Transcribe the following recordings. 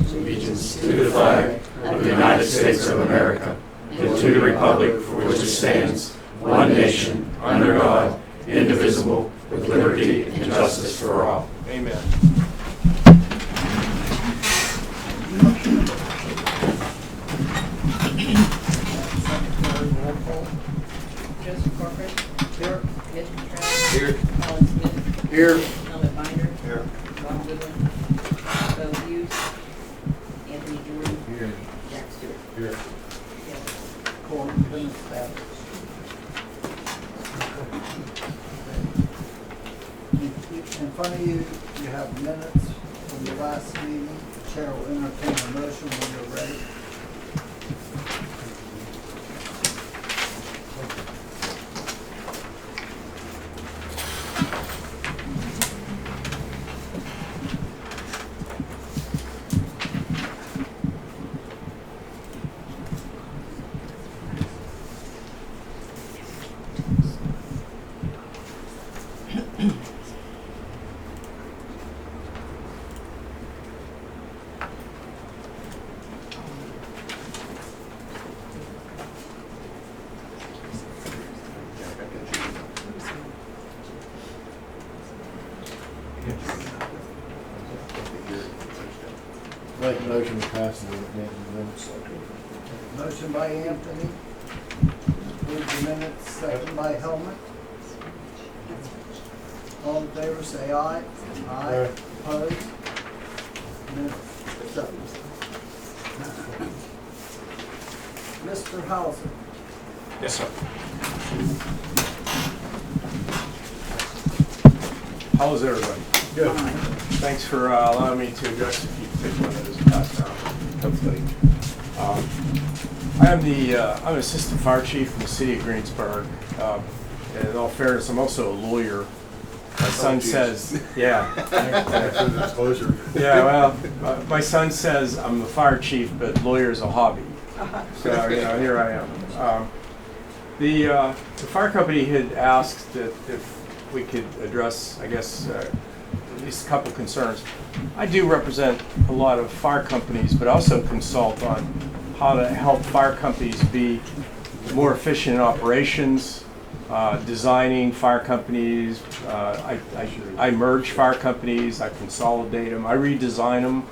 Allegiance to the flag of the United States of America and to the republic for which it stands, one nation, under God, indivisible, with liberty and justice for all. Amen. Joseph Corcoran. Here. Edmund Travis. Here. Alan Smith. Here. Helmut Binder. Here. Ron Goodwin. Bo Hughes. Anthony Jordan. Here. Jack Stewart. Here. According to the statutes. In front of you, you have minutes from the last meeting. The chair will entertain a motion when you're ready. Make a motion to pass the minutes. Motion by Anthony. Approve the minutes, second by Helmut. All in favor, say aye. Aye. Opposed? Minutes accepted. Mr. Hauser. Yes, sir. How is everybody? Good. Thanks for allowing me to address a few particular matters passed down, hopefully. I'm assistant fire chief in the city of Greensburg. And in all fairness, I'm also a lawyer. My son says, yeah. Thanks for the disclosure. Yeah, well, my son says I'm the fire chief, but lawyer's a hobby. So, here I am. The fire company had asked that if we could address, I guess, at least a couple concerns. I do represent a lot of fire companies, but also consult on how to help fire companies be more efficient in operations, designing fire companies. I merge fire companies, I consolidate them, I redesign them.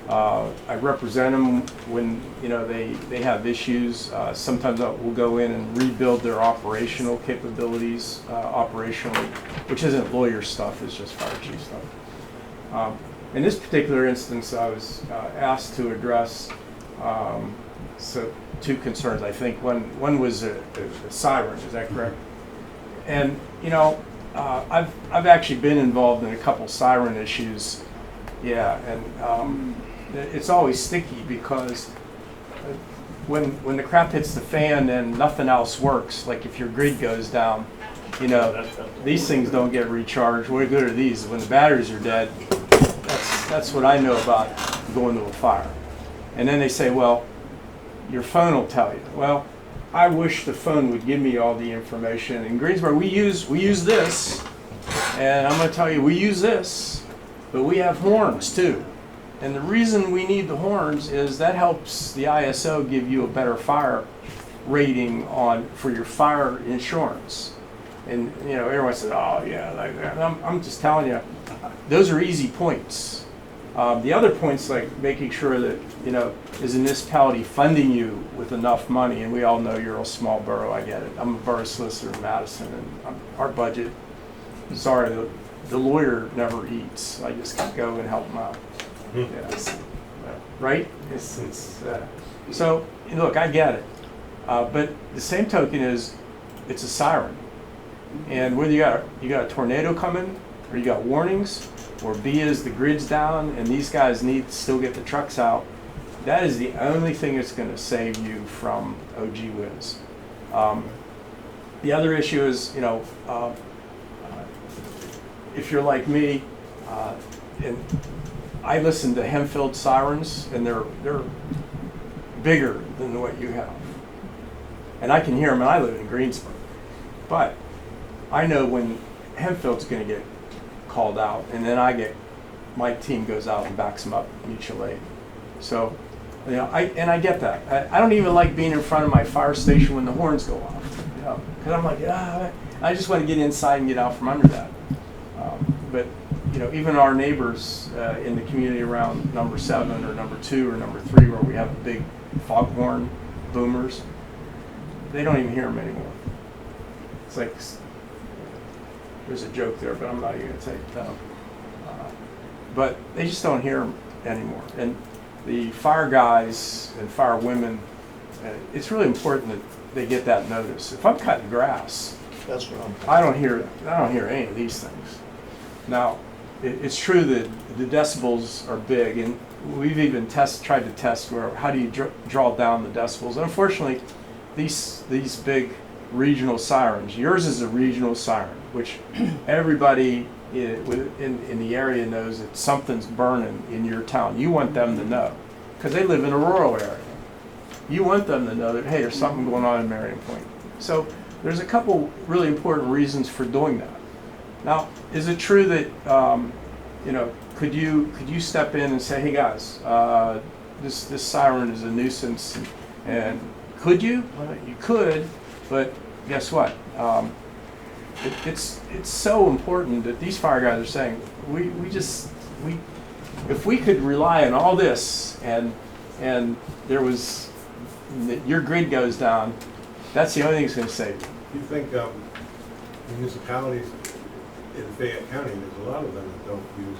I represent them when they have issues. Sometimes we'll go in and rebuild their operational capabilities operationally, which isn't lawyer stuff, it's just fire chief stuff. In this particular instance, I was asked to address two concerns. I think one was a siren. Is that correct? And I've actually been involved in a couple siren issues. Yeah, and it's always sticky because when the crap hits the fan and nothing else works, like if your grid goes down, these things don't get recharged. What good are these? When the batteries are dead, that's what I know about going to a fire. And then they say, well, your phone will tell you. Well, I wish the phone would give me all the information. In Greensburg, we use this, and I'm going to tell you, we use this, but we have horns too. And the reason we need the horns is that helps the ISO give you a better fire rating for your fire insurance. And everyone says, oh yeah, like that. And I'm just telling you, those are easy points. The other points, like making sure that is a municipality funding you with enough money, and we all know you're a small borough. I get it. I'm a borough solicitor in Madison, and our budget. Sorry, the lawyer never eats. I just go and help him out. Yeah. Right? So look, I get it, but the same token is it's a siren, and whether you got a tornado coming, or you got warnings, or B is the grid's down and these guys need to still get the trucks out, that is the only thing that's going to save you from OG whiz. The other issue is, if you're like me, and I listen to Hempfield sirens, and they're bigger than what you have. And I can hear them, and I live in Greensburg. But I know when Hempfield's going to get called out, and then my team goes out and backs them up mutual aid. So, you know, I get that. I don't even like being in front of my fire station when the horns go off, you know, because I'm like, I just want to get inside and get out from under that. But you know, even our neighbors in the community around number 7 or number 2 or number 3, where we have the big foghorn boomers, they don't even hear them anymore. It's like, there's a joke there, but I'm not even going to take it down. But they just don't hear them anymore. And the fire guys and fire women, it's really important that they get that notice. If I'm cutting grass, That's what I don't hear any of these things. Now, it's true that the decibels are big, and we've even tried to test how do you draw down the decibels. Unfortunately, these big regional sirens, yours is a regional siren, which everybody in the area knows that something's burning in your town. You want them to know, because they live in a rural area. You want them to know that, hey, there's something going on in Marion Point. So there's a couple really important reasons for doing that. Now, is it true that you know, could you step in and say, hey guys, this siren is a nuisance, and could you? Well, you could, but guess what? It's so important that these fire guys are saying, if we could rely on all this and there was, your grid goes down, that's the only thing that's going to save you. You think municipalities in Fayette County, there's a lot of them that don't use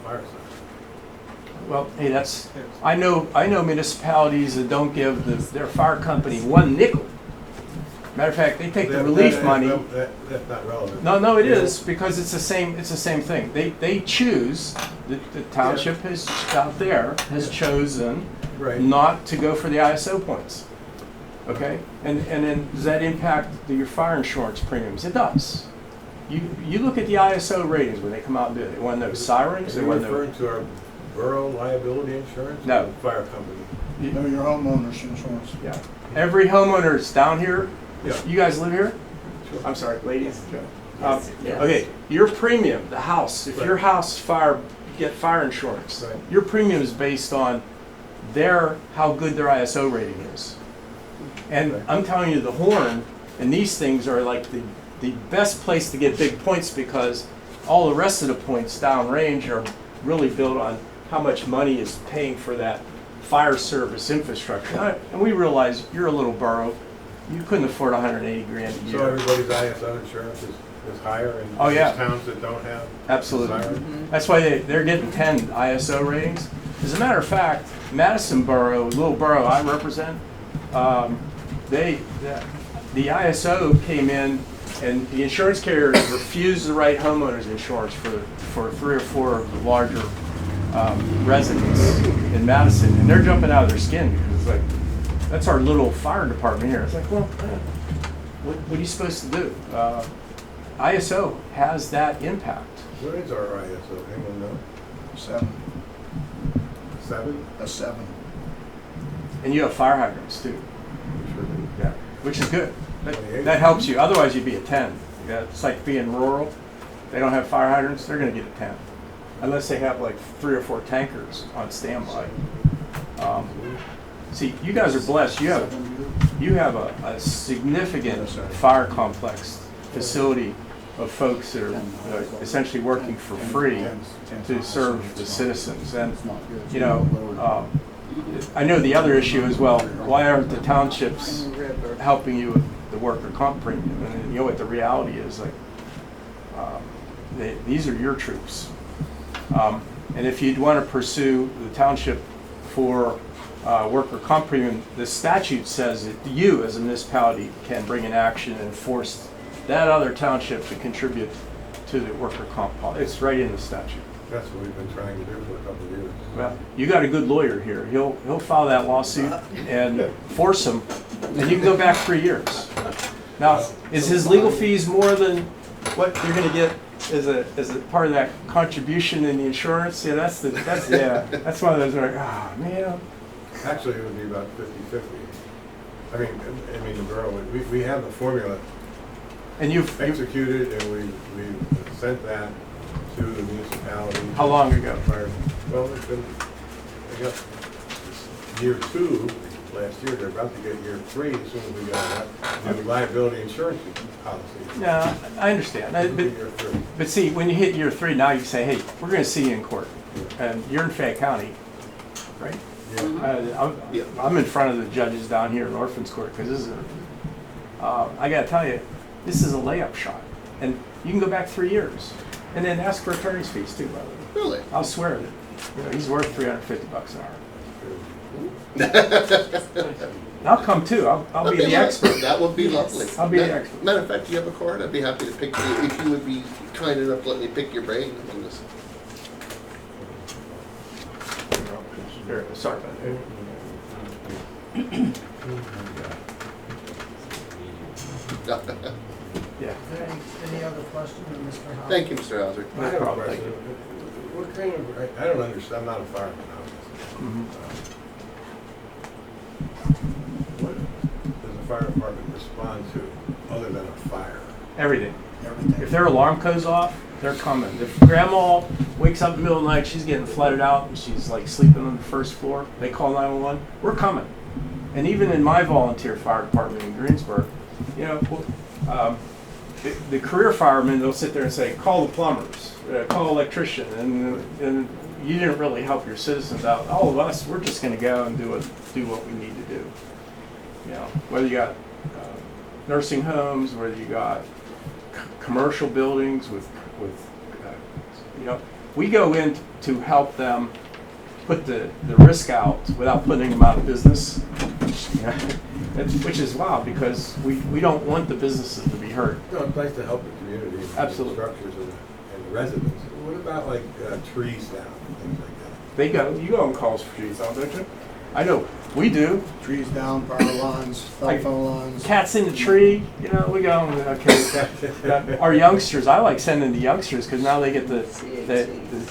fire sirens. Well, hey, I know municipalities that don't give their fire company one nickel. Matter of fact, they take the relief money. That's not relevant. No, it is, because it's the same thing. They choose, the township has out there has chosen Right. not to go for the ISO points. Okay, and then does that impact your fire insurance premiums? It does. You look at the ISO ratings when they come out and do it. They want to know sirens. Are They you want to know. referring to our borough liability insurance? No. Or the fire company. know your homeowner's insurance. Yeah. Every homeowner's down here. Yeah. You guys live here? Sure. I'm sorry, ladies. Yes, yes. Okay, your premium, the house, if Right. your house get fire insurance, Right. your premium is based on how good their ISO rating is. And Right. I'm telling you, the horn and these things are like the best place to get big points, because all the rest of the points downrange are really built on how much money is paying for that fire service infrastructure. And we realize you're a little borough. You couldn't afford 180 grand a So year. everybody's ISO insurance is higher in Oh, yeah. these towns that don't have Absolutely. siren? That's why they're getting 10 ISO ratings. As a matter of fact, Madison Borough, little borough I represent, the ISO came in, and the insurance carriers refused to write homeowners insurance for 3 or 4 of the larger residents in Madison, and they're jumping out of their skin, because it's like, that's our little fire department here. It's like, well, what are you supposed to do? ISO has that impact. What is our ISO? Anyone know? 7. 7? A 7. And you have fire hydrants too. Sure do. Yeah, which is good. 28. That helps you. Otherwise, you'd be a 10. Yeah, it's like being rural. They don't have fire hydrants. They're going to get a 10, unless they have like 3 or 4 tankers on standby. See, you guys are blessed. You have a significant fire complex facility of folks that are essentially working for free to serve the citizens. And you know, I know the other issue as well. Why aren't the townships helping you with the worker comp premium? And you know what the reality is, like, these are your troops. And if you'd want to pursue the township for worker comp premium, the statute says that you as a municipality can bring an action and force that other township to contribute to the worker comp policy. It's right in the statute. That's what we've been trying to do for a couple of years. Well, you got a good lawyer here. He'll file that lawsuit and force him, and you can go back 3 years. Now, is his legal fees more than what you're going to get as a part of that contribution in the insurance. Yeah, that's one of those where, oh man. Actually, it would be about 50-50. I mean, the borough, we have the formula And you've executed, and we've sent that to the municipality. how long ago? Well, it's been, I guess, it's year 2 last year. They're about to get year 3 as soon as we got that new liability insurance policy. No, I understand. Year 3. But see, when you hit year 3, now you say, hey, we're going to see you in court. And you're in Fayette County, right? Yeah. I'm in front of the judges down here in Orphans Court because this is I got to tell you, this is a layup shot. And you can go back 3 years and then ask for attorney's fees too, by the way. Really? I'll swear that he's worth $350 an hour. I'll come too. I'll be the expert. That would be lovely. I'll be the expert. Matter of fact, do you have a card? I'd be happy to pick you, if you would be kind enough to let me pick your brain on this. Here, sorry about that. Yeah. Any other questions, Mr. Howard? Thank you, Mr. Hauser. I have a problem, thank question. What kind of, I don't understand, I'm not a fireman, obviously. Mhm. What does the fire department respond to other than a fire? Everything. Everything. If their alarm goes off, they're coming. If grandma wakes up in the middle of the night, she's getting flooded out and she's like sleeping on the first floor, they call 911, we're coming. And even in my volunteer fire department in Greensburg, you know, the career firemen, they'll sit there and say, call the plumbers, call electrician, and you didn't really help your citizens out. All of us, we're just going to go and do what we need to do. You know, whether you got nursing homes, whether you got commercial buildings with you know, we go in to help them put the risk out without putting them out of business. You know, which is wild because we don't want the businesses to be hurt. No, it's nice to help the community. And Absolutely. the structures and the residents. What about like trees down and things like that? You go and calls for trees down, don't you? I know, we do. Trees down, power lines, cell phone lines. Cats in the tree, you know, we go, okay. Our youngsters, I like sending the youngsters because now they get the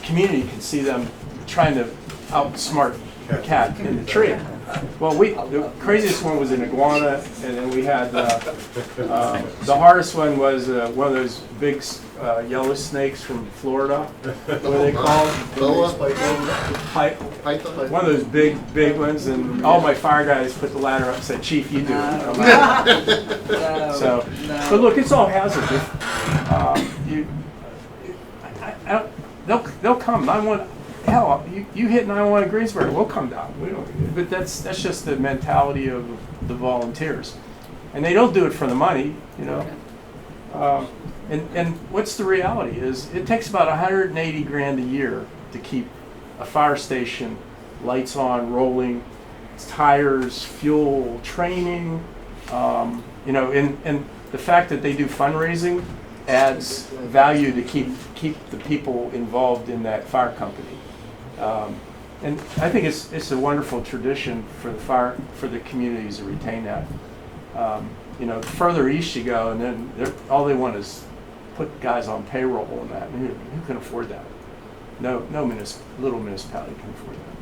community can see them trying to outsmart a cat in the tree. Well, the craziest one was an iguana, and then we had the hardest one was one of those big yellow snakes from Florida. What are they called? Boa? Python. One of those big ones, and all my fire guys put the ladder up and said, "Chief, you do it." So, but look, it's all hazard. They'll come. 911. Hell, you hit 911 in Greensburg, we'll come down. We don't, but that's just the mentality of the volunteers, and they don't do it for the money, you know. And what's the reality is it takes about 180 grand a year to keep a fire station lights on, rolling, tires, fuel, training, you know, and the fact that they do fundraising adds value to keep the people involved in that fire company. And I think it's a wonderful tradition for the communities to retain that. You know, the further east you go, and then all they want is put guys on payroll and that. And who can afford that? No little municipality can afford that.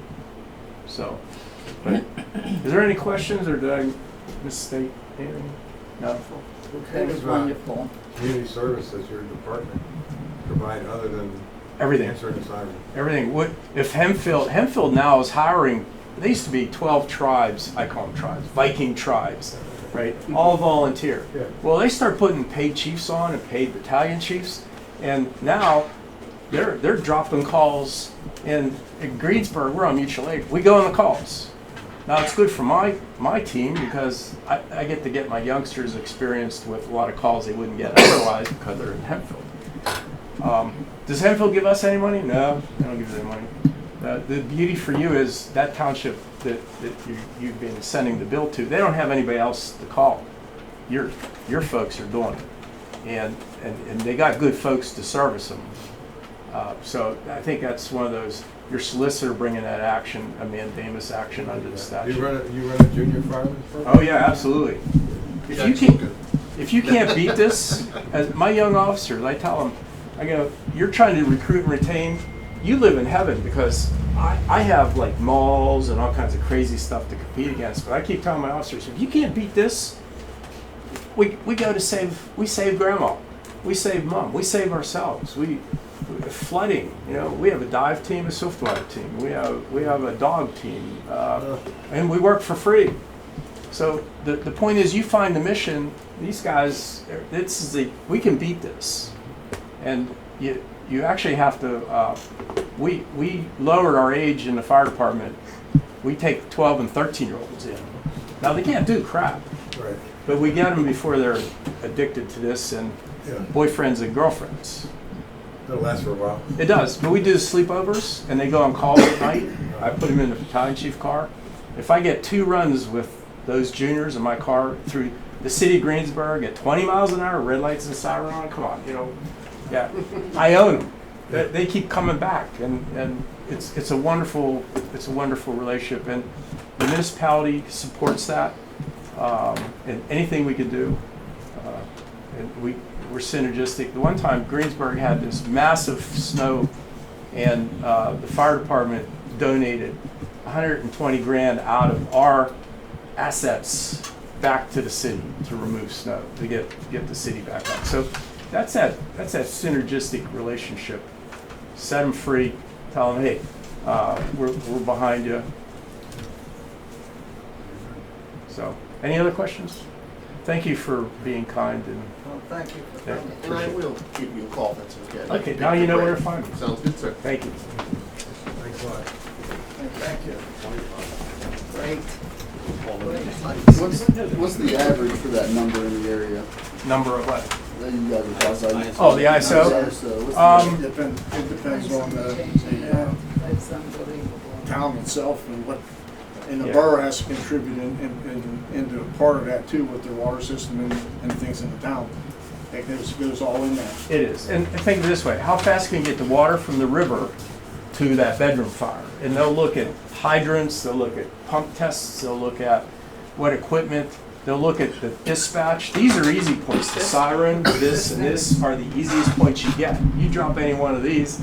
So, but is there any questions, or did I misstate anything? No. What That kind was of wonderful. community service does your department provide other than Everything. answering the siren? Everything. What if Hempfield now is hiring? There used to be 12 tribes. I call them tribes, Viking tribes, right? All volunteer. Yeah. Well, they start putting paid chiefs on and paid battalion chiefs, and now they're dropping calls. In Greensburg, we're on mutual aid. We go on the calls. Now it's good for my team because I get to get my youngsters experienced with a lot of calls they wouldn't get otherwise because they're in Hempfield. Does Hempfield give us any money? No, they don't give us any money. The beauty for you is that township that you've been sending the bill to, they don't have anybody else to call. Your folks are doing it, and they got good folks to service them. So I think that's one of those. Your solicitor bringing that action, a mandamus action under the statute. You run a junior fireman's program? Oh yeah, absolutely. If you can't beat this, as my young officers, I tell them, I go, you're trying to recruit and retain, you live in heaven, because I have like malls and all kinds of crazy stuff to compete against, but I keep telling my officers, if you can't beat this, we go to save grandma, we save mom, we save ourselves. Flooding, we have a dive team, a swiftwater team, we have a dog team, and we work for free. So the point is, you find the mission. These guys, we can beat this, and you actually have to. We lowered our age in the fire department. We take 12 and 13-year-olds in. Now they can't do crap, Right. but we get them before they're addicted to this and Yeah. boyfriends and girlfriends. It'll last for a while. It does, but we do the sleepovers, and they go on call at night. I put them in the battalion chief car. If I get 2 runs with those juniors in my car through the city of Greensburg at 20 miles an hour, red lights and siren on, come on, yeah, I own them. They keep coming back, and it's a wonderful relationship, and the municipality supports that, and anything we could do, and we're synergistic. The one time Greensburg had this massive snow, and the fire department donated 120 grand out of our assets back to the city to remove snow, to get the city back up. So that's that synergistic relationship. Set them free, tell them, hey, we're behind you. So, any other questions? Thank you for being kind and. Well, thank you for Yeah. coming. And I will give you a call, if that's okay. Okay, now you know where to find me. Sounds good, sir. Thank you. Thanks a lot. Thank you. Great. What's the average for that number in the area Number of what? that you guys are classifying? Oh, the ISO? What's the Um, It depends on That's unbelievable. town itself and what, and the Yeah. borough has to contribute into part of that too with their water system and things in the town. It goes all in there. It is. And think of it this way, how fast can you get the water from the river to that bedroom fire? And they'll look at hydrants, they'll look at pump tests, they'll look at what equipment, they'll look at the dispatch. These are easy points. The siren, this and this are the easiest points you get. You drop any one of these,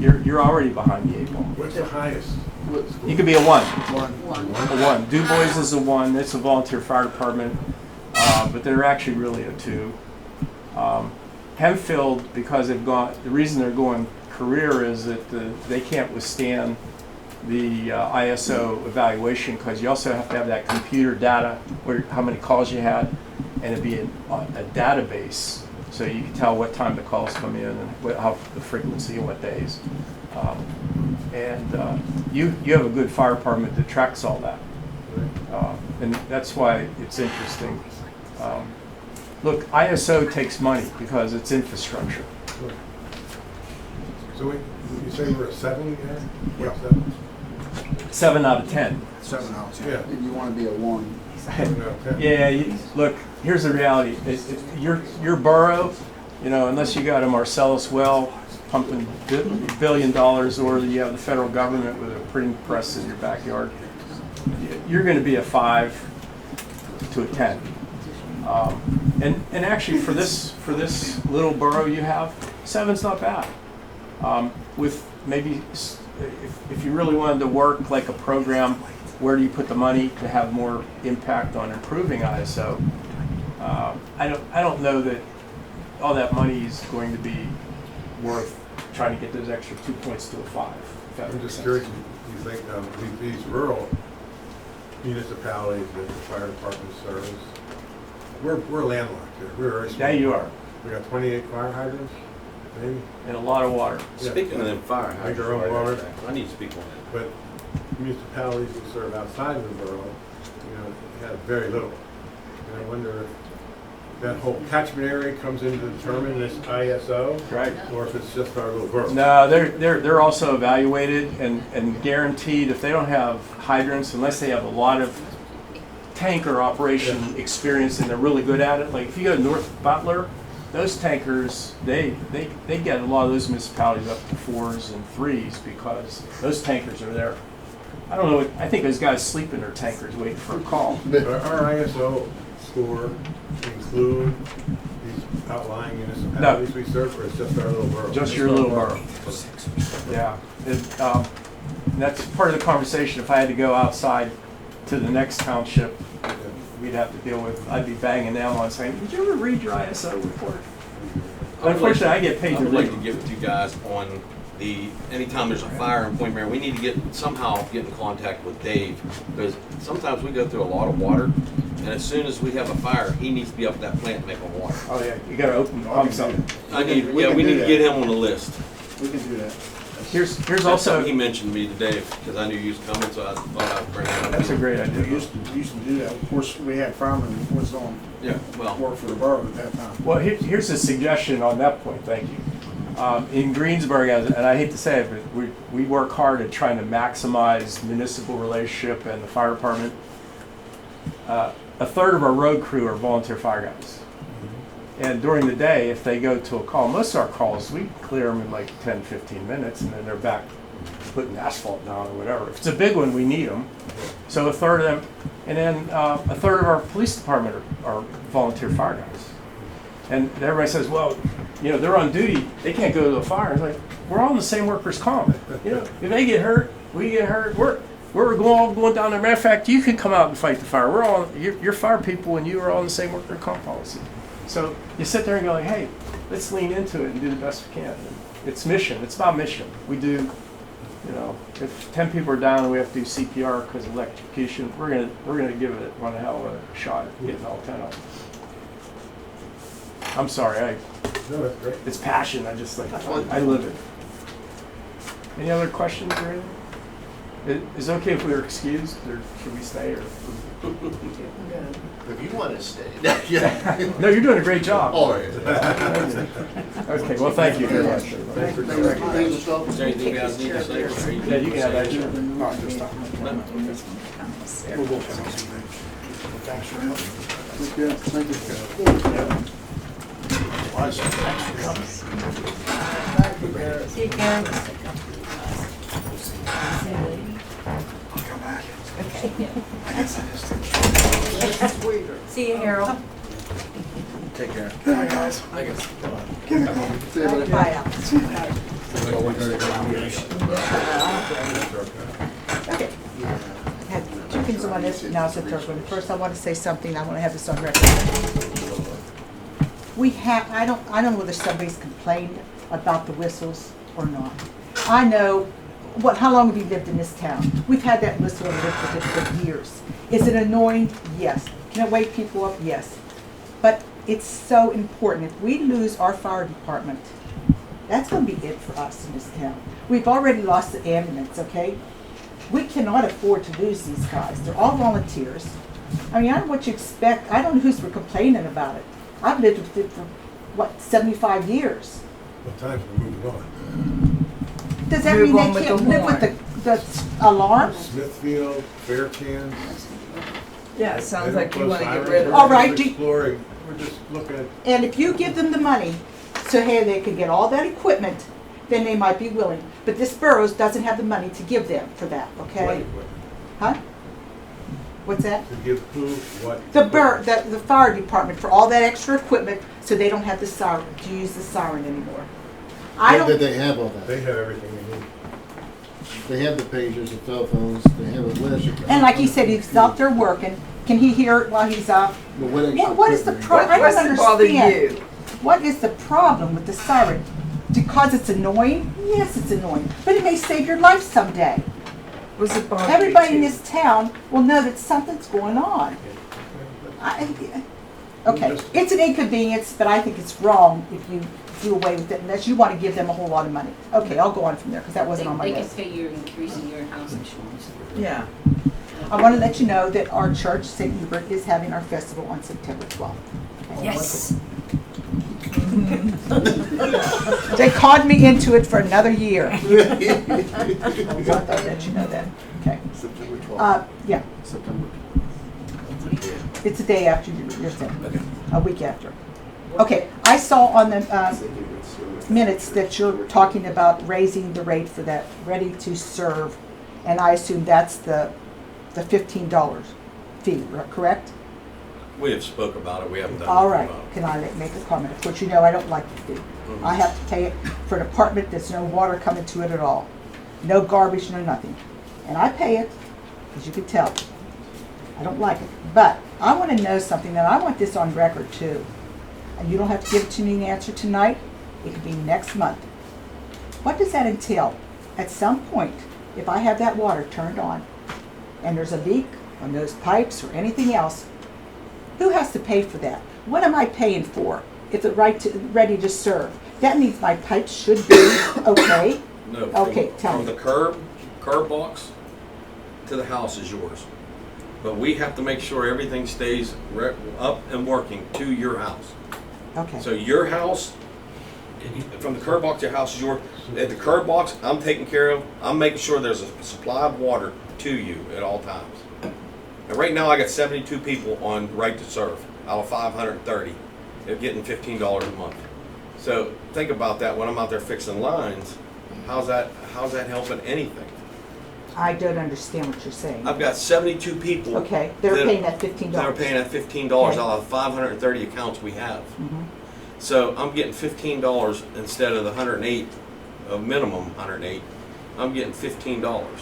you're already behind the 8 ball. What's the highest? You could be a 1. One. A 1. Du Bois is a 1. It's a volunteer fire department, but they're actually really a 2. Hempfield, because the reason they're going career is that they can't withstand the ISO evaluation, because you also have to have that computer data, how many calls you had, and it'd be a database, so you can tell what time the calls come in and how the frequency and what days. You have a good fire department that tracks all that, and that's why it's interesting. Look, ISO takes money because it's infrastructure. So you say we're a 7 again? Yeah. 7 out of 10. 7 hours. Yeah. And you want to be a 1. 7 out of 10. Yeah, look, here's the reality. Your borough, unless you got a Marcellus well pumping $1 billion, or you have the federal government with a printing press in your backyard, you're going to be a 5 to a 10. And actually, for this little borough you have, 7's not bad. With maybe, if you really wanted to work like a program, where do you put the money to have more impact on improving ISO? I don't know that all that money is going to be worth trying to get those extra 2 points to a 5. if that I'm makes just sense. curious, you think these rural municipalities that the fire department serves, we're landlocked here. We're very small. Yeah, you are. We got 28 fire hydrants, maybe, And a lot of water. Yeah. Speaking of them fire Make their own hydrants, water. I need to speak on that. but municipalities that serve outside of the borough, have very little. And I wonder if that whole catchment area comes in to determine this ISO, Right. or if it's just our little borough. No, they're also evaluated and guaranteed. If they don't have hydrants, unless they have a lot of tanker operation experience and they're really good at it, like if you go to North Butler, those tankers, they get a lot of those municipalities up to 4s and 3s because those tankers are there. I don't know, I think those guys sleep in their tankers waiting for a call. Our ISO Corps include these outlying municipalities we serve, or it's just our little borough? Just your little borough. Yeah. And that's part of the conversation. If I had to go outside to the next township, we'd have to deal with, I'd be banging them on saying, did you ever read your ISO report? Unfortunately, I get paid I to would like read to them. get with you guys on anytime there's a fire in Point Marion, we need to somehow get in contact with Dave, because sometimes we go through a lot of water, and as soon as we have a fire, he needs to be up at that plant making water. Oh yeah, you gotta open the pumps up. We can need do to get that. him on the list. We can do that. Here's That's also, something he mentioned to me today, because I knew you was coming, so I thought I'd bring it up. that's a great We idea. used to do that. Of course, we had firemen who was on Yeah, well, work for the borough at that time. Well, here's a suggestion on that point, thank you. In Greensburg, and I hate to say it, but we work hard at trying to maximize municipal relationship and the fire department. A third of our road crew are volunteer fire guys. And during the day, if they go to a call, most of our calls, we clear them in like 10, 15 minutes, and then they're back putting asphalt down or whatever. If it's a big one, we need them. So a third of them, and then a third of our police department are volunteer fire guys. And everybody says, well, you know, they're on duty, they can't go to the fire. It's like, we're all in the same workers' comp. You know, if they get hurt, we get hurt. We're all going down there. Matter of fact, you can come out and fight the fire. We're all, you're fire people, and you are all in the same workers' comp policy. So you sit there and go like, hey, let's lean into it and do the best we can. And it's mission. It's about mission. We do, you know, if 10 people are down and we have to do CPR because of electrocution, we're gonna give it one hell of a shot at getting all 10 of them. I'm sorry, No, that's great. it's passion. I just like, I live it. Any other questions or anything? Is it okay if we are excused, or should we stay? Or If you want to stay. no, you're doing a great job. All right. Okay, well, thank you very much. everybody. is there anything you guys need to say? Or Yeah, you can have that. Sure. We'll go. See you, Karen. See you, Harold. Take care. Bye, Al. Okay. I have two things I want to, now it's the third one. First, I want to say something, I want to have this on record. I don't know whether somebody's complained about the whistles or not. I know, how long have you lived in this town? We've had that whistle and lived with it for years. Is it annoying? Yes. Can it wake people up? Yes. But it's so important. If we lose our fire department, that's going to be it for us in this town. We've already lost the ambulance, okay? We cannot afford to lose these guys. They're all volunteers. I mean, I don't know what you expect. I don't know who's moving about it. I've lived with it for, 75 years. What time's we moving on? Does that Move mean on they with can't the live with the alarms? Smithfield, Fairfield. Yeah, it sounds like you Edinburgh, want to get Cyrus, rid of All it. right, we're just exploring. We're just looking at. And if you give them the money, so hey, they can get all that equipment, then they might be willing. But this boroughs doesn't have the money to give them for that, okay? Huh? What's that? To give who what? The fire department for all that extra equipment, so they don't have to use the siren anymore. I don't, They have all that. They have everything they need. They have the pagers, the cell phones, they have a list. and like he said, he's out there working. Can he hear it while he's out? But what extra What is the equipment? problem? I don't What's bother understand. you? What is the problem with the siren? Because it's annoying? Yes, it's annoying. But it may save your life someday. Was it bother Everybody in you? this town will know that something's going on. Okay, it's an inconvenience, but I think it's wrong if you do away with it unless you want to give them a whole lot of money. Okay, I'll go on from there because that wasn't on my They can list. pay your increase in your house insurance. Yeah. I want to let you know that our church, St. Hubert, is having our festival on September 12th. Okay? Yes. They conned me into it for another year. I thought I'd let you know that. Okay. September 12th. Yeah, September. it's a day after your thing, a week after. Okay, I saw on the minutes that you're talking about raising the rate for that ready to serve, and I assume that's the $15 fee, correct? We have spoke about it, we haven't done All anything right, about it. can I make a comment? Of course, you know I don't like the fee. I have to pay it for an apartment that's no water coming to it at all. No garbage, no nothing. And I pay it, as you can tell. I don't like it. But I want to know something, and I want this on record too. And you don't have to give it to me an answer tonight. It could be next month. What does that entail? At some point, if I have that water turned on, and there's a leak on those pipes or anything else, who has to pay for that? What am I paying for if it's ready to serve? That means my pipes should be okay. No, Okay, tell from me. the curb box to the house is yours. But we have to make sure everything stays up and working to your house. Okay. So your house, from the curb box to your house is yours. At the curb box, I'm taking care of. I'm making sure there's a supply of water to you at all times. And right now, I got 72 people on right to serve out of 530. They're getting $15 a month. So think about that when I'm out there fixing lines. How's that helping anything? I don't understand what you're saying. I've got 72 people. Okay, they're paying that $15. They're paying that $15 Okay. out of 530 accounts we have. Mhm. So I'm getting $15 instead of the 108, a minimum 108. I'm getting $15.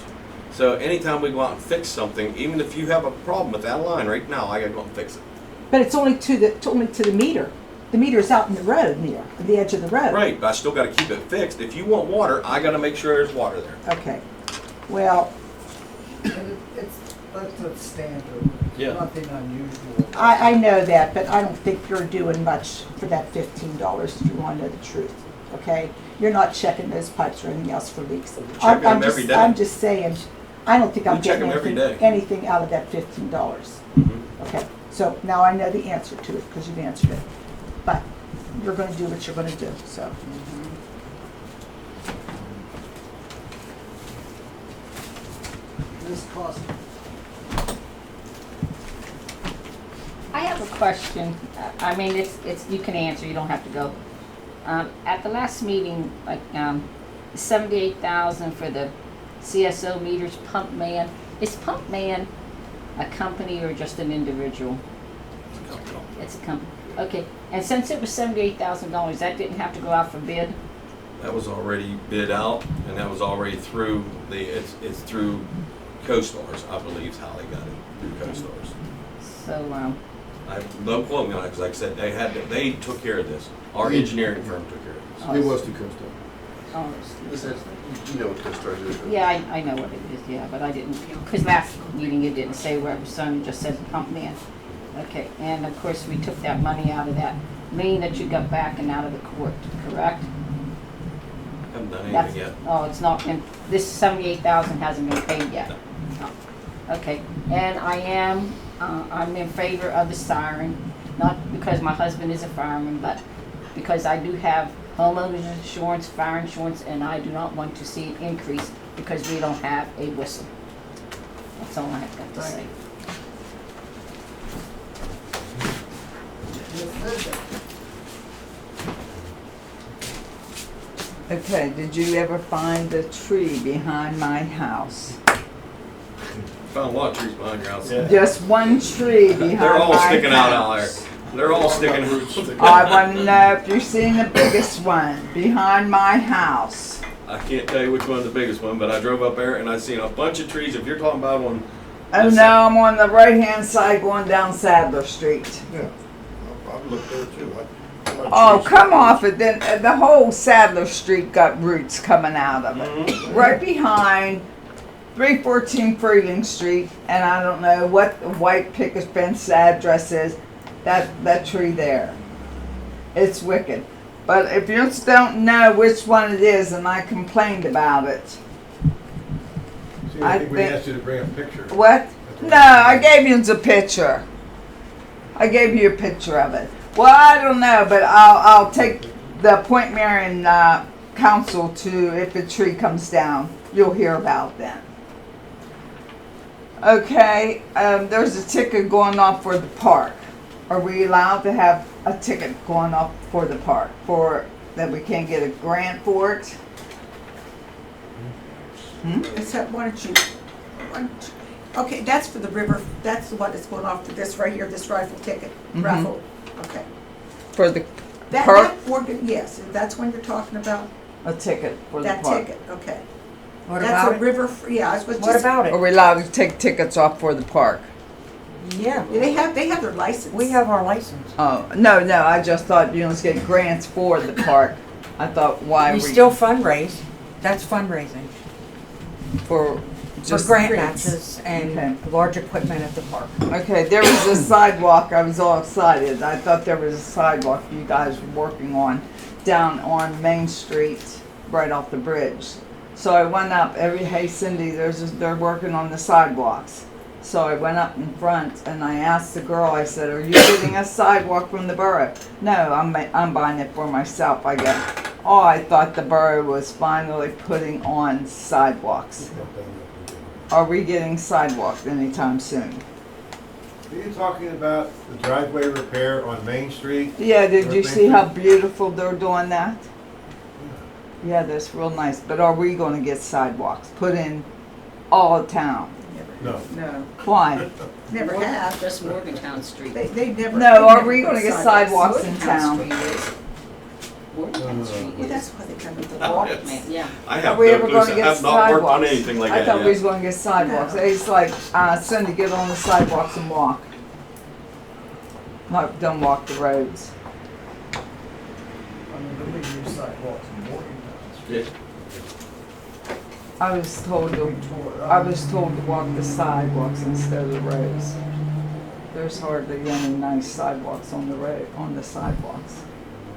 So anytime we go out and fix something, even if you have a problem with that line right now, I gotta go and fix it. But it's only to the meter. The meter's out in the road near, at the edge of the road. Right, but I still gotta keep it fixed. If you want water, I gotta make sure there's water there. Okay. Well, And that's a standard, Yeah. nothing unusual. I know that, but I don't think you're doing much for that $15 if you want to know the truth, okay? You're not checking those pipes or anything else for leaks. Checking them every day. I'm just saying, I don't think I'm We check getting them every anything day. out of that $15. Mhm. Okay, so now I know the answer to it because you've answered it. But you're going to do what you're going to do, so. This cost, I have a question. I mean, it's, you can answer, you don't have to go. At the last meeting, like, 78,000 for the CSO meters, Pump Man. Is Pump Man a company or just an individual? It's a company. Okay, and since it was $78,000, that didn't have to go out for bid? That was already bid out, and that was already through it's through CoStars, I believe is how they got it, through CoStars. So, Don't quote me on it, because like I said, they took care of this. Our engineering firm took care of this. It was too custom. oh, You know what CoStar is. yeah, I know what it is, yeah, but I didn't, because last meeting it didn't say where it was done, it just said Pump Man. Okay, and of course, we took that money out of that lien that you got back and out of the court, correct? Haven't done That's- anything yet. Oh, it's not been, this 78,000 hasn't been paid yet? No. Okay, and I'm in favor of the siren, not because my husband is a fireman, but because I do have homeowners insurance, fire insurance, and I do not want to see an increase because we don't have a whistle. That's all I have got to say. Okay, did you ever find the tree behind my house? Found a lot of trees behind your house. Yeah. Just one tree behind my house. They're all sticking out there. They're all sticking out. I want to know if you've seen the biggest one behind my house. I can't tell you which one's the biggest one, but I drove up there and I seen a bunch of trees. If you're talking about on, Oh no, I'm on the right-hand side going down Sadler Street. Yeah, I've looked there too. Oh, come off it. Then the whole Sadler Street got roots coming out of it. Right behind 314 Freeling Street, and I don't know what the white picket fence address is. That tree there. It's wicked. But if you just don't know which one it is, and I complained about it. See, I think we think- asked you to bring a picture. What? No, I gave you the picture. I gave you a picture of it. Well, I don't know, but I'll take the Point Marion council to, if a tree comes down, you'll hear about it then. Okay, there's a ticket going off for the park. Are we allowed to have a ticket going off for the park, for that we can't get a grant for it? Except, why don't you, Okay, that's for the river, that's the one that's going off to this right here, this rifle ticket, raffle, okay. For the That park, yes, that's when you're talking about, a ticket for the that park. ticket, okay. What That's about a it? river, yeah, I was just. What about Are it? we allowed to take tickets off for the park? Yeah, They have their license. we have our license. Oh, no, I just thought you was getting grants for the park. I thought, why We we, still fundraise. That's fundraising. for For just grant grants. matches Okay. and large equipment at the park. Okay, there was a sidewalk, I was all excited. I thought there was a sidewalk you guys were working on down on Main Street, right off the bridge. So I went up, hey Cindy, they're working on the sidewalks. So I went up in front and I asked the girl, I said, are you getting a sidewalk from the borough? No, I'm buying it for myself. I go, oh, I thought the borough was finally putting on sidewalks. Are we getting sidewalks anytime soon? Are you talking about the driveway repair on Main Street? Yeah, did you see how beautiful they're doing that? Yeah, that's real nice, but are we gonna get sidewalks put in all of town? No. No, Why? never have. Just Morgantown Street. They never. No, they are never we put gonna get sidewalks. sidewalks in Morgantown town? Street is. Morgantown Street Well, is. that's why they come with the Oh, walk. yes. Man, yeah. I Are have we no ever clue. gonna I get have not worked on sidewalks? anything like I that thought we was yet. gonna get sidewalks. No. It's like, Cindy, get on the sidewalks and walk. Not, don't walk the roads. I mean, we use sidewalks in Morgantown. I was told We to, tore it I up. was told to walk the sidewalks instead of the roads. There's hardly any nice sidewalks on the road, on the sidewalks.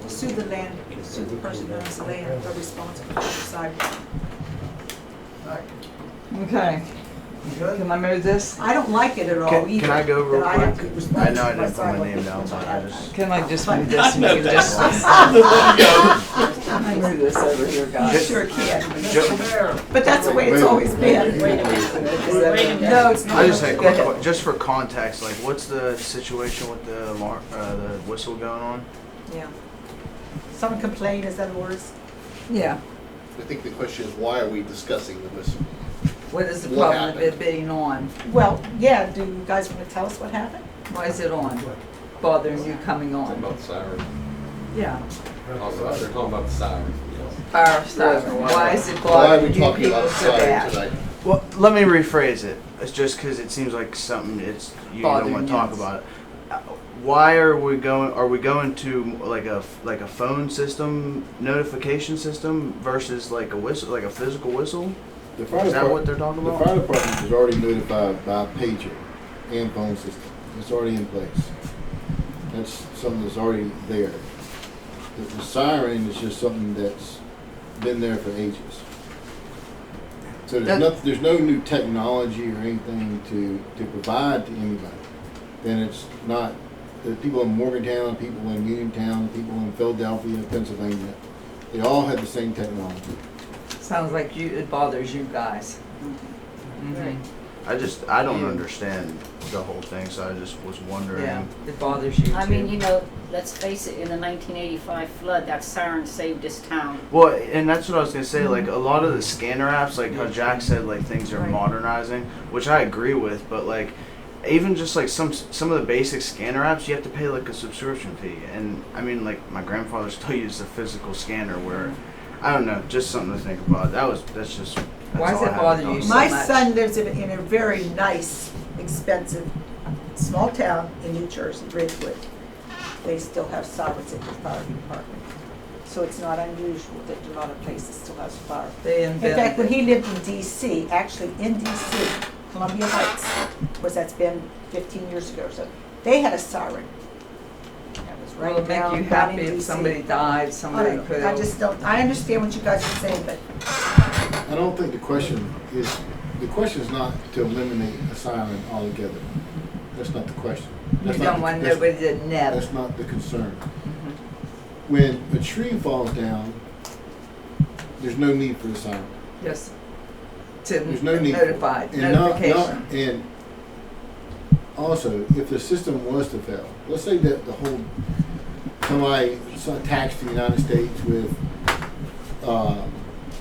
Sue the land, sue the person who owns the land, they're responsible for the sidewalk. Right. Okay, Good? can I move this? I don't like it at all either. Can I go real that I have quick? to respond I know I to my didn't put my sidewalk name down, because but I I have just. Can I just move this and you can just, can I move this over here, You guys? sure can. Mayor, But that's the way it's always been. Wait a minute. No, it's not. I just had a Go quick, ahead. just for context, like, what's the situation with the alarm, the whistle going on? Yeah. Someone complained, is that worse? Yeah, I think the question is, why are we discussing the whistle? what is the What problem of it being on? Well, yeah, do you guys want to tell us what happened? Why is it on? Bothering you coming Talking on? about the siren. Yeah, They're talking about the siren. fire siren, why is it Why are bothering we you talking people about so siren bad? tonight? Well, let me rephrase it. It's just because it seems like something you don't Bothering want to you. talk about it. Why are we going? Are we going to like a phone system notification system versus like a whistle, like a physical whistle? The fire Is that what department, they're talking the about? fire department is already notified by pager and phone system. It's already in place. That's something that's already there. The siren is just something that's been there for ages. So there's no new technology or anything to provide to anybody. Then it's not the people in Morgantown, people in Uniontown, people in Philadelphia, Pennsylvania. They all have the same technology. Sounds like it bothers you guys. Right. I don't understand the whole thing, so I just was wondering. Yeah, it bothers you too. I mean, you know, let's face it, in the 1985 flood, that siren saved this town. Well, and that's what I was gonna say. Like a lot of the scanner apps, like how Jack said, like things are Right. modernizing, which I agree with. But like, even just like some of the basic scanner apps, you have to pay like a subscription fee. And I mean, like my grandfather still used a physical scanner, where I don't know, just something to think about. That's just. That's Why does all it I have bother to you talk so My much? son lives in a very nice, expensive, small town in New Jersey, Ridgewood. They still have sirens at the fire department. So it's not unusual that a lot of places still have fire. They In fact, when invented, he lived in DC, actually in DC, Columbia Heights, of course that's been 15 years ago or so, they had a siren. That was right will it make down you in happy if DC. somebody died, I somebody don't could. know. I just don't, I understand what you guys are saying, but I don't think the question is not to eliminate a siren altogether. That's not the question. You That's don't not, want that's, nobody to know. that's not the concern. Mhm. When a tree falls down, there's no need for a siren. Yes. To There's no need for it. notify, And notification. and also, if the system was to fail, let's say that the whole somebody attacks the United States with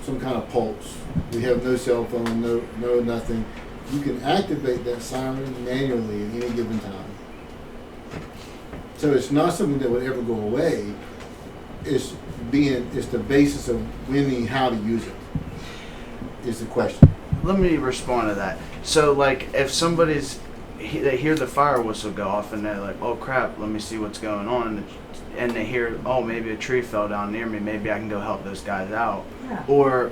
some kind of pulse. We have no cell phone, no nothing. you can activate that siren manually at any given time. So it's not something that would ever go away. It's the basis of when how to use it is the question. Let me respond to that. So, like, if they hear the fire whistle go off and they're like, oh crap, let me see what's going on, and they hear, oh, maybe a tree fell down near me, maybe I can go help those guys out. Yeah. Or,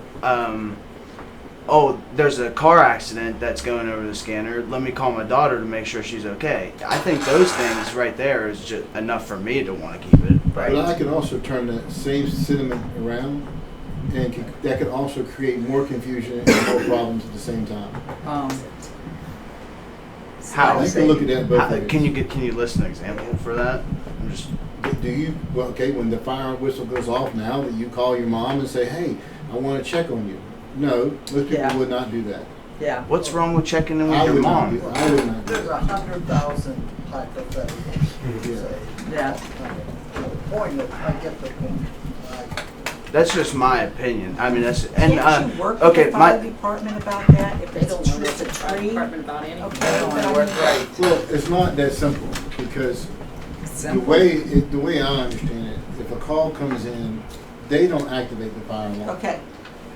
oh, there's a car accident that's going over the scanner, let me call my daughter to make sure she's okay. I think those things right there is just enough for me to want to keep it. But I can also turn that same sentiment around, and that could also create more confusion and more problems at the same time. How? You can look at that both ways. Can you list an example for that? I'm just. Do you, well, okay, when the fire whistle goes off now, that you call your mom and say, hey, I want to check on you. No, most people would not do that. Yeah. What's wrong with checking in with your mom? I would not do There's that. 100,000 hypotheticals. Say, Yeah. The point is, I get the point. That's just my opinion. I mean, that's Can't you work with okay. the fire department about that if They it's don't know it's what a the fire tree? department about anything. Okay, don't but wanna I work mean, right. Well, it's not that simple, because the way I understand it, if a call comes in, they don't activate the fire alarm. Okay,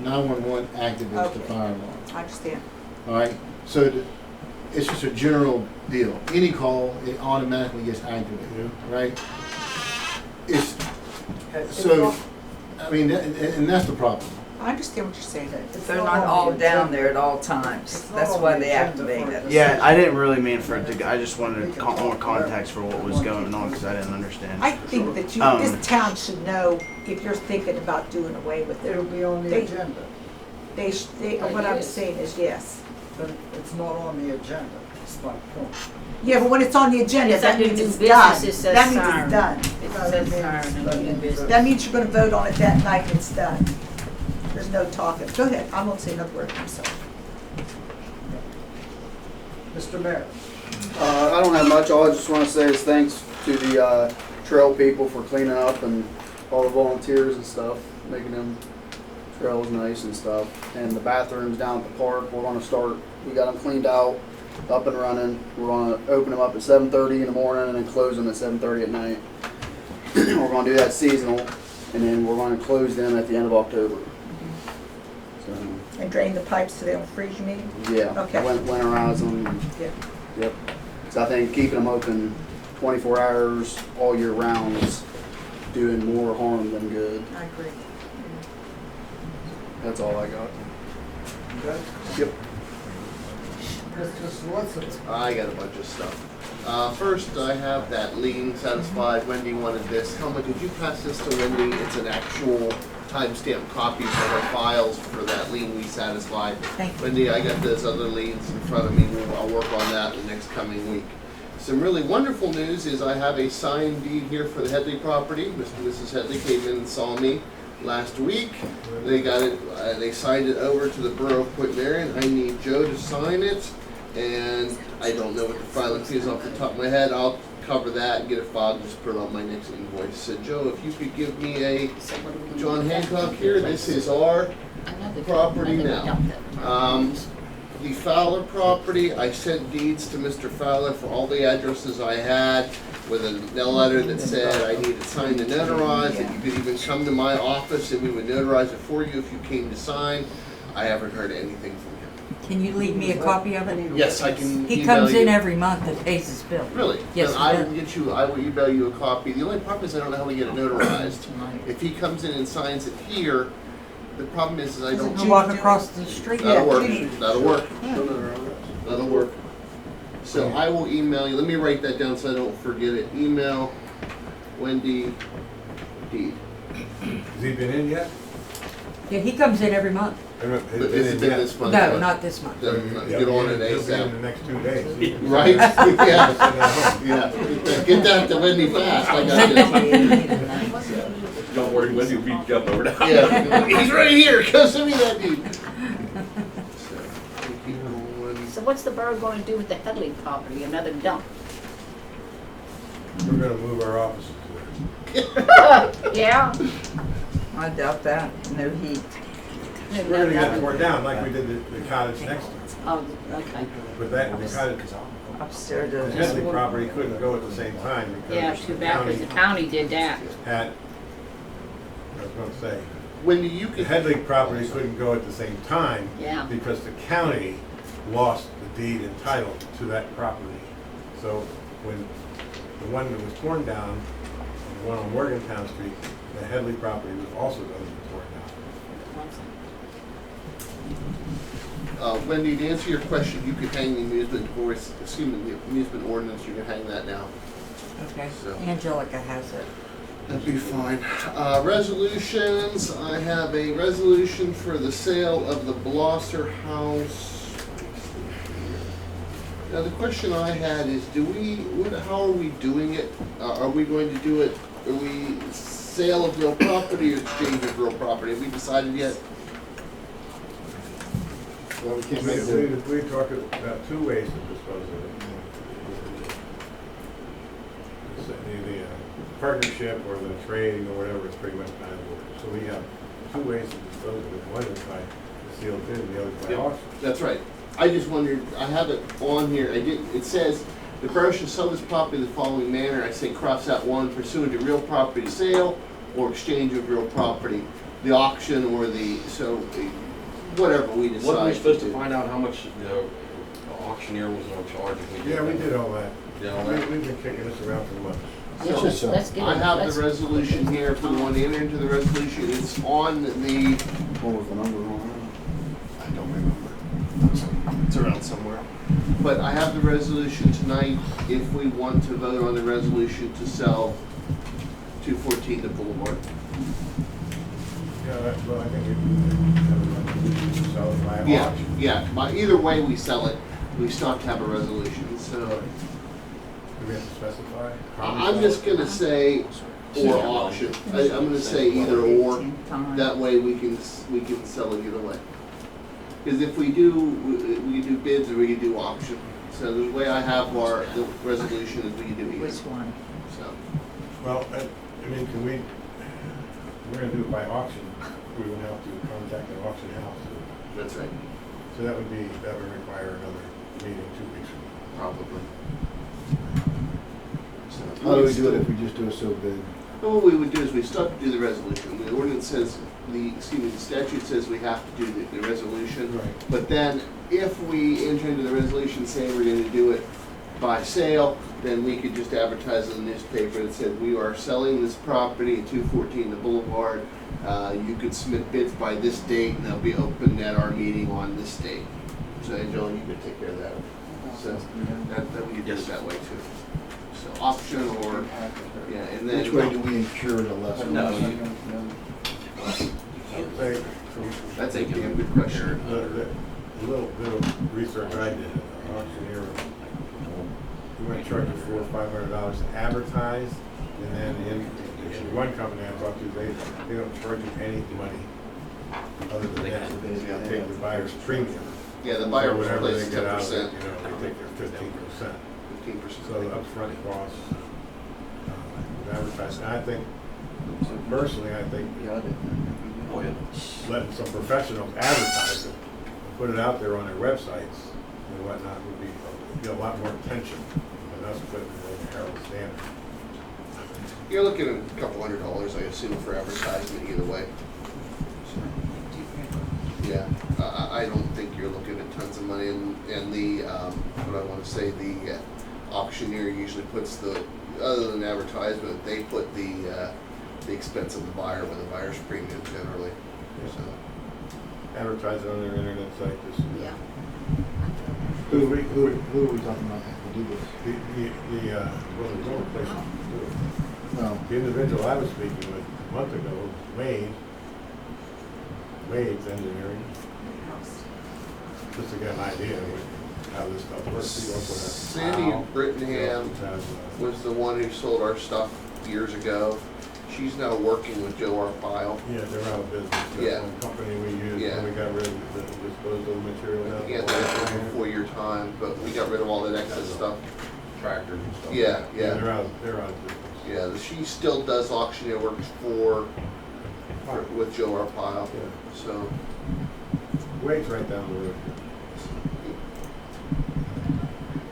911 activates the Okay. fire alarm. I understand. All right, so it's just a general deal. Any call, it automatically gets activated, right? It's so. I mean, and that's the problem. I understand what you're saying. They're not all down there at all times. That's why they activate it. Yeah, I didn't really mean for it to. I just wanted more context for what was going on because I didn't understand. I think that this town should know if you're thinking about doing away with It'll it. be on the They- agenda, What I'm saying is yes. but it's not on the agenda, that's my point. Yeah, but when it's on the agenda, It's that under means new it's business, done. it says That means siren. it's done. It says siren and new business. That means you're gonna vote on it that night and it's done. There's no talking. Go ahead, I won't say another word, I'm sorry. Mr. Mayor, I don't have much. All I just want to say is thanks to the trail people for cleaning up and all the volunteers and stuff, making them trails nice and stuff. And the bathrooms down at the park, we're going to start. We got them cleaned out, up and running. We're going to open them up at 7:30 in the morning and then close them at 7:30 at night. We're going to do that seasonal, and then we're going to close them at the end of October. So, And drain the pipes so they don't freeze, you mean? yeah, Okay. winterize them. Yeah. Yep. So I think keeping them open 24 hours all year round is doing more harm than good. I agree. That's all I got. okay? Yep. Mr. Solicitor. I got a bunch of stuff. First, I have that lien satisfied. Wendy wanted this. Helma, could you pass this to Wendy? It's an actual timestamp copy for her files for that lien we satisfied. Thank you. Wendy, I got those other liens in front of me. I'll work on that the next coming week. Some really wonderful news is I have a signed deed here for the Headley property. Mr. and Mrs. Headley came in and saw me last week. They got it. They signed it over to the Borough of Point Marion. I need Joe to sign it, and I don't know what the filing fee is off the top of my head. I'll cover that and get it filed and just put it on my next invoice. So Joe, if you could give me a John Hancock here. This is our property now. The Fowler property, I sent deeds to Mr. Fowler for all the addresses I had with a letter that said I needed signed and notarized, that you could even come to my office and we would notarize it for you if you came to sign. I haven't heard anything from him. Can you leave me a copy of it? Yes, I can He email comes in you. every month and pays his bill. Really? Yes, Then he I does. will get you, I will email you a copy. The only problem is I don't know how we get it notarized. If he comes in and signs it here, the problem is I don't. You walk across the street. That'll work. That'll work. That'll work. So I will email you. Let me write that down so I don't forget it. Email Wendy deed. Has he been in yet? Yeah, he comes in every month. But has it been this month? No, not this month. Get on it He'll be in ASAP. the next 2 days. Right? Yeah. Yeah. Get that to Wendy fast. I got this. Don't worry, Wendy will be jumping over now. Yeah. He's right here. Come send me that deed. So what's the borough going to do with the Headley property? Another dump? We're gonna move our offices there. Yeah? I doubt that. No heat. We're gonna get it torn down like we did the cottage next to it. Oh, okay. But that, because Upstairs. the Headley property couldn't go at the same time Yeah, because too the bad, because the county county did that. had, I was gonna say, Wendy, you the could, Headley property couldn't go at the same time Yeah. because the county lost the deed and title to that property. So when the one that was torn down, the one on Morgantown Street, the Headley property was also going to be torn down. Wendy, to answer your question, you could hang the amusement the amusement ordinance, you can hang that now. Okay. So. Angelica has it. That'd be fine. Resolutions, I have a resolution for the sale of the Blosser House. Now, the question I had is, how are we doing it? Are we going to do it, are we sale of real property or exchange of real property? Have we decided yet? Well, we can't make the, We talked about two ways to dispose of it. The partnership or the trading or whatever is pretty much kind of works. So we have two ways to dispose of it. One is by sealed bid and the other is by Yep. auction. That's right. I just wondered, I have it on here, it says, the borough shall sell this property in the following manner. I say cross out one, pursuant to real property sale or exchange of real property. The auction or whatever we decide. Wasn't we supposed to do. find out how much the auctioneer was gonna charge if we did Yeah, we that? did all that. Did all that? We've been kicking this around for months. Yeah, let's get it. I have let's- the resolution here, if we want to enter into the resolution, it's on the, What was the number on I don't remember. It's around somewhere. But I have the resolution tonight, if we want to vote on the resolution to sell 214 the Boulevard. Yeah, well, I think we sell it by Yeah, auction. yeah, by either way we sell it, we still have to have a resolution, so. Do we have to specify? I'm just gonna say, or auction, I'm gonna say either or, that way we can sell it either way. Because if we do bids or we can do auction, so the way I have the resolution is we can do either. Which one? So, Well, I mean, we're gonna do it by auction, we would have to contact an auction house. that's right, So that would require another meeting 2 weeks from now. probably. So, how do we do it if we just do a sealed bid? Well, what we would do is we still have to do the resolution. The ordinance says, the statute says we have to do the resolution. Right. But then if we enter into the resolution saying we're gonna do it by sale, then we could just advertise in the newspaper that said, we are selling this property at 214 the Boulevard. You could submit bids by this date and they'll be opened at our meeting on this date. So Angela, you could take care of that. So that we could do it that way too. So option or, yeah, and then. Which way do we insure the lesser? No, I would say, That's a damn good question. the little bit of research I did, an auctioneer, we went to charge you $400 or $500 to advertise, and then in one company I talked to, they don't charge you any money other than that. They take the buyer's premium. Yeah, the buyer So was whatever they placed get out of 10%. it, they take their 15%. 15%. So the upfront costs of advertising, I think, personally, I think Oh, yeah. letting some professionals advertise it, put it out there on their websites and whatnot would be a lot more attention than us putting it in the Herald Standard. You're looking at a couple $100, I assume, for advertisement either way. Yeah, I don't think you're looking at tons of money, and the, what I wanna say, the auctioneer usually puts other than advertisement, they put the expense of the buyer with the buyer's premium generally, so. Advertise it on their internet site, just. Yeah. Who are we talking about to do this? Well, there's no place to do it. No. The individual I was speaking with a month ago, Wade's Engineering, just to get an idea of how this stuff works. He also has Sandy tile. Brittingham He also has, was the one who sold our stuff years ago. She's now working with Joe Arpaio. Yeah, they're out of business. That's Yeah. one company we used Yeah. when we got rid of the disposal material. I think he had that before your time, but we got rid of all that excess stuff. Tractors and stuff. Yeah, yeah. They're out of business. Yeah, she still does auctioneer work with Joe Arpaio, Yeah. so. Wade's right down the road.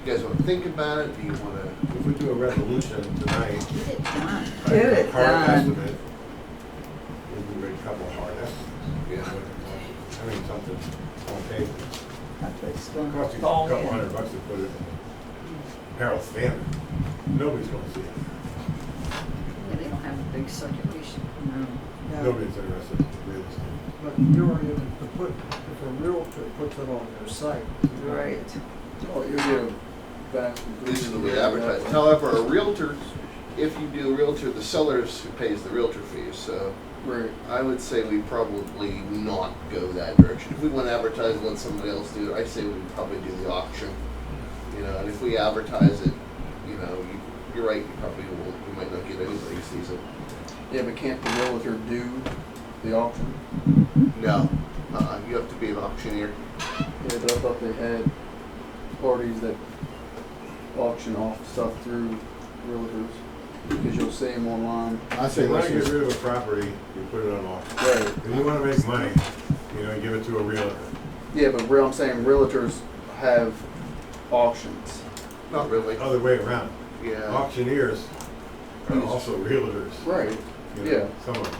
You guys wanna think about it? Do you wanna? If we do a resolution tonight, Get it done. Get it a hard done. estimate, we do a couple of hard estimates. Yeah. I mean, something on paper. That's what it's It going costs you a to couple $100 to put it in Harold Standard. Nobody's gonna see it. Yeah, they don't have a big circulation. Nobody's interested in real estate. But you're able to put, if a realtor puts it on their site. Right. Oh, you'll get a vast. Reasonably advertised. However, a realtor, if you do a realtor, the seller is who pays the realtor fees, so. Right. I would say we probably not go that direction. If we want to advertise and let somebody else do it, I say we would probably do the auction. You know, and if we advertise it, you know, you're right, you probably won't, you might not get anybody who sees it. Yeah, but can't the realtor do the auction? No, you have to be an auctioneer. Yeah, but I thought they had parties that auction off stuff through realtors, because you'll see them online. I If say you wanna let's get just, rid of a property, you put it on auction. Right. If you wanna make money, you know, you give it to a realtor. Yeah, but I'm saying realtors have auctions. Not really. Other way around. Yeah. Auctioneers are also realtors. Right. You know, Yeah. some of them.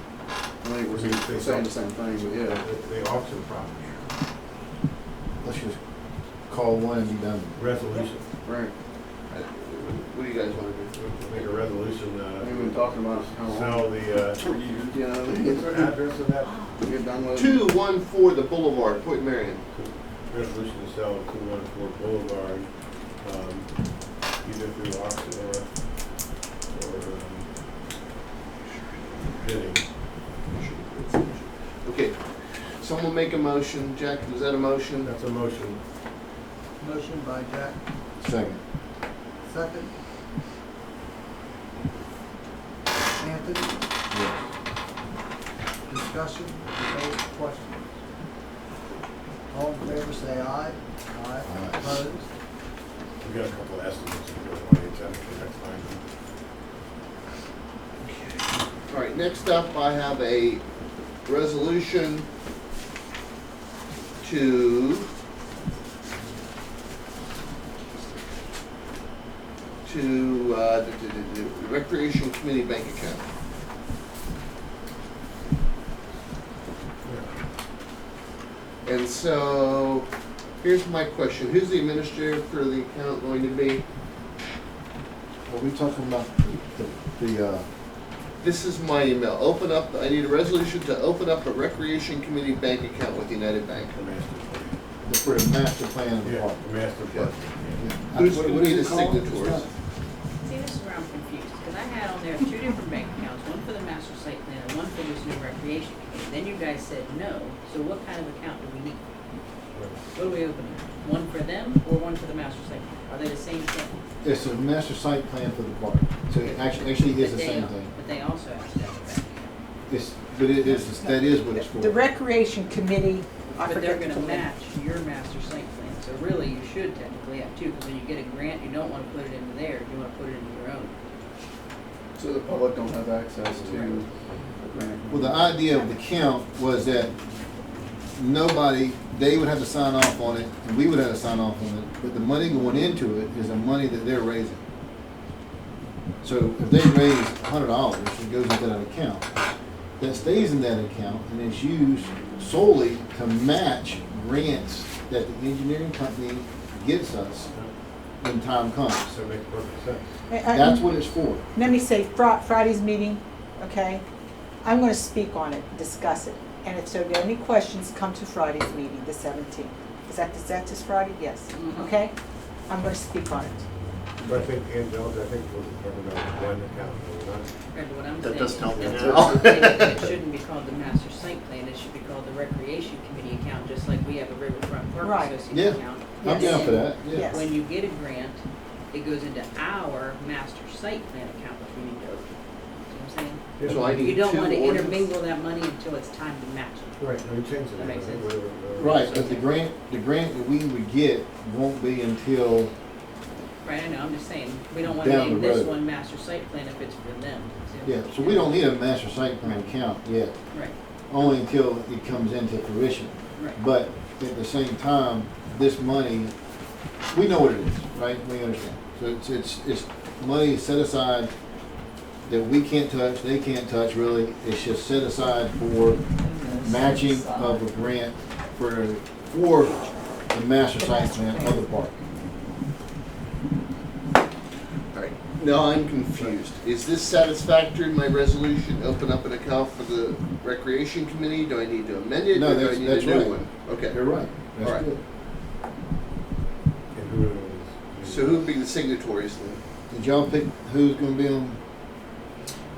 I think we're saying the same thing, but yeah. They auction property. let's just call one and be done. Resolution. Right. What do you guys want to do? Make a resolution, We've been talking about how long. sell the, For years, you know, what's the address of that? get done with. 214 the Boulevard, Point Marion. Resolution to sell 214 Boulevard, either through auction or bidding. Okay, someone make a motion. Jack, was that a motion? That's a motion. Motion by Jack, Second. second. Anthony, Yes. discussion, debate, questions. All in favor, say aye. Aye. Aye. Opposed? We got a couple of estimates if you want to get for next time. All right, next up, I have a resolution to the Recreation Committee bank account. And so, here's my question. Who's the administrator for the account going to be? Are we talking about the This is my email. Open up, I need a resolution to open up a Recreation Committee bank account with United Bank. for the master plan of the Yeah, park? the master plan. Who's What- going what to be is the it called? signatories? See, this is where I'm confused, because I had on there two different bank accounts, one for the master site plan and one for this new recreation committee. Then you guys said no, so what kind of account do we need? What are we opening? One for them or one for the master site? Are they the same thing? It's a master site plan for the park, so it actually is the But they- same thing. But they also have to have a bank account. It's, but it is, that is what it's for. The recreation committee, I But they're forget the gonna name. match your master site plan, so really you should technically have two, because when you get a grant, you don't wanna put it into theirs, you wanna put it into your own. So the public don't have access to the grant. Well, the idea of the count was that nobody, they would have to sign off on it, and we would have to sign off on it, but the money going into it is the money that they're raising. So if they raise $100, it goes into that account. That stays in that account and is used solely to match grants that the engineering company gets us when time comes. So it makes perfect sense. That's what it's for. Let me say, Friday's meeting, okay? I'm gonna speak on it, discuss it. And if there are any questions, come to Friday's meeting, the 17th. Is that this Friday? Yes, Mhm. okay? I'm gonna speak on it. But I think, Angela, I think we're talking about one account, we're not. Right, but what I'm That saying does is, help me that's now. what I'm saying, is it shouldn't be called the master site plan, it should be called the recreation committee account, just like we have a Riverfront Park Right. Association Yeah. account. I'm Yes. down for that, yeah. Yes. When you get a grant, it goes into our master site plan account, which we need to open. See what I'm saying? So I need You don't two wanna ordinance- intermingle that money until it's time to match it. Right, no, we changed it. That makes sense. Right, but the grant that we would get won't be until, Right, I know, I'm just saying, we don't wanna Down name the this road. one master site plan if it's for them. See what yeah, I'm so we don't need a master site plan account yet, Right, only until it comes into fruition. right. But at the same time, this money, we know what it is. right? We understand. So it's money set aside that we can't touch, they can't touch really. It's just set aside for matching of a grant for the master site plan of the park. All right, now I'm confused. Is this satisfactory, my resolution, open up an account for the recreation committee? Do I need to amend it, No, or do I that's- need that's a new right. one? Okay, You're right. That's All right. good. And who is- so who would be the signatories then? Did y'all pick who's gonna be on?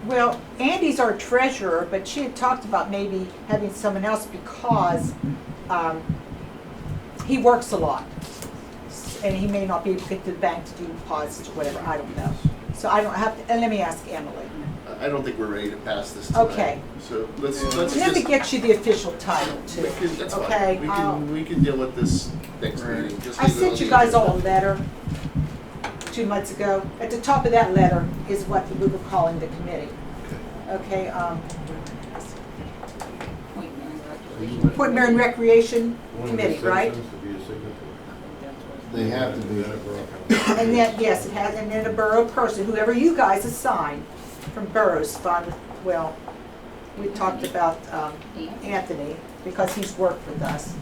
Well, Andy's our treasurer, but she had talked about maybe having someone else because he works a lot. And he may not be able to get to the bank to do deposits or whatever, I don't know. So I don't have to, and let me ask Emily. I don't think we're ready to pass this tonight. Okay. So let's Let me just, get you the official title too. that's Okay, fine. We can deal with this next meeting. Just I leave it on sent you the guys all a agenda. letter 2 months ago. At the top of that letter is what we were calling the committee. Okay, Point Marion Recreation one of the Committee, right? citizens to be a signatory. They have to be. Then a borough council. And then, yes, it has, and then a borough person, whoever you guys assign from boroughs fund. Well, we talked about Anthony, because he's worked with us.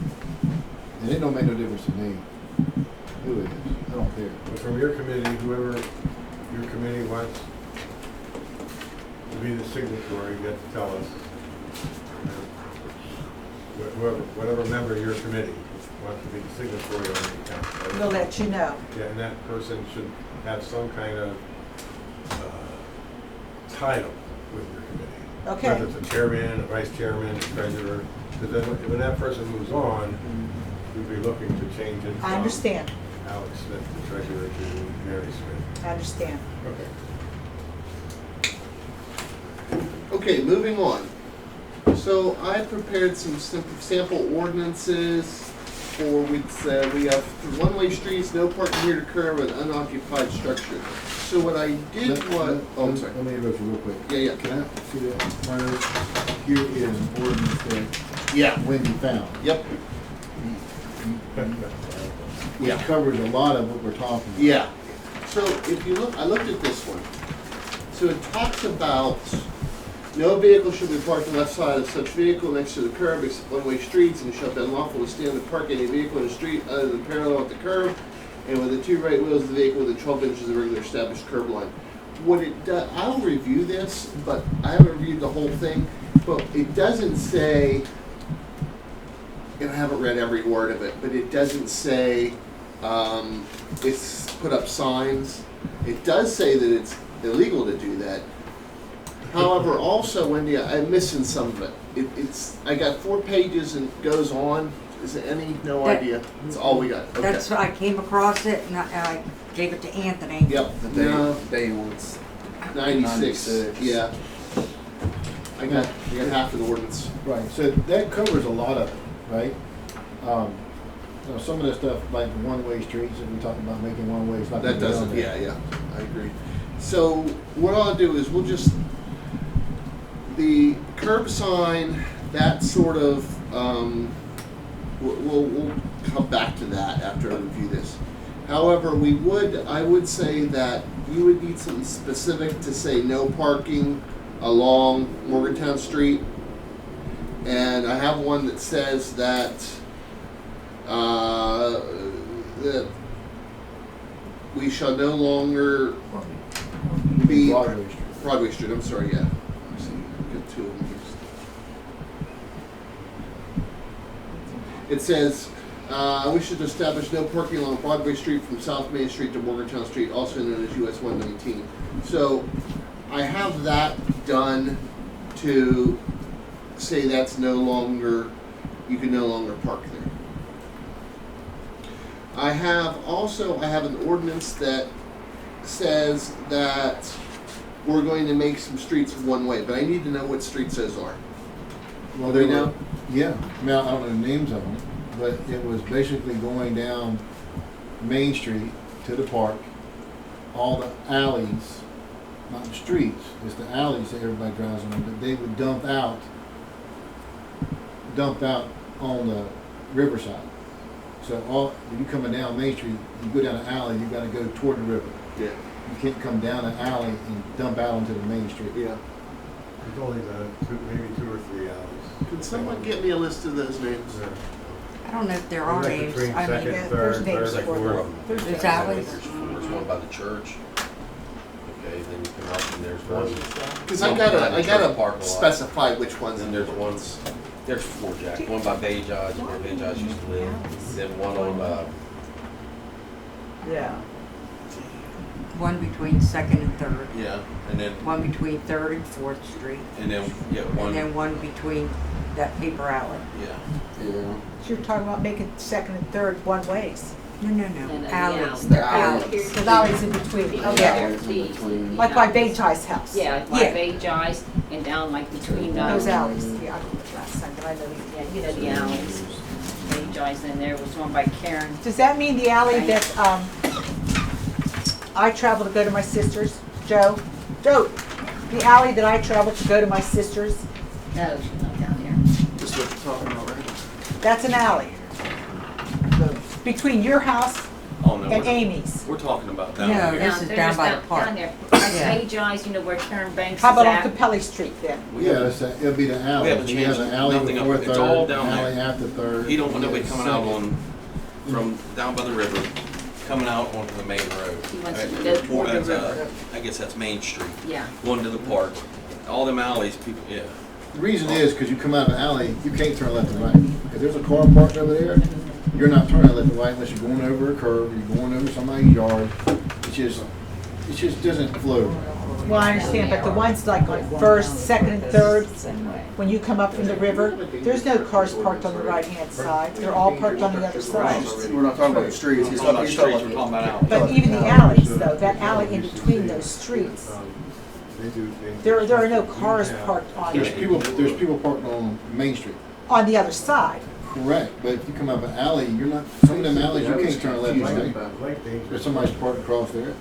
And it don't make no difference to me who it is. I don't care. But from your committee, whoever your committee wants to be the signatory, you have to tell us. Whatever member of your committee wants to be the signatory on the account. We'll let you know. Yeah, and that person should have some kind of title with your committee. Okay. Whether it's a chairman, a vice chairman, a treasurer, because then when that person moves on, we'd be looking to change it I from understand, Alex Smith, the treasurer, to Mary Smith. I understand. Okay. Okay, moving on. So I prepared some sample ordinances for, we have one-way streets, no parking near the curb, and unoccupied structure. So what I did was, oh, I'm sorry. Let me interrupt you real quick. Yeah, yeah. Can I see that? First, here is an ordinance that Yeah. Wendy found. Yep. Which covers a lot of what we're talking about. Yeah. So if you look, I looked at this one. So it talks about no vehicle should be parked on the left side of such vehicle next to the curb except one-way streets, and it shall be unlawful to stand and park any vehicle in the street other than parallel with the curb, and with the two right wheels of the vehicle within 12 inches of the regular established curb line. What it does, I'll review this, but I haven't reviewed the whole thing. But it doesn't say, and I haven't read every word of it, but it doesn't say it's put up signs. It does say that it's illegal to do that. However, also, Wendy, I'm missing some of it. I got 4 pages and it goes on. Is there any? No idea. That's all we got. Okay. That's what I came across it, and I gave it to Anthony. Yep. Day wants 96. Yeah. I got half of the ordinance. Right, so that covers a lot of it, right? You know, some of the stuff like the one-way streets that we talked about making one-ways. not That gonna be on doesn't. there. Yeah, I agree. So what I'll do is we'll just the curb sign. That sort of. We'll come back to that after I review this. However, I would say that you would need something specific to say no parking along Morgantown Street. And I have one that says that, that we shall no longer be Broadway Street. Broadway Street, I'm sorry, yeah. I see, got 2 of them. It says, we should establish no parking along Broadway Street from South Main Street to Morgantown Street, also known as US 119. So I have that done to say that's no longer, you can no longer park there. I have an ordinance that says that we're going to make some streets one way, but I need to know what streets those are. Well, Do we they know? were, yeah, I mean, I don't know the names of them, but it was basically going down Main Street to the park, all the alleys, not the streets, it's the alleys that everybody drives on, but they would dump out on the riverside. So all, when you coming down Main Street, you go down an alley, you gotta go toward the river. Yeah. You can't come down an alley and dump out onto the main street. Yeah. There's only maybe 2 or 3 alleys. Could someone get me a list of those names? Yeah. I don't know if there are Like names. between I mean, second, there's third, names third, for fourth. them. there's alleys. There's one by the church. Okay, then you come out and there's one. Because I gotta Parking lot. specify which ones. Then there's ones, there's 4, Jack. One by Bay Judge, where Bay Judge used to live. Then one on, Yeah. One between Second and Third. yeah, and then, One between Third and Fourth Street. and then, yeah, And one, then one between that paper alley. yeah. Yeah. So you're talking about making second and third one ways. No, no, No, no. no, Alleys. yeah. They're Alleys. alleys. There's alleys in between. Yeah, Okay. the- Like by Bajai's house. Yeah, by Yeah. Bay Jai's and down like between Those those. alleys. Yeah, I did it last time, but I know. Yeah, you know the alleys. Bay Jai's, then there was one by Karen. Does that mean the alley that I travel to go to my sister's, Joe? Joe, the alley that I travel to go to my sister's, No, she's not down there. Just what you're talking about, right? that's an alley. Between your house Oh, no, and we're, Amy's. we're talking about down No, here. this is They're down just by the park. Down there, by Yeah. Bay Jai's, you know where Karen Banks is How about on at. Capelli Street then? Yeah, it'll be the alley. We haven't You have changed an alley nothing up before there. It's Third, all an down alley there. after Third. He don't want nobody and coming out Second. from down by the river, coming out onto the main road. He wants to Right, go toward the that's, river. I guess that's Main Street, Yeah. going to the park. All them alleys, people, yeah. The reason is because you come out of an alley, you can't turn left and right. If there's a car parked over there, you're not turning left and right unless you're going over a curb, you're going over somebody's yard. It just doesn't flow. Well, I understand, but the ones like on First, Second, and Third, when you come up from the river, there's no cars parked on the right-hand side. They're all parked on the other side. We're not talking about the streets, he's We're talking about talking, streets, we're talking about alleys. But even the alleys, though, that alley in between those streets, there are no cars parked There's people parked on Main Street. on the other side. Correct, but if you come up an alley, you're not, some of them alleys, you can't turn left and right. There's somebody's parked across there.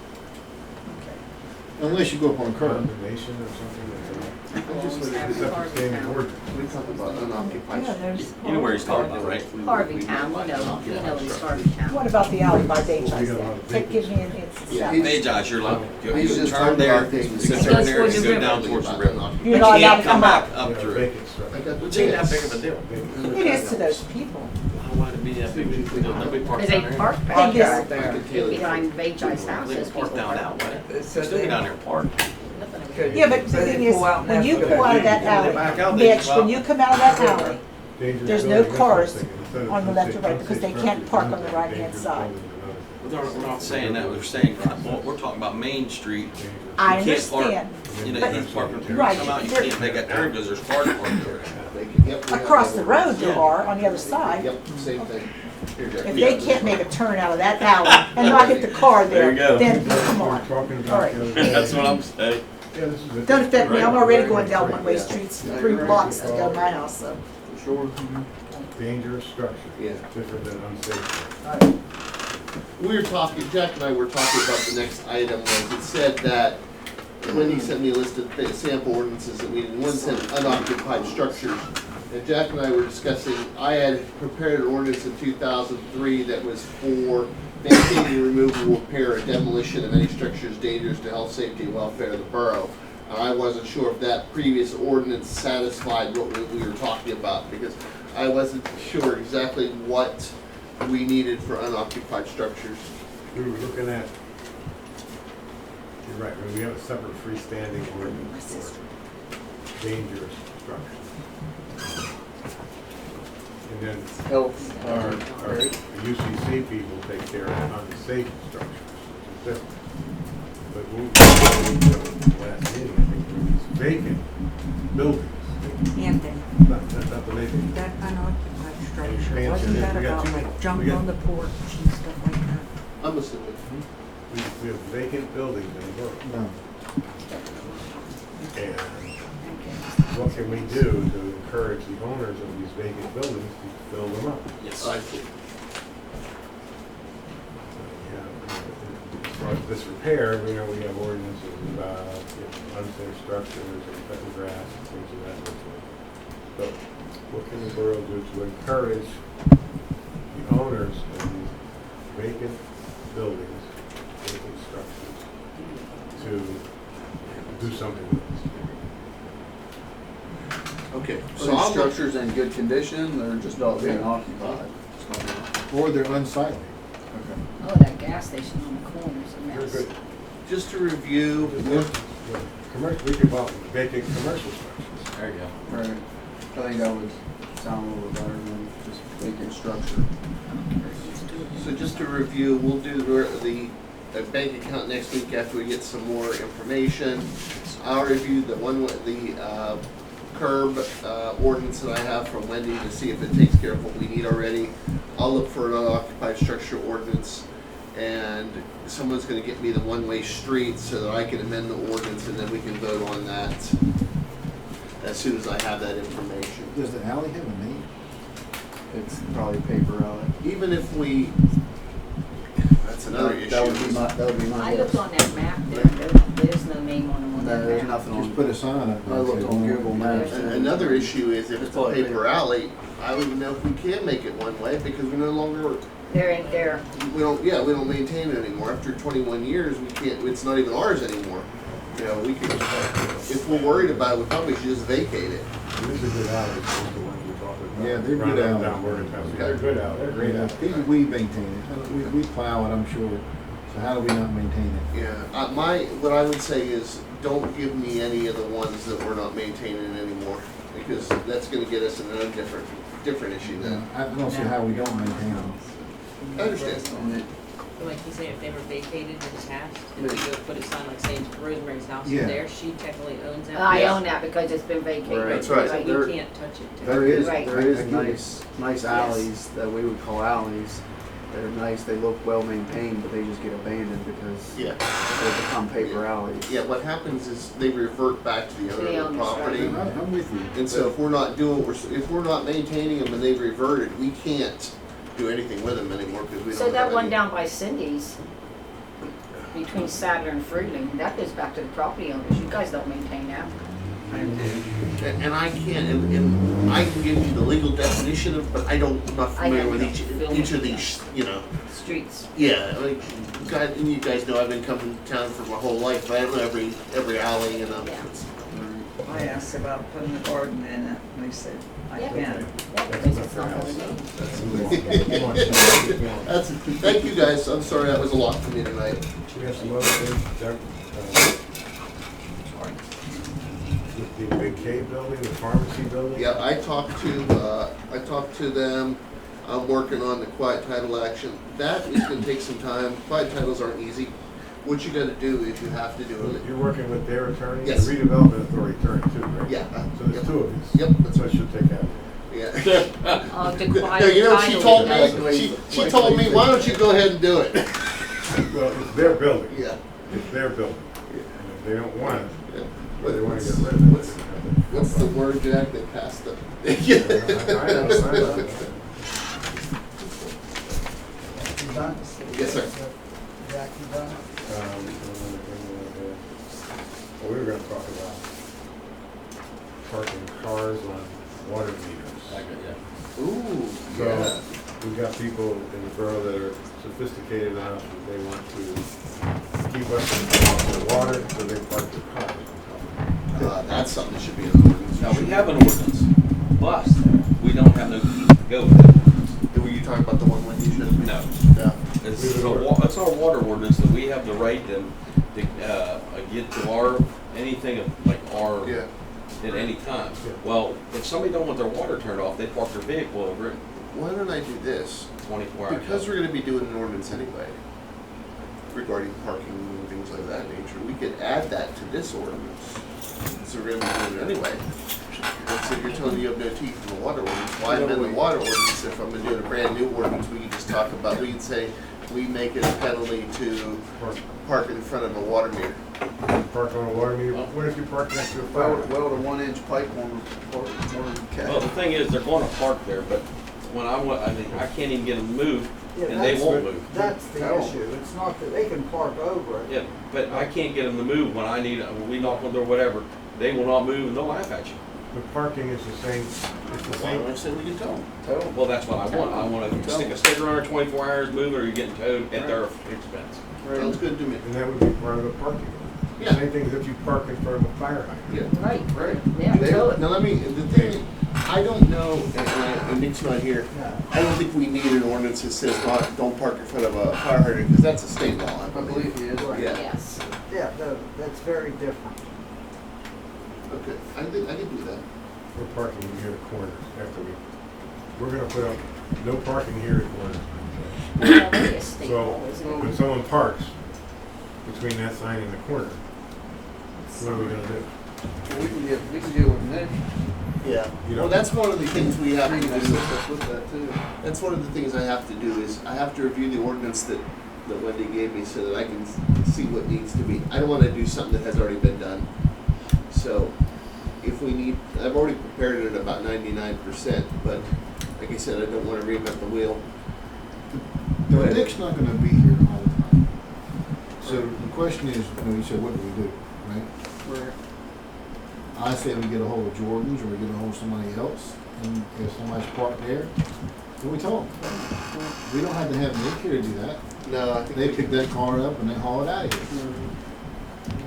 Unless you go up on a curb. Condemnation or something like that. Just like It's up to standing ordinance. we talk about unoccupied. Yeah, there's. You know where he's talking about, right? Harvey Town, you know it's Harvey Town. What about the alley by Bajai's then? Give me an instance. Yeah, of that. Bay Jai's, you're like, He's just turn talking there, about things. you It turn goes there, towards and the go river. down towards the river. You're You not allowed can't to come come up. back up through. Vacant structure. Which ain't that big of a deal. It is to those people. I don't want it to be that big of a deal. Nobody parks Because they down there. park Thing back is, there. Behind Bay Jai's house, They those can people park down park. that way. So Still they- get down there and park. yeah, but the So they thing is, pull out and when you have to pull out of that They back out, alley, they Mitch, go out. when you come out of that alley, Dangerous there's no building, that's what I'm cars thinking. Instead of on the left or right because they unsafe can't structures, park on the dangerous right-hand side. buildings and other We're not saying that, we're saying, we're talking about Main Street. things. I You can't park. understand. You know, But- you park, right, come out, you there- can't make that turn because there's cars parked there. Across the road there are, on the other side. Yep, same thing. Here, Jack. If they can't make a turn out of that alley and not hit the car There there, you go. then come We're on. talking All about right. the other day. That's what I'm saying. Yeah, this is a- Don't affect me, I'm already going down Right. one-way streets 3 blocks to go to my house, so. Sure. Dangerous structure. Yeah. Different than unsafe. We were talking, Jack and I were talking about the next item, was it said that, when he sent me a list of sample ordinances that we did, one said unoccupied structures. And Jack and I were discussing, I had prepared an ordinance in 2003 that was for maintaining, removal, repair, or demolition of any structures dangerous to health, safety, and welfare of the borough. I wasn't sure if that previous ordinance satisfied what we were talking about, because I wasn't sure exactly what we needed for unoccupied structures. We were looking at, you're right, we have a separate freestanding ordinance for dangerous structures. And then our UCC people take care of unsafe structures, which is different. But last meeting, I think, were these vacant buildings. Hampton, Not the vacant. that unoccupied structure, Expansion, wasn't that we got about two- like we jumping got- on the porch and stuff like that? I'm assuming. We have vacant buildings in the borough. No. And what can we do to encourage the owners of these vacant buildings to fill them up? Yes. I see. As far as this repair, we have ordinances about unsafe structures and cutting grass and things of that nature. But what can the borough do to encourage the owners of these vacant buildings, vacant structures, to do something with this. Okay, So so these I'll look, structures in good condition, they're just not being occupied. Just not being occupied. Or they're unsightly. Okay. Oh, that gas station on the corner is a They're mess. good. just to review, Commercial, we could buy vacant commercial structures. There you go. Right. I think that would sound a little better than just vacant structure. so just to review, we'll do the bank account next week after we get some more information. I'll review the curb ordinance that I have from Wendy to see if it takes care of what we need already. I'll look for an unoccupied structure ordinance, and someone's gonna get me the one-way street so that I can amend the ordinance, and then we can vote on that as soon as I have that information. Does the alley have a name? It's probably paper alley. Even if we, that's another issue. That would be my I looked guess. on that map there's no name on them on No, that there's map. nothing Just on. put a sign up there. I looked on Google Maps. Another issue is if it's a Probably paper alley, I don't even know if we can make it one way because we no longer, They're in there. we don't maintain it anymore. After 21 years, we can't, it's not even ours anymore. You know, we could, if we're worried about it, we probably should just vacate it. These are good alleys, those are the ones we're talking about. Yeah, they're Round good up, alleys. down Morgantown. They're good alleys, they're great alleys. We maintain it. We plow it, I'm sure. So how do we not maintain it? Yeah, what I would say is, don't give me any of the ones that we're not maintaining anymore, because that's gonna get us in another different issue then. I don't see how we don't maintain them. I understand. Like you say, if they were vacated in the past, and we go put a sign like saying Rosemary's house is Yeah. there, she technically owns that. I Yeah. own that because it's been vacated. Right. That's right. So you There- can't touch it. There is, Right. there is I get nice alleys that we would call alleys. They're nice, they look well maintained, but they just get abandoned because Yeah. they become paper alleys. Yeah, what happens is they revert back to the owner of the owners, property. I'm with you. And so if we're not if we're not maintaining them and they've reverted, we can't do anything with them anymore because we don't So have that one any. down by Cindy's, between Sadler and Fruitling, that goes back to the property owners. You guys don't maintain that. And I can't, and I can give you the legal definition of, but I'm not familiar with each of these, you know. Streets. Yeah, like, you guys know I've been coming to town for my whole life, but I don't know every alley, you know. Yeah. I asked about putting a garden in it, and they said, I Yeah. can. Yeah, because it's not really me. Thank you guys, I'm sorry that was a lot for me tonight. We have some other things, the big cave building, the pharmacy building. Yeah, I talked to them, I'm working on the quiet title action. That is gonna take some time, quiet titles aren't easy. What you gotta do is you have to do it. You're working with their attorney? Yes. The redevelopment authority attorney too, right? Yeah. So there's Yep. two of these. Yep. That's what should take care of it. Yeah. The No, quiet you know what she title told is- me? She told me, why don't you go ahead and do it? Well, it's their building. Yeah. It's their building. And if they don't want it, Yeah. but they want to get rid of it. What's the word, Jack, that passed them? I know. You done? Yes, sir. Jack, you done? Well, we were gonna talk about parking cars on water meters. Ooh, So, yeah. we've got people in the borough that are sophisticated enough that they want to keep us in the water, so they park their cars on top of it. That's something that should be in the ordinance. Now, we have an ordinance, but we don't have no keys to go with it. Were you talking about the one when you showed me? No. Yeah. It's our water ordinance that we have the right to get to our, anything of, like our, Yeah. at any time. Yeah. Well, if somebody don't want their water turned off, they park their vehicle over it Why don't I do this? 24 hours. Because we're gonna be doing an ordinance anyway, regarding parking and things like that nature, we could add that to this ordinance. So we're gonna be doing it anyway. Let's say you're telling me you have no teeth in the water ordinance, why amend the water ordinance if I'm doing a brand new ordinance, we could just talk about, we could say, we make it a penalty to park in front of a water meter. Park on a water meter, what if you park next to a fire? Weld a 1-inch pipe on Well, the thing is, they're gonna park there, but when I mean, I can't even get them to move, and they won't move. That's the issue, it's not that they can park over it. Yeah, but I can't get them to move when I need, when we knock on their whatever, they will not move and they'll laugh at you. the parking is the same, it's the Why don't I same. say we can tow them? Well, that's what I want. I want to stick a sticker on there 24 hours, move it, or you're getting towed at their expense. Sounds good to me. And that would be part of the parking. Yeah. Same thing as if you park in front of a fire hydrant. Yeah. Right. Right. Yeah, tow it. Now let me, the thing, I don't know, and Nick's not here, I don't think we need an ordinance that says don't park in front of a fire hydrant, because that's a state law, I believe. he is. Yeah. Yes. Yeah, no, that's very different. Okay, I can do that. We're parking near the corners after we're gonna put up no parking here at corners. Well, that is state So, law, isn't it? when someone parks between that sign and the corner, what are we gonna do? We can deal with Nick. Yeah. You know- Well, that's one of the things we have to do. With that too. That's one of the things I have to do is I have to review the ordinance that Wendy gave me so that I can see what needs to be. I don't want to do something that has already been done. So if we need, I've already prepared it at about 99%, but like I said, I don't want to reinvent the wheel. But Nick's not gonna be here all the time. So the question is, you said, what do we do, right? I say we get a hold of Jordan's or we get a hold of somebody else, and if somebody's parked there, then we tow them. We don't have to have Nick here to do that. No, I think They pick that car up and they haul it out of here.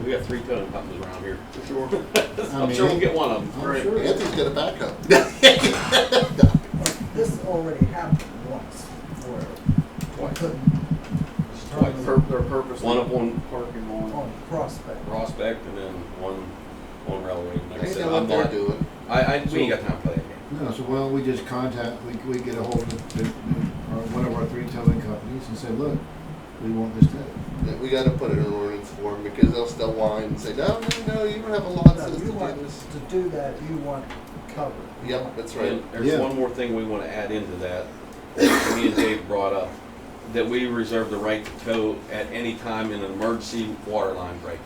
We got 3 towing companies around here. for sure. I'm sure we'll get one of them. I'm sure. Anthony's got a backup. This already happened once, where we couldn't Twice. their purpose. One up on Parking on Prospect. Prospect and then one on Railway. Like I They said, know what I'm they're not, doing. we ain't got time to play that game. No, so why don't we just contact, we get a hold of one of our 3 towing companies and say, look, we want this towed. That we got to put it in ordinance form because they'll still whine and say, no, you don't have a law that No, says to you do want this. to do that, you want covered. Yep, that's right. And there's Yeah. one more thing we want to add into that, that me and Dave brought up, that we reserve the right to tow at any time in an emergency water line break.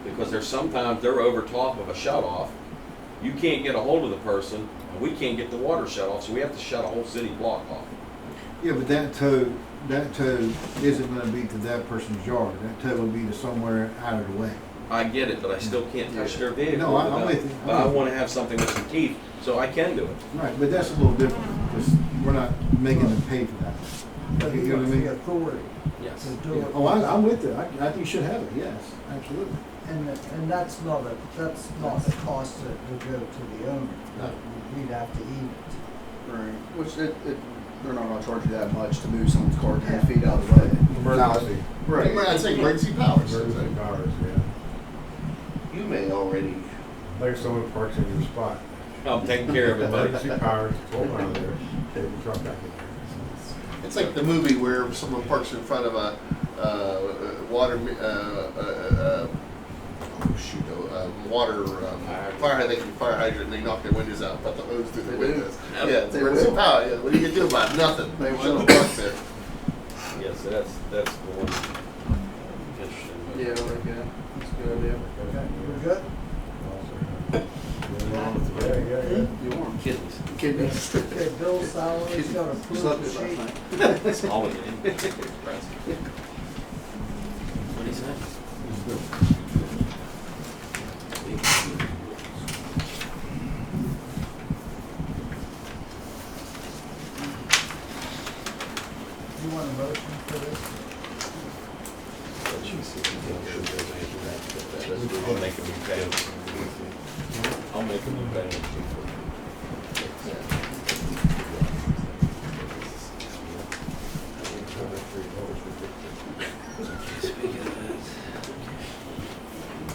Because there's sometimes they're over top of a shut off, you can't get a hold of the person, and we can't get the water shut off, so we have to shut a whole city block off. Yeah, but that tow isn't gonna be to that person's yard. That tow will be to somewhere out of the way. I get it, but I still can't touch their vehicle. No, I'm without- with you. But I want to have something with some teeth, so I can do it. Right, but that's a little different, because we're not making them pay for that. But You he know what I has mean? the authority Yes. to do Yeah. it. Oh, I'm with you. I think you should have it, yes, absolutely. And that's not a cost that would go to the owner. No. We'd have to eat it. Right. Which they're not gonna charge you that much to move someone's car 10 feet out of the way. Emergency, Right. I'd say emergency powers. emergency powers, yeah. You may already. Like if someone parks in your spot. I'm taking care of it, buddy. Emergency powers, pull around there, take the truck back in there. It's like the movie where someone parks in front of a fire hydrant, and they knock their windows out, put the hose through the windows. Yep. Yeah, it's emergency power. Yeah, what are you gonna do about it? Nothing. They shouldn't park there. Yes, that's the one. Interesting. Yeah, we're good. That's a good idea. Okay, we're good? You want Kidneys. kidneys? Okay, Bill's salary's got a Slept approved good sheet. last night. That's all we get. What do you say? You want a motion for this? I'll make them pay. I'll make them pay.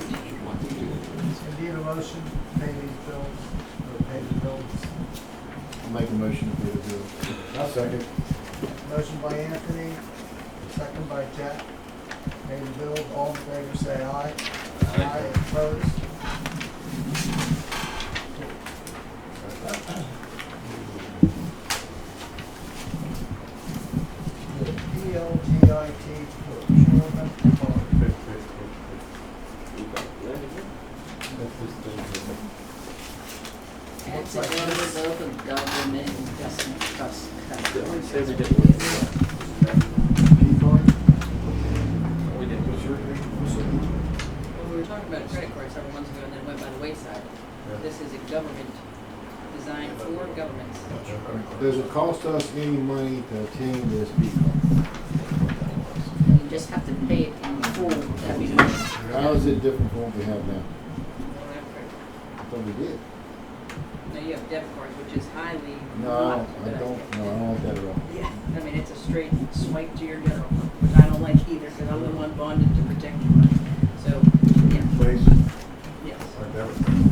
You need a motion, pay these bills, or pay the bills. I'll make a motion to pay the bill. I'll second. Motion by Anthony, second by Jack. Pay the bills, all in favor say aye. Aye, opposed? The PLGIT procurement department. And it's a vote of government investment trust. Well, we were talking about credit cards several months ago and then it went by the wayside. This is a government, designed for governments. Does it cost us any money to obtain this vehicle? You just have to pay it in full every month. How is it different from what we have now? I thought we did. Now you have debit cards, which is highly No, not I a good don't, idea. no, I don't want that at all. Yeah, I mean, it's a straight swipe to your general fund, which I don't like either, because I'm the one bonded to protect your money. So, yeah, Please, yes. our debit card.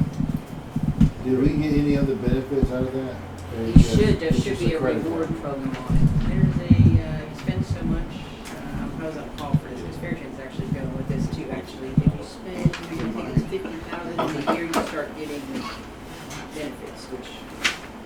Did we get any other benefits out of that? Or You is it should, there just should be a credit reward card? program on it. There's a, you spend so much, I was on a call for this, because Fairchild's actually going with this too, actually. If you spend, I think it's 50,000 in a year, you start getting benefits, which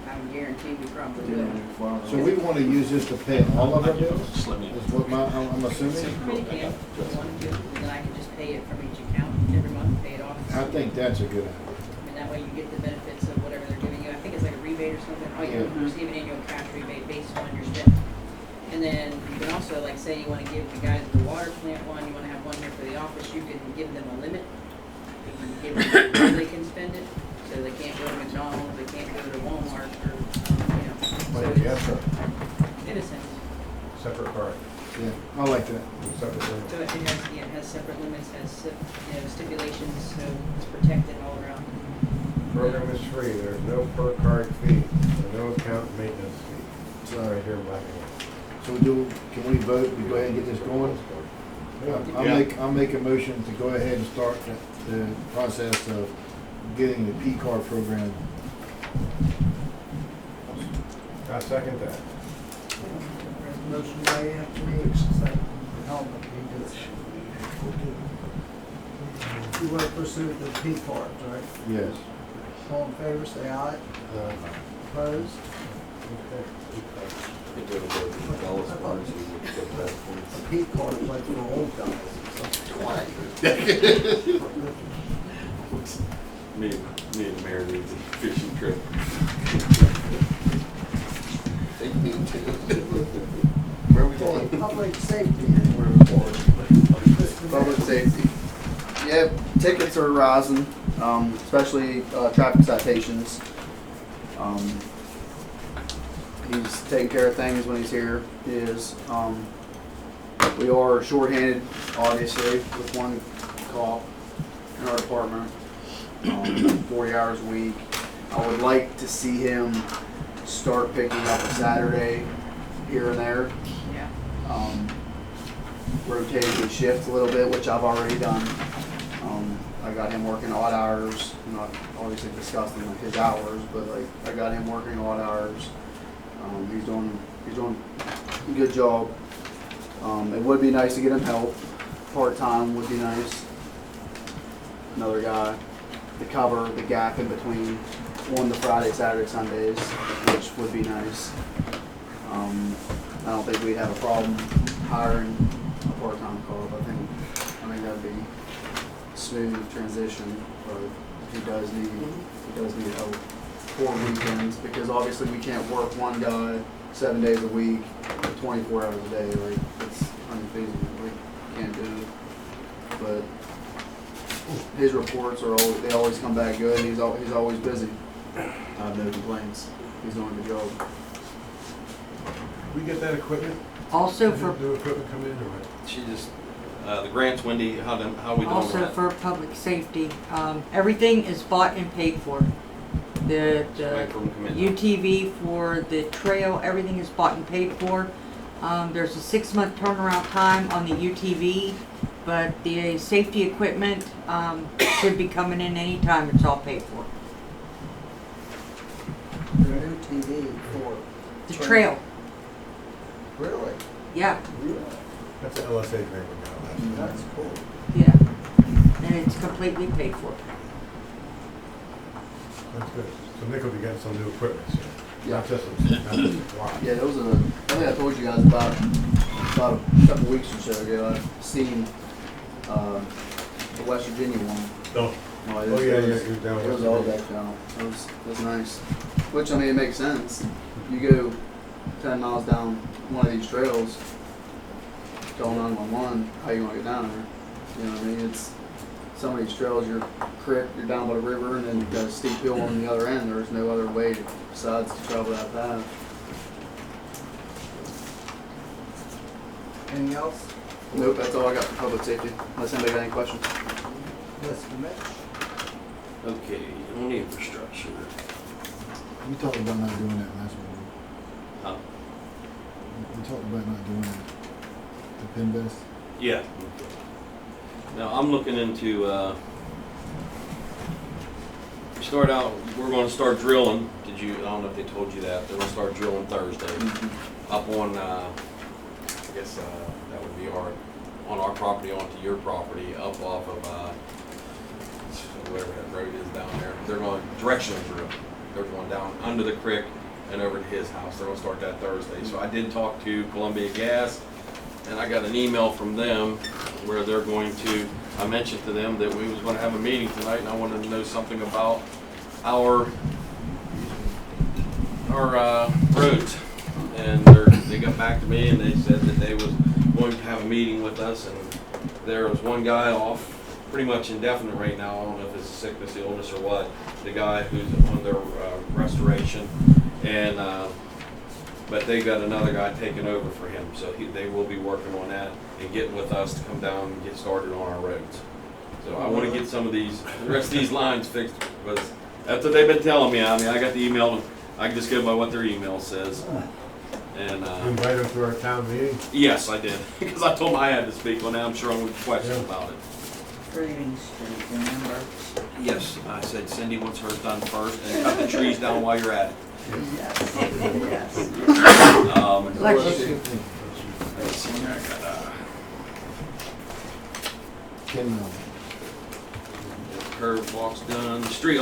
I'm guaranteed we probably will. So we want to use this to pay all of our bills? Slim in. Is what I'm assuming? Pretty can, if you want to, and then I can just pay it from each account every month, pay it off. I think that's a good idea. And that way you get the benefits of whatever they're giving you. I think it's like a rebate or something. Oh, you Yeah. receive an annual cash rebate based on your spending. And then you can also, like, say you want to give the guys at the water plant one, you want to have one here for the office, you can give them a limit. You can give them where they can spend it, so they can't go to McDonald's, they can't go to Walmart, or, you know. So Like, yes, sir. in a sense. Separate card. Yeah, I like that. Separate limit. So it has, yeah, it has separate limits, has, stipulations, so it's protected all around. Program is free, there's no per card fee, and no account maintenance fee. It's right here in black and white. So can we vote, we go ahead and get this going? I'll make a motion to go ahead and start the process of getting the P card program. I second that. Motion by Anthony, second by Helmut, you want to pursue the P cards, right? Yes. All in favor, say aye. Opposed? They go to the Dallas bars, you would get that A point. P card is like for old guys. Me and the mayor need a fishing trip. Take me to. Where are we going? Public safety. Public safety. Yeah, tickets are rising, especially traffic citations. He's taking care of things when he's here. He is. We are shorthanded, obviously, with one cop in our department, 40 hours a week. I would like to see him start picking up a Saturday here and there. Yeah. Rotating his shift a little bit, which I've already done. I got him working odd hours. I'm not obviously discussing like his hours, but like I got him working odd hours. He's doing a good job. It would be nice to get him help. Part-time would be nice. Another guy to cover the gap in between on the Friday, Saturday, Sundays, which would be nice. I don't think we'd have a problem hiring a part-time cop. I think that would be a smooth transition, but he does need help for weekends, because obviously we can't work one guy 7 days a week, 24 hours a day. Like, it's unfeasible. We can't do it. But his reports they always come back good. He's always busy. I have no complaints. He's doing a good job. We get that equipment? Also Does for, the equipment come in or what? She just, the grants, Wendy, how we doing with also that? for public safety, everything is bought and paid for. The Wait for them to come in. UTV for the trail, everything is bought and paid for. There's a 6-month turnaround time on the UTV, but the safety equipment should be coming in anytime. It's all paid for. The new TV for. The trail, Really? yeah, Really? That's an LSA thing we got last year. That's cool. yeah, and it's completely paid for. That's good. So Nick will be getting some new equipment soon. Yeah. Not just a wow. Yeah, there was I think I told you guys about a couple weeks or so ago. I've seen the West Virginia one. Oh. No, Oh, yeah, you're down It was West all Virginia. decked out. It was nice. Which, I mean, it makes sense. You go 10 miles down one of these trails, call 911, how you want to get down there? You know what I mean? It's some of these trails, you're down by the river, and then you've got a steep hill on the other end. There's no other way besides to travel that path. Anything else? Nope, that's all I got for public safety. Unless anybody got any questions. Mr. Mitch? Okay, on the infrastructure. We talked about not doing that last one. Huh? We talked about not doing that. The pin vest. Yeah. Now, I'm looking into, we're gonna start drilling. I don't know if they told you that. They're gonna start drilling Thursday. Up on, I guess, that would be on our property onto your property, up off of, whatever that road is down there. They're going directional drill. They're going down under the creek and over to his house. They're gonna start that Thursday. So I did talk to Columbia Gas, and I got an email from them where they're going to, I mentioned to them that we was gonna have a meeting tonight, and I wanted to know something about our roads. And they got back to me and they said that they was going to have a meeting with us, and there was one guy off pretty much indefinite right now. I don't know if it's a sickness, illness, or what. The guy who's on their restoration, and but they got another guy taking over for him, so they will be working on that and getting with us to come down and get started on our roads. So I want to get some of the rest of these lines fixed, because that's what they've been telling me. I mean, I got the email. I can just go by what their email says. And You invite them to our town meeting? yes, I did, because I told them I had to speak on that. I'm sure I'm going to question about it. Freeling Street, remember? Yes, I said Cindy wants hers done first, and cut the trees down while you're at it. Yes, yes. Like, Let's see, I got, curb walks done, the street,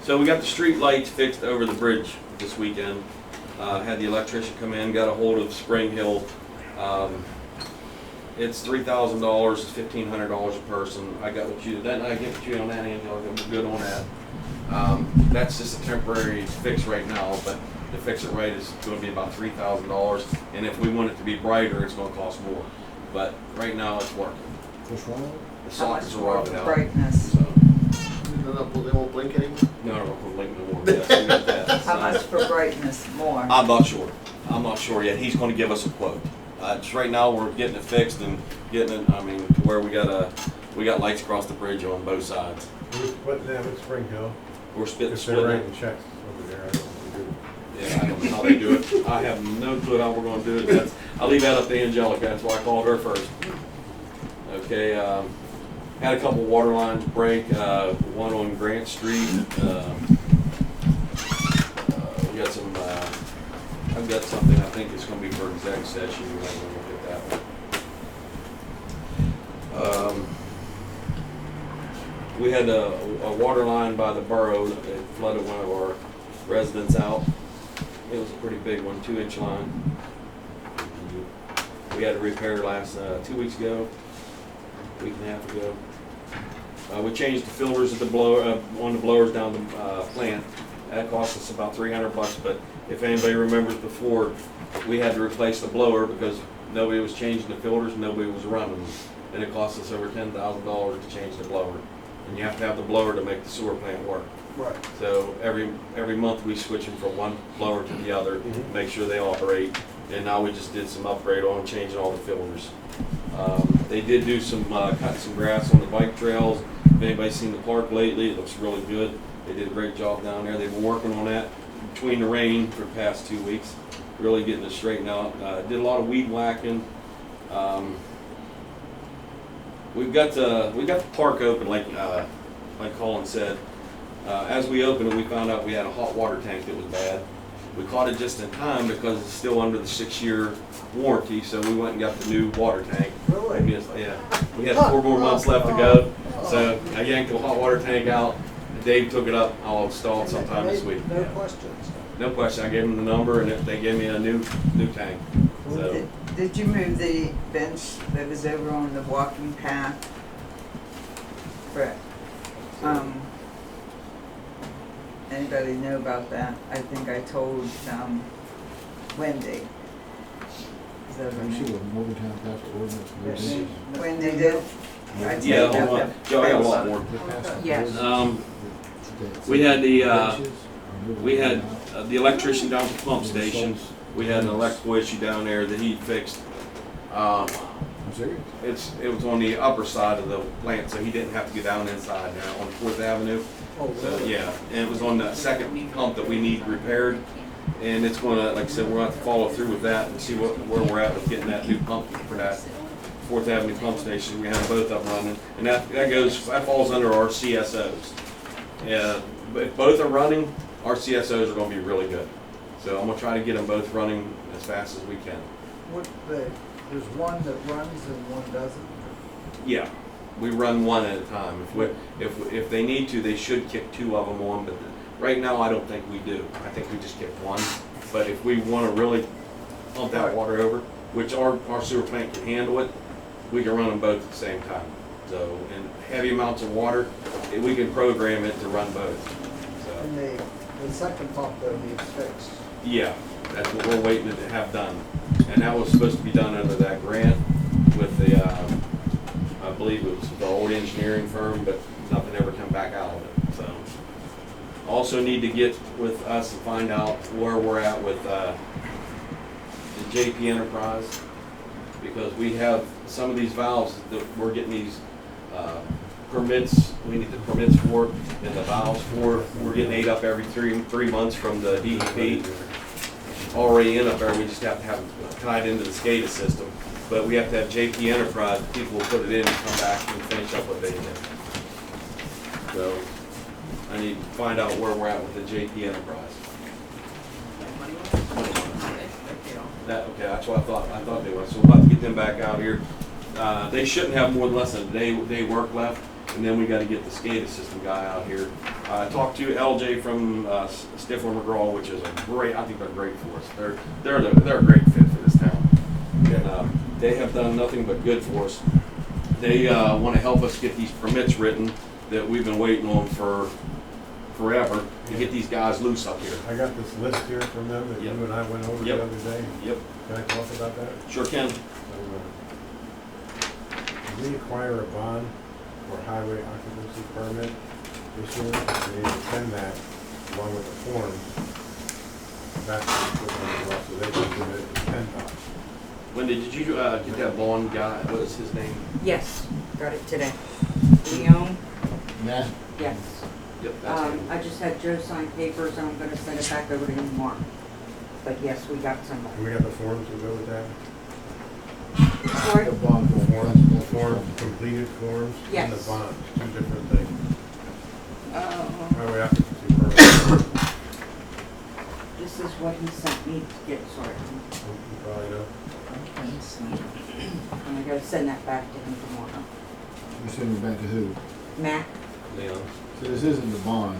so we got the street lights fixed over the bridge this weekend. Had the electrician come in, got a hold of Spring Hill. It's $3,000, it's $1,500 a person. I got what you, that I get what you on that, Angela, we're good on that. That's just a temporary fix right now, but to fix it right is gonna be about $3,000. And if we want it to be brighter, it's gonna cost more. But right now, it's working. What's wrong? The How much sockets are more rotted for out. brightness? So, They won't blink anymore? no, we'll blink no more. Yes, we got that. How So, much for brightness more? I'm not sure. I'm not sure yet. He's gonna give us a quote. Just right now, we're getting it fixed and getting it, I mean, to where we got lights across the bridge on both sides. Who's putting that with Spring Hill? We're If they're splitting it. writing checks over there, I don't know what Yeah, I don't know how they do it. I have no clue how we're gonna do it. I'll leave that up to Angelica. That's why I called her first. Okay, had a couple water lines break, one on Grant Street. We got some, I've got something I think it's gonna be for exec session. You might wanna look at that one. We had a water line by the borough that flooded one of our residents out. It was a pretty big one, 2-inch line. We had to repair last 2 weeks ago, a week and a half ago. We changed the filters at the blower on the blowers down the plant. That cost us about $300. But if anybody remembers before, we had to replace the blower because nobody was changing the filters, and nobody was running them, and it cost us over $10,000 to change the blower. And you have to have the blower to make the sewer plant work. Right. So every month we switch them from one blower to the other, make sure they operate. And now we just did some upgrade on them, changing all the filters. They did do some cutting some grass on the bike trails. If anybody's seen the park lately, it looks really good. They did a great job down there. They've been working on that between the rain for the past 2 weeks, really getting it straightened out. Did a lot of weed whacking. We've got the park open, like Colin said. As we opened it, we found out we had a hot water tank that was bad. We caught it just in time because it's still under the 6-year warranty, so we went and got the new water tank. Really? Yeah. We had 4 more months left to go, so I yanked the hot water tank out. Dave took it up. I'll install it sometime this week. No questions. No question. I gave him the number, and they gave me a new tank. So. Did you move the bench that was over on the walking path? Correct. Anybody know about that? I think I told Wendy. Is that her I'm name? sure Morgantown passed the ordinance. Wendy did? I'd say Yeah, definitely. Joe, I got a lot more. Yes. We had the electrician down at the pump station. We had an electrical issue down there that he fixed. It was on the upper side of the plant, so he didn't have to get down inside now on 4th Avenue. So, yeah, and it was on the second pump that we need repaired. And it's gonna, like I said, we're gonna have to follow through with that and see where we're at with getting that new pump for that 4th Avenue pump station. We have both up running, and that falls under our CSOs. Yeah, but if both are running, our CSOs are gonna be really good. So I'm gonna try to get them both running as fast as we can. There's one that runs and one doesn't? Yeah, we run one at a time. If they need to, they should kick 2 of them on, but right now I don't think we do. I think we just kick 1. But if we want to really pump that water over, which our sewer plant can handle it, we can run them both at the same time. So, in heavy amounts of water, we can program it to run both. So, And the second pump though needs fixed. yeah, that's what we're waiting to have done. And that was supposed to be done under that grant with the, I believe it was the old engineering firm, but nothing ever come back out of it. So, also need to get with us and find out where we're at with the JP Enterprise, because we have some of these valves that we're getting these permits. We need the permits for and the valves for. We're getting 8 up every three months from the DEP. Already in up there, we just have to have it tied into the SCADA system. But we have to have JP Enterprise, people will put it in and come back and finish up what they did. So I need to find out where we're at with the JP Enterprise. Okay, that's what I thought. I thought they were. So we'll have to get them back out here. They shouldn't have more than less than a day work left, and then we got to get the SCADA system guy out here. I talked to LJ from Stifler McGraw, which is a great. I think they're great for us. They're a great fit for this town. And, they have done nothing but good for us. They want to help us get these permits written that we've been waiting on for forever to get these guys loose up here. I got this list here from them that you and I went over the other day. Yep. Can I talk about that? Sure can. We acquire a bond for highway occupancy permit issuance. We need to send that along with the form back to the so they can submit it to PennDOT. Wendy, did you get that bond guy? What is his name? Yes, got it today. Leon? Matt? Yes. Yep, that's him. I just had Joe sign papers and I'm gonna send it back over to him tomorrow. But yes, we got somebody. And we got the forms to go with that? Sorry? The bond Forms, completed forms? Yes. And the bond, 2 different things. Oh. Highway occupancy permit. This is what he sent me to get sorted. You probably know. And I gotta send that back to him tomorrow. You send it back to who? Matt, Leon. So this isn't the bond.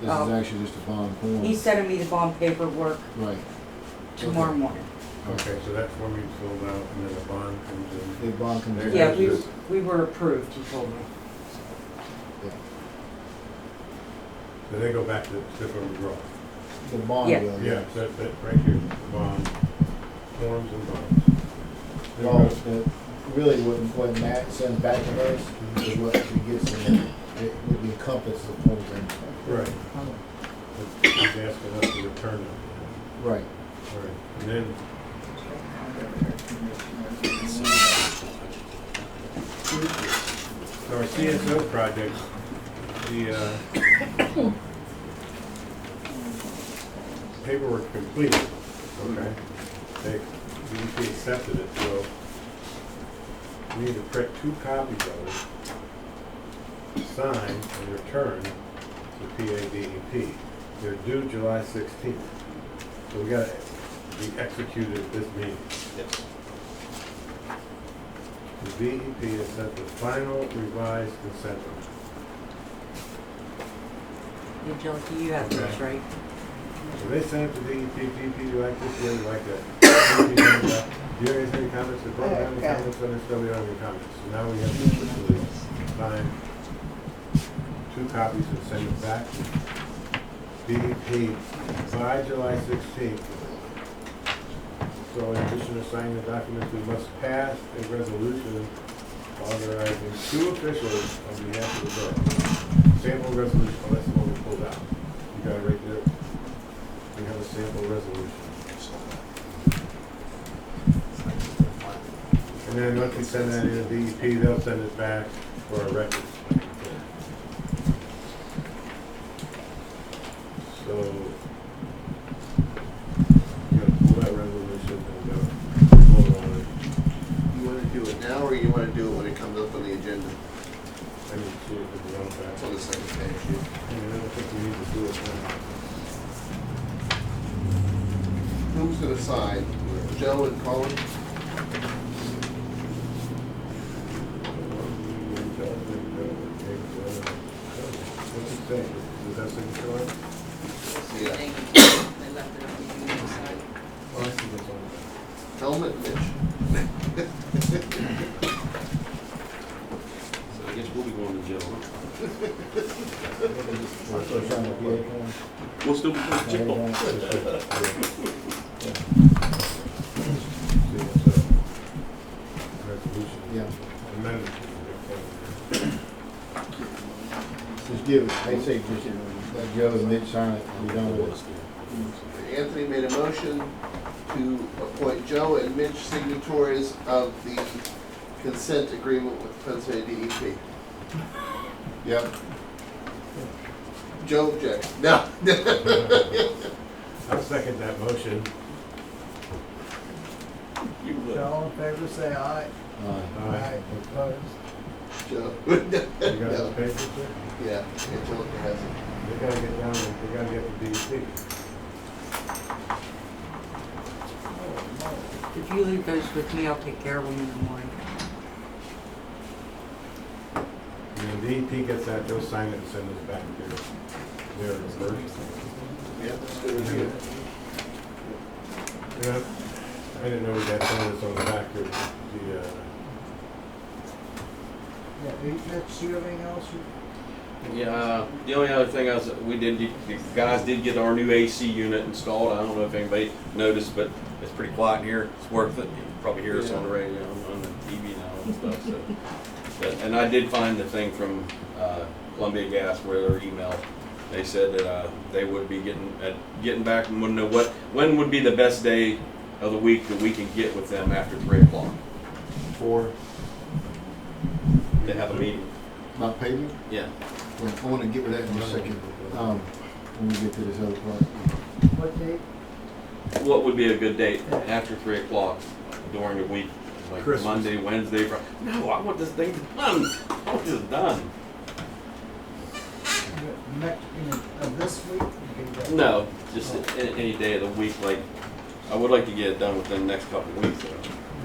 This Oh. is actually just a bond form. he's sending me the bond paperwork Right. tomorrow Okay. morning. Okay, so that form you filled out and then the bond comes in. The bond comes in. Yeah, we were approved, he told me. Yeah. So they go back to Stifler McGraw. The bond Yeah. will. Yeah, that right here, the bond, forms and bonds. Then Well, go- really what Matt sends back to us is what he gets in there. It would encompass the forms and. Right. But he's asking us to return it. Right. Right, and then so our CSO project, the paperwork completed, okay? DEP accepted it, so we need to print 2 copies of it, sign and return to PADEP. They're due July 16th. So we gotta be executed at this meeting. Yes. The DEP has sent the final revised consent order. Angelica, you have this, Okay. right? So they sent it to DEP, DEP, you like this, you like that. Do you have any comments? The board have any comments on this? No, we don't have any comments. So now we have to officially sign 2 copies and send it back to DEP by July 16th. So in addition to signing the documents, we must pass a resolution authorizing two officials on behalf of the borough. Sample resolution, oh, that's the one we pulled out. You got it right there. We have a sample resolution. And then once we send that in to DEP, they'll send it back for our records. So, you gotta pull that resolution and vote on it. You wanna do it now, or you wanna do it when it comes up on the agenda? I need to see if it's on back. It's on the second page, yeah. I don't think we need to do it now. Who's gonna sign? Joe and Colin? What's it say? Is that signature on it? Yeah. They left it up to you to decide. Oh, I see what's on it. Helmet, Mitch. So I guess we'll be going to jail, huh? We'll still be going to jail. See, it's a resolution. Yeah. Amendment. Just give, I say just let Joe and Mitch sign it and be done with it. Anthony made a motion to appoint Joe and Mitch signatories of the consent agreement with Pennsylvania DEP. Yep. Joe objects. No. I'll second that motion. You will. All in favor, say aye. Aye. Opposed? Joe. You got No. the papers there? Yeah, Angelica has it. They gotta get down, they gotta get the DEP. If you leave those with me, I'll take care of them in the morning. And the DEP gets that, they'll sign it and send it back to their version. Yeah, that's good review. Yeah, I didn't know we got some of this on the back of the, Yeah, Mitch, you have anything else? Yeah, the only other thing we did, the guys did get our new AC unit installed. I don't know if anybody noticed, but it's pretty quiet in here. It's worth it. You can probably hear us on the radio, on the TV now and stuff. So, and I did find the thing from Columbia Gas where their email. They said that they would be getting back and wouldn't know when would be the best day of the week that we can get with them after 3 o'clock. They have a meeting. About paving? Yeah. Well, I want to get with that in a second, when we get to this other part. What date? What would be a good date after 3 o'clock during the week? Like Christmas. Monday, Wednesday, Friday? No, I want this thing done. I want this done. Of this week? No, just any day of the week. Like, I would like to get it done within the next couple of weeks.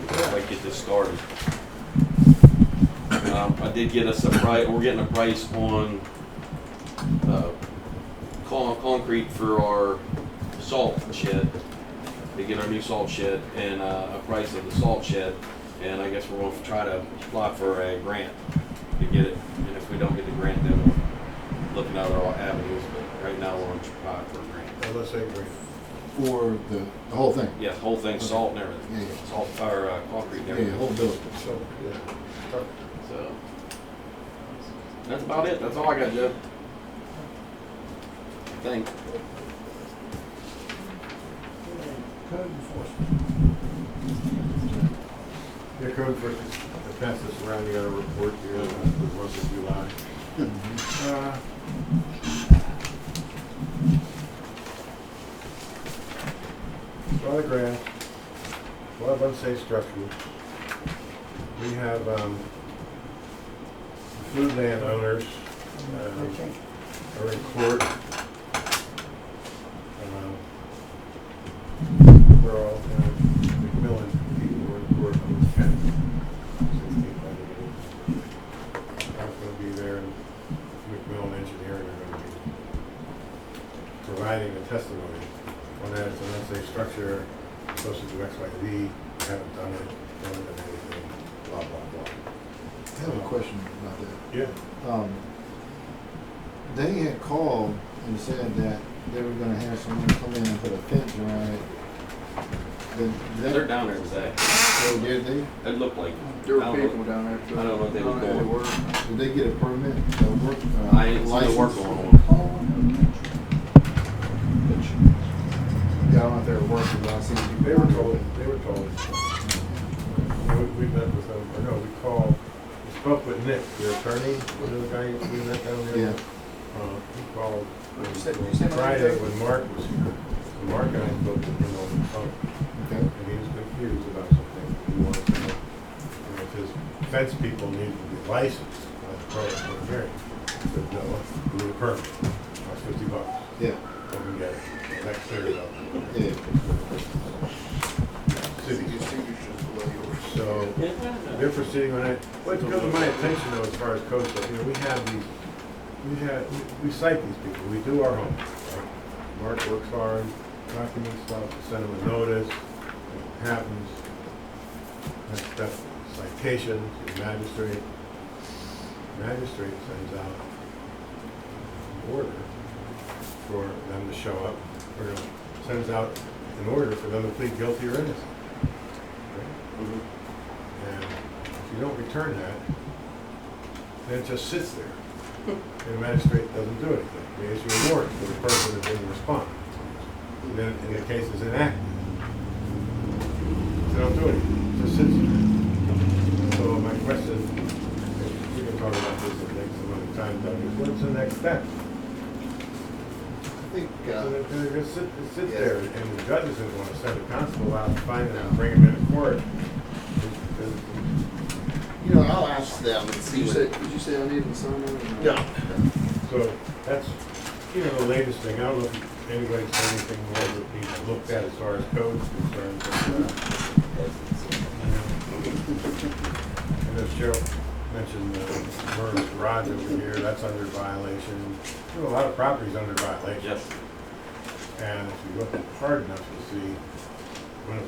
I'd like to get this started. I did get us a price. We're getting a price on concrete for our salt shed. To get our new salt shed and a price of the salt shed. And I guess we're going to try to apply for a grant to get it. And if we don't get the grant, then we'll look at other avenues. But right now we're going to apply for a grant. oh, let's say green. For the whole thing? Yeah, the whole thing, salt and everything. Yeah, yeah. Salt or concrete and Yeah, everything. whole building. So, yeah. So that's about it. That's all I got, Joe. I think. Code enforcement. Your code for the pass this around, you got a report here, the 1st of July. A lot of grass, a lot of unsafe structures. We have food land owners are in court. We're all, McMillan people were in court on this 10th. 16th, I think it is. I'm going to be there, and McMillan Engineering are going to be providing a testimony on that. It's an unsafe structure, supposed to do X, Y, Z, haven't done it, haven't done anything, blah, blah, blah. I have a question about that. Yeah. They had called and said that they were gonna have someone come in and put a fence around it They're down there today. So did they? It looked like. There were I don't know- people down there. I don't know what they was doing. Did they get a permit? Work, I didn't see the work license? going on. Yeah, I'm out there working, but I seen people. They were told. We met with them, or no, we called, we spoke with Nick, the attorney, the guy we met down there. Yeah. He called You said my name, Friday Dave? when Mark was here. And Mark and I spoke with him on the phone, Okay. and he was confused about something. He wanted to know, if his fence people needed to be licensed, like pro for a hearing. He said, no, we need a permit, that's $50. Yeah. Come and get it. That cleared it up. Yeah. City. So they're proceeding on it. What's come to my attention though, as far as code stuff, we have these, we cite these people, we do our homework. Right? Mark works hard, documents stuff, send them a notice, it happens. That's citations, the magistrate sends out an order for them to show up, or sends out an order for them to plead guilty or innocent. Right? And if you don't return that, then it just sits there. And the magistrate doesn't do anything. They issue a warrant for the person that didn't respond. And then, in the case is enacted. They don't do anything. It just sits there. So my question, we can talk about this some other time, Doug, is what's the next step? I think, So it just sits there, and the judge doesn't want to send a constable out to find them and bring them into court. you know, I'll ask them and see what. Did you say I needed to sign that? No. So that's, the latest thing. I don't know if anybody's seen anything more that needs looked at as far as codes concerned. And as Cheryl mentioned, Murray's garage over here, that's under violation. A lot of properties under violation. Yes. And if you look hard enough, you'll see when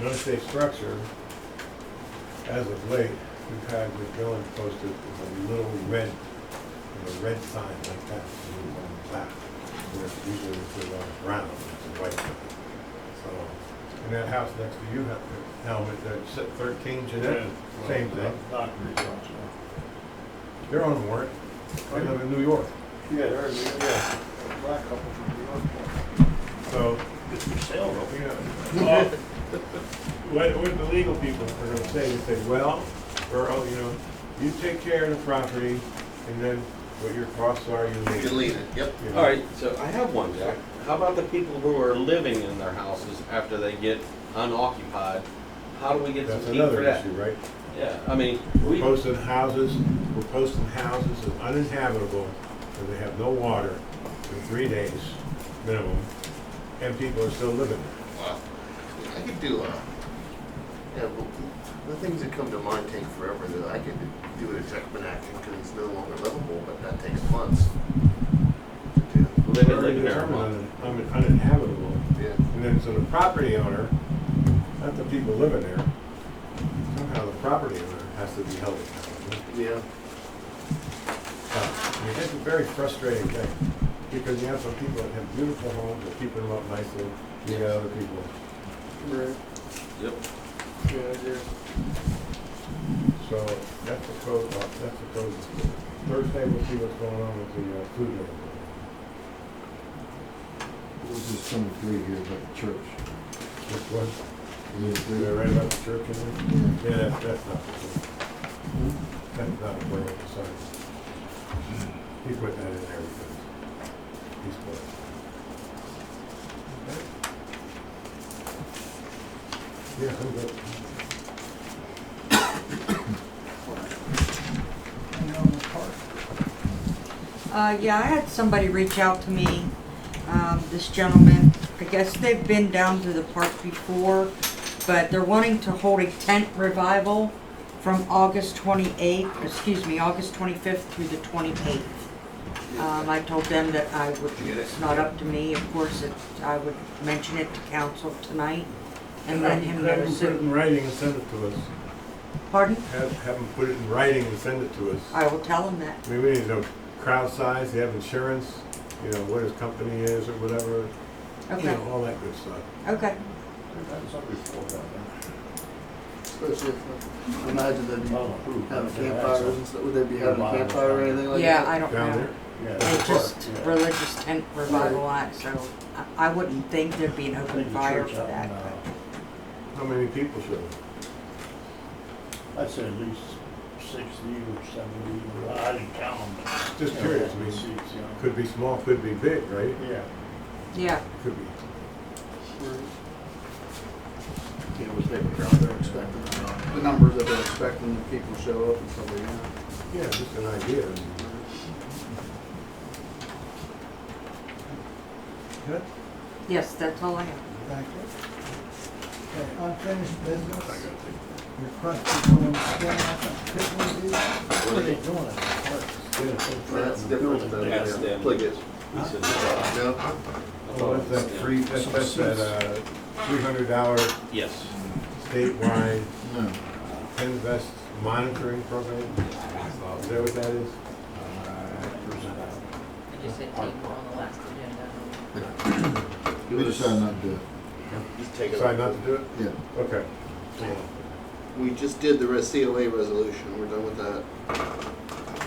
an unsafe structure, as of late, we've had the building posted with a little red sign like that, on the back. Where usually it's on the ground, it's a white sign. So, in that house next to you, Helmet, that's at 13 Jeanette, same thing. They're on warrant. They live in New York. Yeah, they're in New York. Yeah. Black couple from New York. So, It's for sale, well, what the legal people are gonna say, they say, well, Earl, you take care of the property, and then what your costs are, you You leave. can leave it, yep. All right, so I have one, Jack. How about the people who are living in their houses after they get unoccupied? How do we get some That's heat for another that? issue, right? Yeah, I mean, We're posting houses as uninhabitable, because they have no water for 3 days minimum, and people are still living there. Wow. I could do the things that come to mind take forever. Though I could do an ejectment action because it's no longer livable, but that takes months to do. Well, they've been Already living there a determined month. uninhabitable, Yeah. and then so the property owner, not the people living there, somehow the property owner has to be held accountable. Yeah. I mean, it's a very frustrating thing, because you have some people that have beautiful homes, they're keeping them up nicely, you got other people. Right. Yep. Yeah, yeah. So that's the code, that's the code. Thursday, we'll see what's going on with the food label. This is some three here about the church. Which one? Is it Did I write about the church in there? Yeah, that's not the code. Hmm? That's not a political sign. He put that in there because he's put. Yeah, I'm good. Yeah, I had somebody reach out to me, this gentleman. I guess they've been down to the park before, but they're wanting to hold a tent revival from August 25th through the 28th. I told them that it's not up to me, of course, I would mention it to council tonight and let him know. Have them put it in writing and send it to us. Pardon? Have them put it in writing and send it to us. I will tell him that. I mean, we need to know crowd size, they have insurance, what his company is or whatever. Okay. All that good stuff. Okay. We've had some before, Especially if, imagine they'd be I don't know who, having but they had campfires some. and stuff. Would they be having a Yeah, campfire or anything like Yeah, that? I don't Down know. there? Yeah. It's just Yeah. religious tent revival act, so I wouldn't think there'd be an I open think the fire church for out that. in, How many people should? I'd say at least 60 or 70, I didn't count them. but, Just you know, curious, I mean, seats, you know. could be small, could be big, right? Yeah. Yeah, Could be. You know, was they they're expecting the numbers that they're expecting if people show up and stuff like that. Yeah, just an idea. Good. yes, that's all I have. Thank you. Okay, unfinished business. Request to go and scan out the picnic deed. What are they doing at the park? That's different than Pliget. No? Oh, that's that free, that's that, $300 Yes. statewide No. Pinvest monitoring program. Is that what that is? I just said table on the last agenda. We decided not to do it. Just take it Decide off. not to do it? Yeah. Okay. We just did the COA resolution, we're done with that.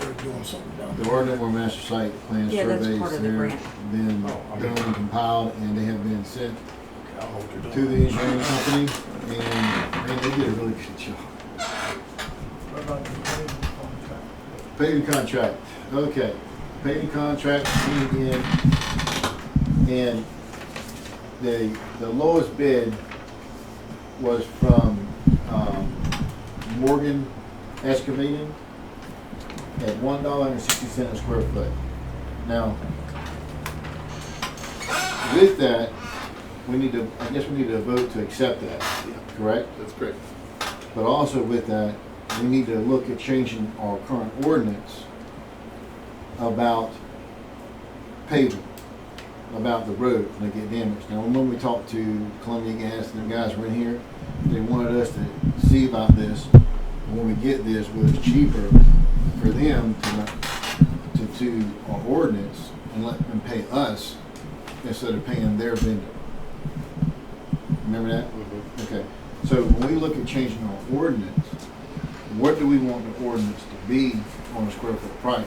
They're doing something down there. The Ordinance Master Site Plan Yeah, that's surveys part of the there grant. been done and compiled, and they have been sent to the engineering company, and man, they did a really good job. What about the paving contract? Paving contract, okay. Paving contract came in, and the lowest bid was from Morgan Excavating at $1.60 a square foot. Now, with that, I guess we need to vote to accept that, correct? That's great. But also with that, we need to look at changing our current ordinance about paving, about the roads when they get damaged. Now, when we talked to Columbia Gas and the guys were in here, they wanted us to see about this. When we get this, whether it's cheaper for them to do our ordinance and let them pay us instead of paying their vendor. Remember that? Mm-hmm. Okay. So when we look at changing our ordinance, what do we want the ordinance to be on a square foot price?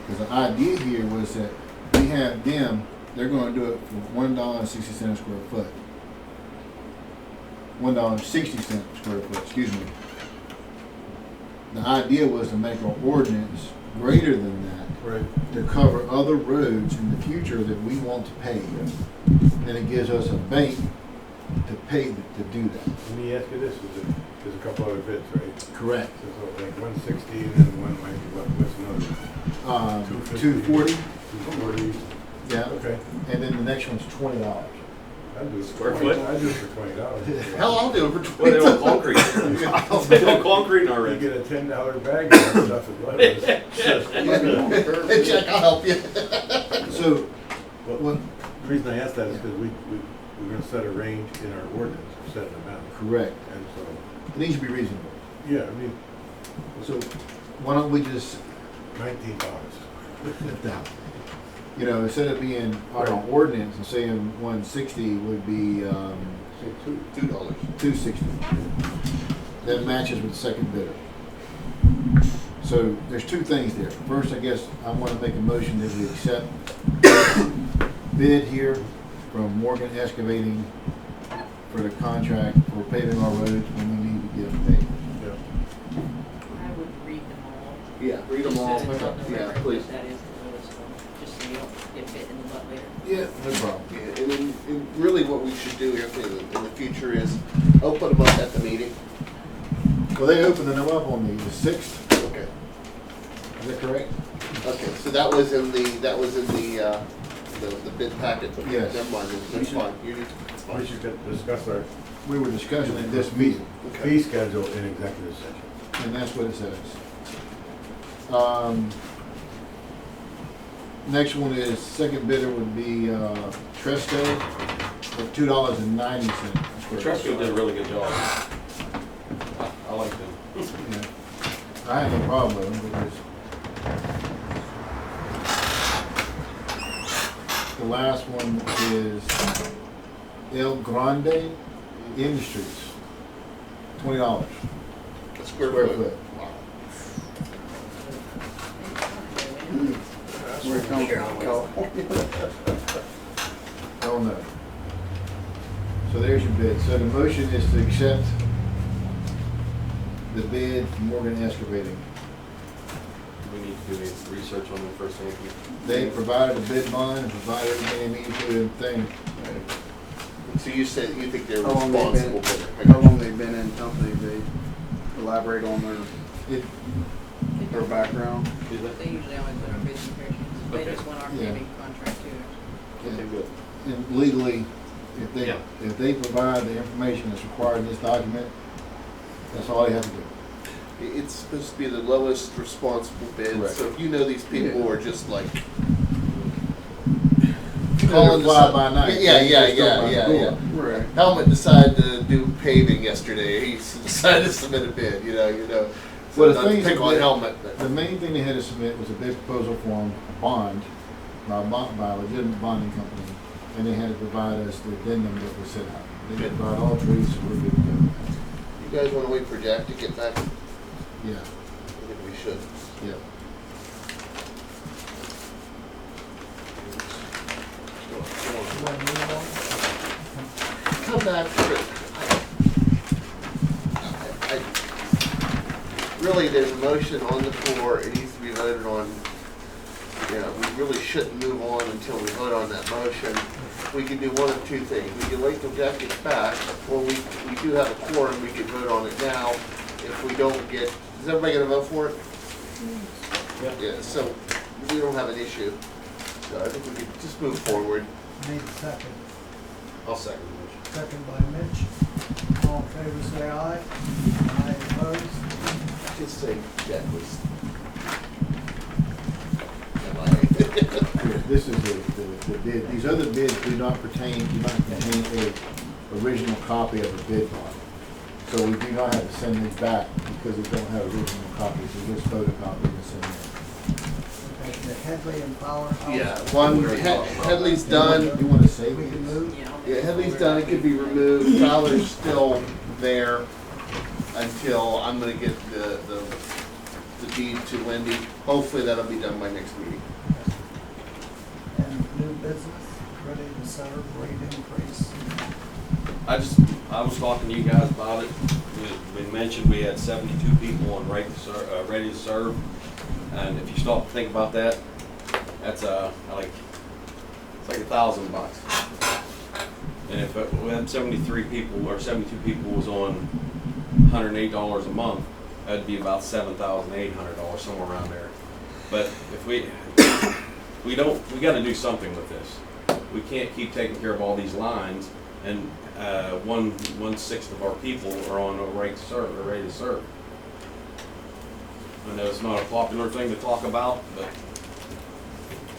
Because the idea here was that we have them, they're going to do it for $1.60 a square foot. $1.60 a square foot, excuse me. The idea was to make our ordinance greater than that, Right. to cover other roads in the future that we want to pave. And it gives us a bank to pay to do that. Let me ask you this, there's a couple other bids, right? Correct. So like 160 and then one might be, what's another? 240, 240. yeah. Okay. And then the next one's $20. I'd do it Square for $20. foot? I'd do it for $20. Hell, I'll do it for Well, they 20. want concrete. They want concrete You already. get a $10 bag of that stuff at Lowe's. Hey, Jack, I'll help you. So, Well, the reason I asked that is because we're gonna set a range in our ordinance, we're setting them out. correct. And so, It needs to be reasonable. yeah, I mean, So, why don't we just, $19. you know, instead of being on our ordinance and saying 160 would be Say $2. $2. 260. That matches with the second bidder. So there's two things there. First, I guess I want to make a motion that we accept bid here from Morgan Excavating for the contract for paving our roads when we need to get them paved. Yeah. I would read them all. Yeah, read them all. Just so it's on the Yeah, record please. that is the lowest one, just so you don't get bit in the butt later. Yeah, no problem. Yeah, and then and really what we should do here in the future is open them up at the meeting. Well, they opened them up on the 6th. Okay. Is that correct? Okay, so that was in the bid packet. Yes. Never mind, that's fine. It's We fine. should discuss our We were discussing at this meeting, Okay. fee schedule in executive session. and that's what it says. Next one is, second bidder would be Tresco for $2.90 a square Tresco did a really good job. I like them. Yeah. I have no problem with them because the last one is El Grande Industries, $20. A square Square foot. foot. Where it comes from, California. Oh, no. So there's your bid. So the motion is to accept the bid from Morgan Excavating. We need to do any research on the first thing. They provided a bid bond and provided everything they needed to do the thing. So you said you think they're How long they responsible been, bidder? how long they've been in company, they elaborate on It, their background. They usually always put our bids comparisons. They Okay. just want our Yeah. paving contract too. Okay, good. and legally, Yeah. if they provide the information that's required in this document, that's all they have to do. It's supposed to be the lowest responsible bid, Correct. so if you know these people are just like They're calling fly to by some- night. Yeah, They yeah, just go yeah, by the yeah, door. yeah. Right. Helmet decided to do paving yesterday, he decided to submit a bid, you know. So Well, the not to thing is pick that on they- Helmet, but. The main thing they had to submit was a bid proposal form, a bond, by a legitimate bonding company, and they had to provide us the addendum that was sent out. They Good. provide all three, so we're good to go. You guys wanna wait for Jack to get back? I Yeah, think we should. yeah. Come back for it. Really, there's a motion on the floor, it needs to be voted on. You know, we really shouldn't move on until we vote on that motion. We can do one of two things, we can wait till Jack gets back, or we do have a quorum, we can vote on it now. If we don't get, is everybody gonna vote for it? Yeah, so we don't have an issue. So I think we could just move forward. Need a second. I'll second the motion. Second by Mitch. All in favor, say aye. Aye opposed. Just say Jack was. This is the bid. These other bids do not contain a original copy of the bid bond. So we do not have to send these back because we don't have original copies. We just photocopy and send them. Okay, the Headley and Powerhouse. Yeah, one, Headley's done. You want to save We can these? move. Yeah, Headley's done, it could be removed, Fowler's still there until I'm gonna get the deed to Wendy. Hopefully that'll be done by next meeting. And new business, ready to serve, rate increase. I was talking to you guys about it. We mentioned we had 72 people on ready to serve. And if you stop to think about that, that's it's like $1,000. And if we had 73 people or 72 people was on $108 a month, that'd be about $7,800, somewhere around there. But if we got to do something with this. We can't keep taking care of all these lines, and 1/6 of our people are on a ready to serve. They're ready to serve. I know it's not a popular thing to talk about, but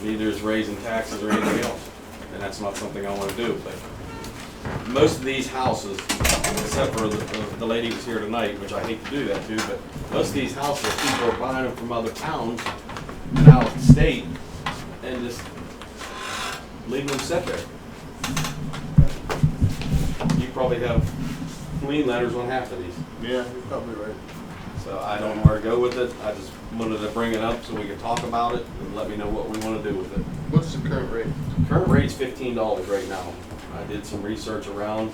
neither is raising taxes or anything else, and that's not something I want to do. But most of these houses, except for the lady who's here tonight, which I hate to do that to, but most of these houses, people are buying them from other towns and out of the state, and just leaving them sit there. You probably have lien letters on half of these. Yeah, you're probably right. So I don't know where to go with it. I just wanted to bring it up so we could talk about it and let me know what we want to do with it. What's the current rate? Current rate's $15 right now. I did some research around.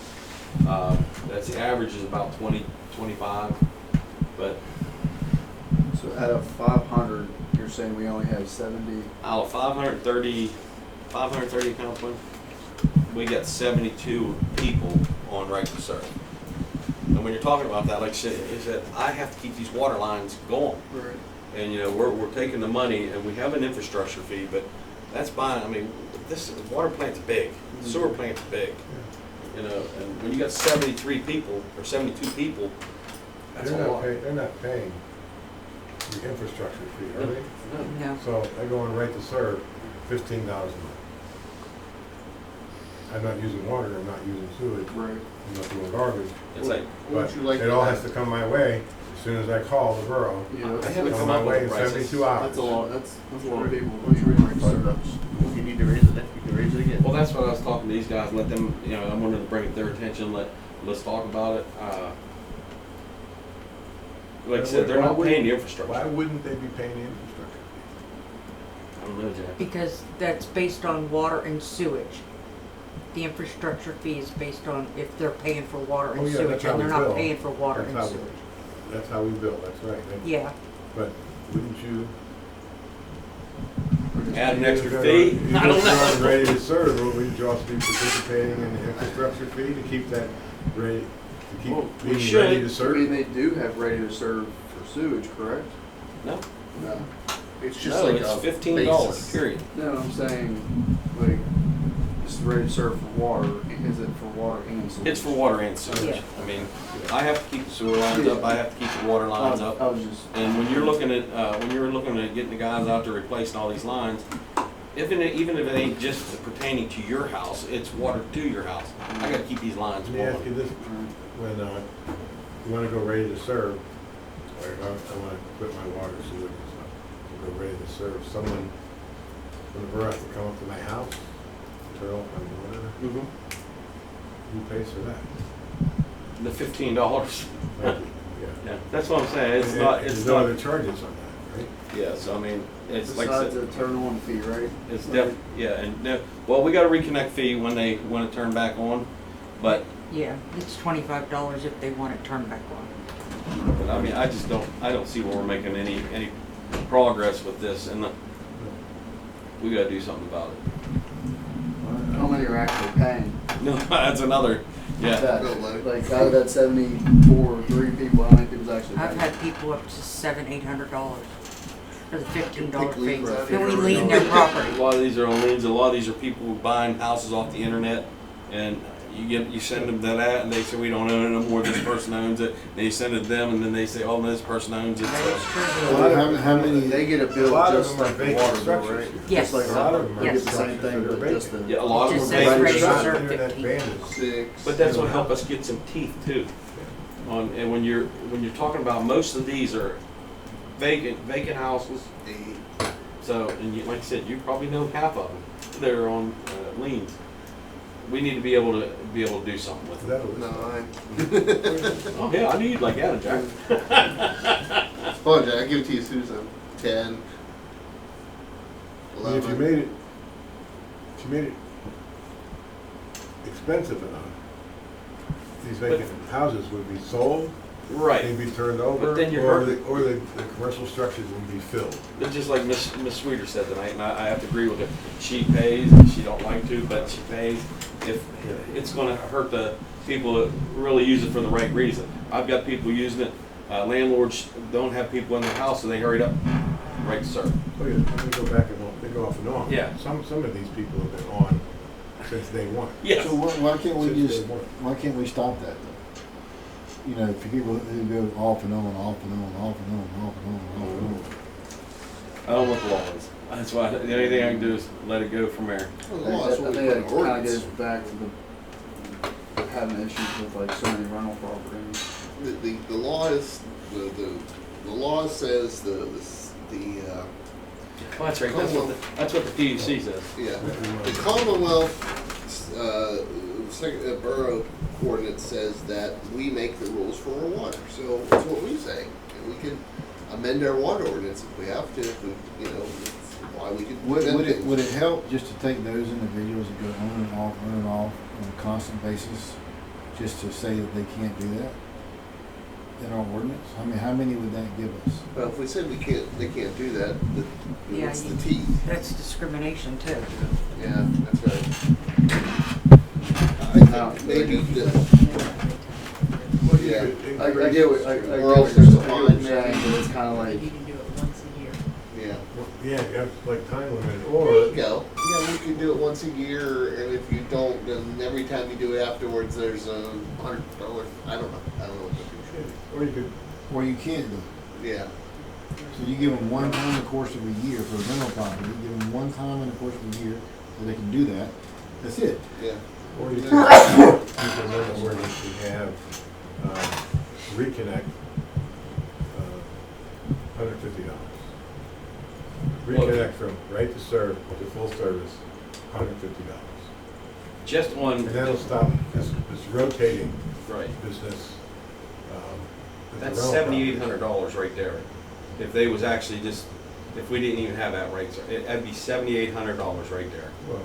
That's the average is about 20, 25, but So out of 500, you're saying we only have 70? out of 530 Councilman, we got 72 people on right to serve. And when you're talking about that, like I said, I have to keep these water lines going. Right. And you know, we're taking the money and we have an infrastructure fee, but that's buying, I mean, this water plant's big, sewer plant's big. You know, and when you got 73 people or 72 people, that's a lot. They're not paying the infrastructure fee, are they? No. No. So they're going right to serve $15 a month. I'm not using water, I'm not using sewage, Right. I'm not doing garbage, It's like, What would you like it to all have? has to come my way as soon as I call the borough. Yeah, I that's, haven't Come come my up way with in prices. 72 hours. that's a lot. That's a lot of people. If you need to raise it, you can raise it again. well, that's what I was talking to these guys, let them, you know, I wanted to bring it to their attention, let let's talk about it. Like I said, they're not paying the infrastructure. Why wouldn't they be paying the infrastructure? I don't know, Jack. Because that's based on water and sewage. The infrastructure fee is based on if they're paying for water Oh, and yeah, sewage, that's how and they're we not bill. paying for water That's and how we- sewage. That's how we bill, that's right. Yeah. But wouldn't you? Add an extra You're fee? gonna- I don't You're know. ready to serve, wouldn't you also be participating in the infrastructure fee to keep that ready, to Well, keep we being should. ready to I serve? mean, they do have ready to serve for sewage, correct? No, No. It's just no, like it's a $15, basis. period. No, I'm saying, like, it's ready to serve for water. Is it for water and sewage? It's for water and sewage. Yeah. I mean, I have to keep the sewer lines up, I have to keep the water lines up. I was just. And when you're looking at, getting the guys out there replacing all these lines, even if it ain't just pertaining to your house, it's water to your house. I gotta keep these lines Let me ask you flowing. this, when, you wanna go ready to serve, or I wanna quit my water sewage and stuff, to go ready to serve, someone from the borough has to come up to my house, turn off my water, Mhm. who pays for that? The $15. Thank you, yeah. Yeah, that's what I'm saying, it's not, it's There's no not, other charges on that, right? yeah, so I mean, it's like I Besides said, the turn on fee, right? it's well, we got a reconnect fee when it turned back on, but Yeah, it's $25 if they want it turned back on. But I mean, I don't see where we're making any progress with this, and we gotta do something about it. How many are actually paying? No, that's another, yeah. That, like, out of that 74, 3 people, how many people's actually paying? I've had people up to $700-800 for the $15 fee. liens out Then we here. lien their A property. lot of these are on liens, a lot of these are people buying houses off the internet, and you send them that, and they say, we don't own it no more, this person owns it, and you send it to them, and then they say, oh, no, this person owns it, That so. is true. How many? They get a A bill lot of just them are like the vacant water bill, structures. right? Yes. A lot of them are Yes. Get the same thing, structures that but are just the. Yeah, a lot of Just them says are ready vacant to Not serve internet 15. bandits. 6. But that's what help us get some teeth too. And when you're talking about, most of these are vacant houses. 8. So, and like I said, you probably know half of them. They're on liens. We need to be able to do something with Is it. that a list? 9. Oh yeah, I knew you'd like that, Jack. Oh, Jack, I'll give it to you, Susan. 10. I mean, if you 11. made it expensive enough, these vacant houses would be sold, Right. they'd be turned over, But then you're or hurting. the commercial structures would be filled. It's just like Miss Sweeter said tonight, and I have to agree with her. She pays, and she don't like to, but she pays. If it's going to hurt the people that really use it for the right reason. I've got people using it. Landlords don't have people in their house, so they hurried up, right to serve. Oh yeah, they go back and on, they go off and on. Yeah. Some of these people have been on since day one. Yes. So why can't we Since just, day one. why can't we stop that though? You know, for people who go off and on, off and on, off and on, off and on, off and on. I don't know what the law is. That's why the only thing I can do is let it go from there. Well, I the law is what we think put it in kind of ordinance. goes back to the having issues with like so many rental properties. The law is, the law says Well, that's right. That's what the PUC says. yeah, the Commonwealth, borough ordinance says that we make the rules for our water, so that's what we say. And we can amend our water ordinance if we have to, if we, you know, it's why we could. Would it help just to take those individuals that go on and off on a constant basis, just to say that they can't do that in our ordinance? I mean, how many would that give us? Well, if we said they can't do that, Yeah, it's the you- teeth. That's discrimination too. Yeah, that's right. I think maybe Well, you Yeah. could I increase- get what, I get Or else what there's a you're fine, saying, maybe. but it's kind of like, You can do it once a year. yeah. Yeah, you have like time limit, There or you go. Yeah, you can do it once a year, and if you don't, then every time you do it afterwards, there's a $100. I don't know what the or you could, Or you can't do it. Yeah. So you give them one time in the course of a year for a rental property, you give them one time in the course of a year that they can do that. That's it. Yeah. or you could, you could amend the ordinance to have, reconnect, $150. Reconnect from right to serve to full service, $150. Just on. And that'll stop this rotating Right. business. It's a That's rental property. $7,800 right there. If they was actually just, if we didn't even have that right, so that'd be $7,800 right there. Well,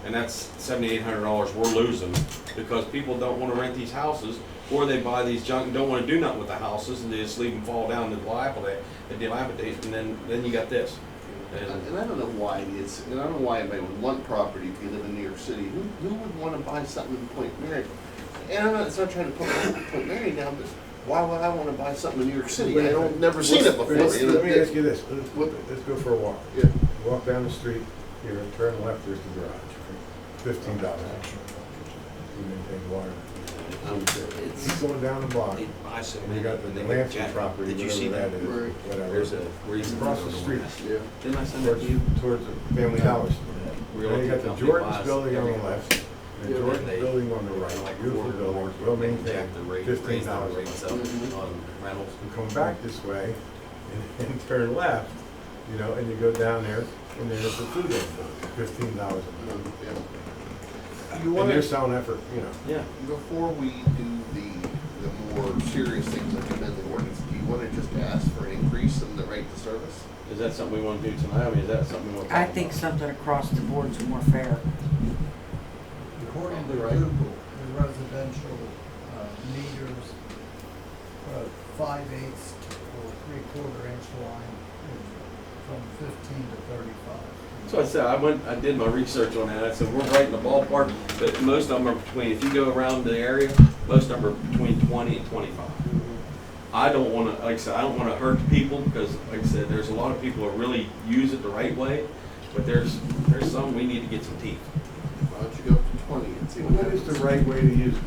And that's $7,800 we're losing because people don't want to rent these houses, or they buy these junk and don't want to do nothing with the houses, and they just leave them fall down and dilapidate, and then you got this. And I don't know why it's, and I don't know why anybody would want property if you live in New York City. Who would want to buy something in Point Marion? And I'm not, it's not trying to put Point Marion down, but why would I want to buy something in New York City? I don't, never seen it before. Let me ask you this, let's go for a walk. Yeah. Walk down the street, here, and turn left, there's the garage. $15. You maintain water. It's going down the block. They buy so And many, you got the and they Lansing get property, Did you see whatever that? that is, whatever. There's a reason. Across the street, Yeah. Didn't I send that to you? towards the Family Dollar store. Then you got the Jordan's building on the left, and the Jordan's building on the right, beautiful building, well maintained, $15. Rates up on rentals. You come back this way and turn left, you know, and you go down there, and there's the food building, $15 a month. You And want they're to, selling that for, you know. Yeah. before we do the more serious things like amend the ordinance, do you want to just ask for an increase in the rate to service? Is that something we want to do tonight? I mean, is that something we want to talk I about? think something across the board's more fair. According to Right. Google, the residential meters, 5/8 or 3/4 inch line is from 15 to 35. So I said, I did my research on that. I said, we're right in the ballpark, but most of them are between, if you go around the area, most of them are between 20 and 25. I don't want to, like I said, I don't want to hurt people because, like I said, there's a lot of people who really use it the right way, but there's some we need to get some teeth. Why don't you go up to 20 and see What is the right way to use it?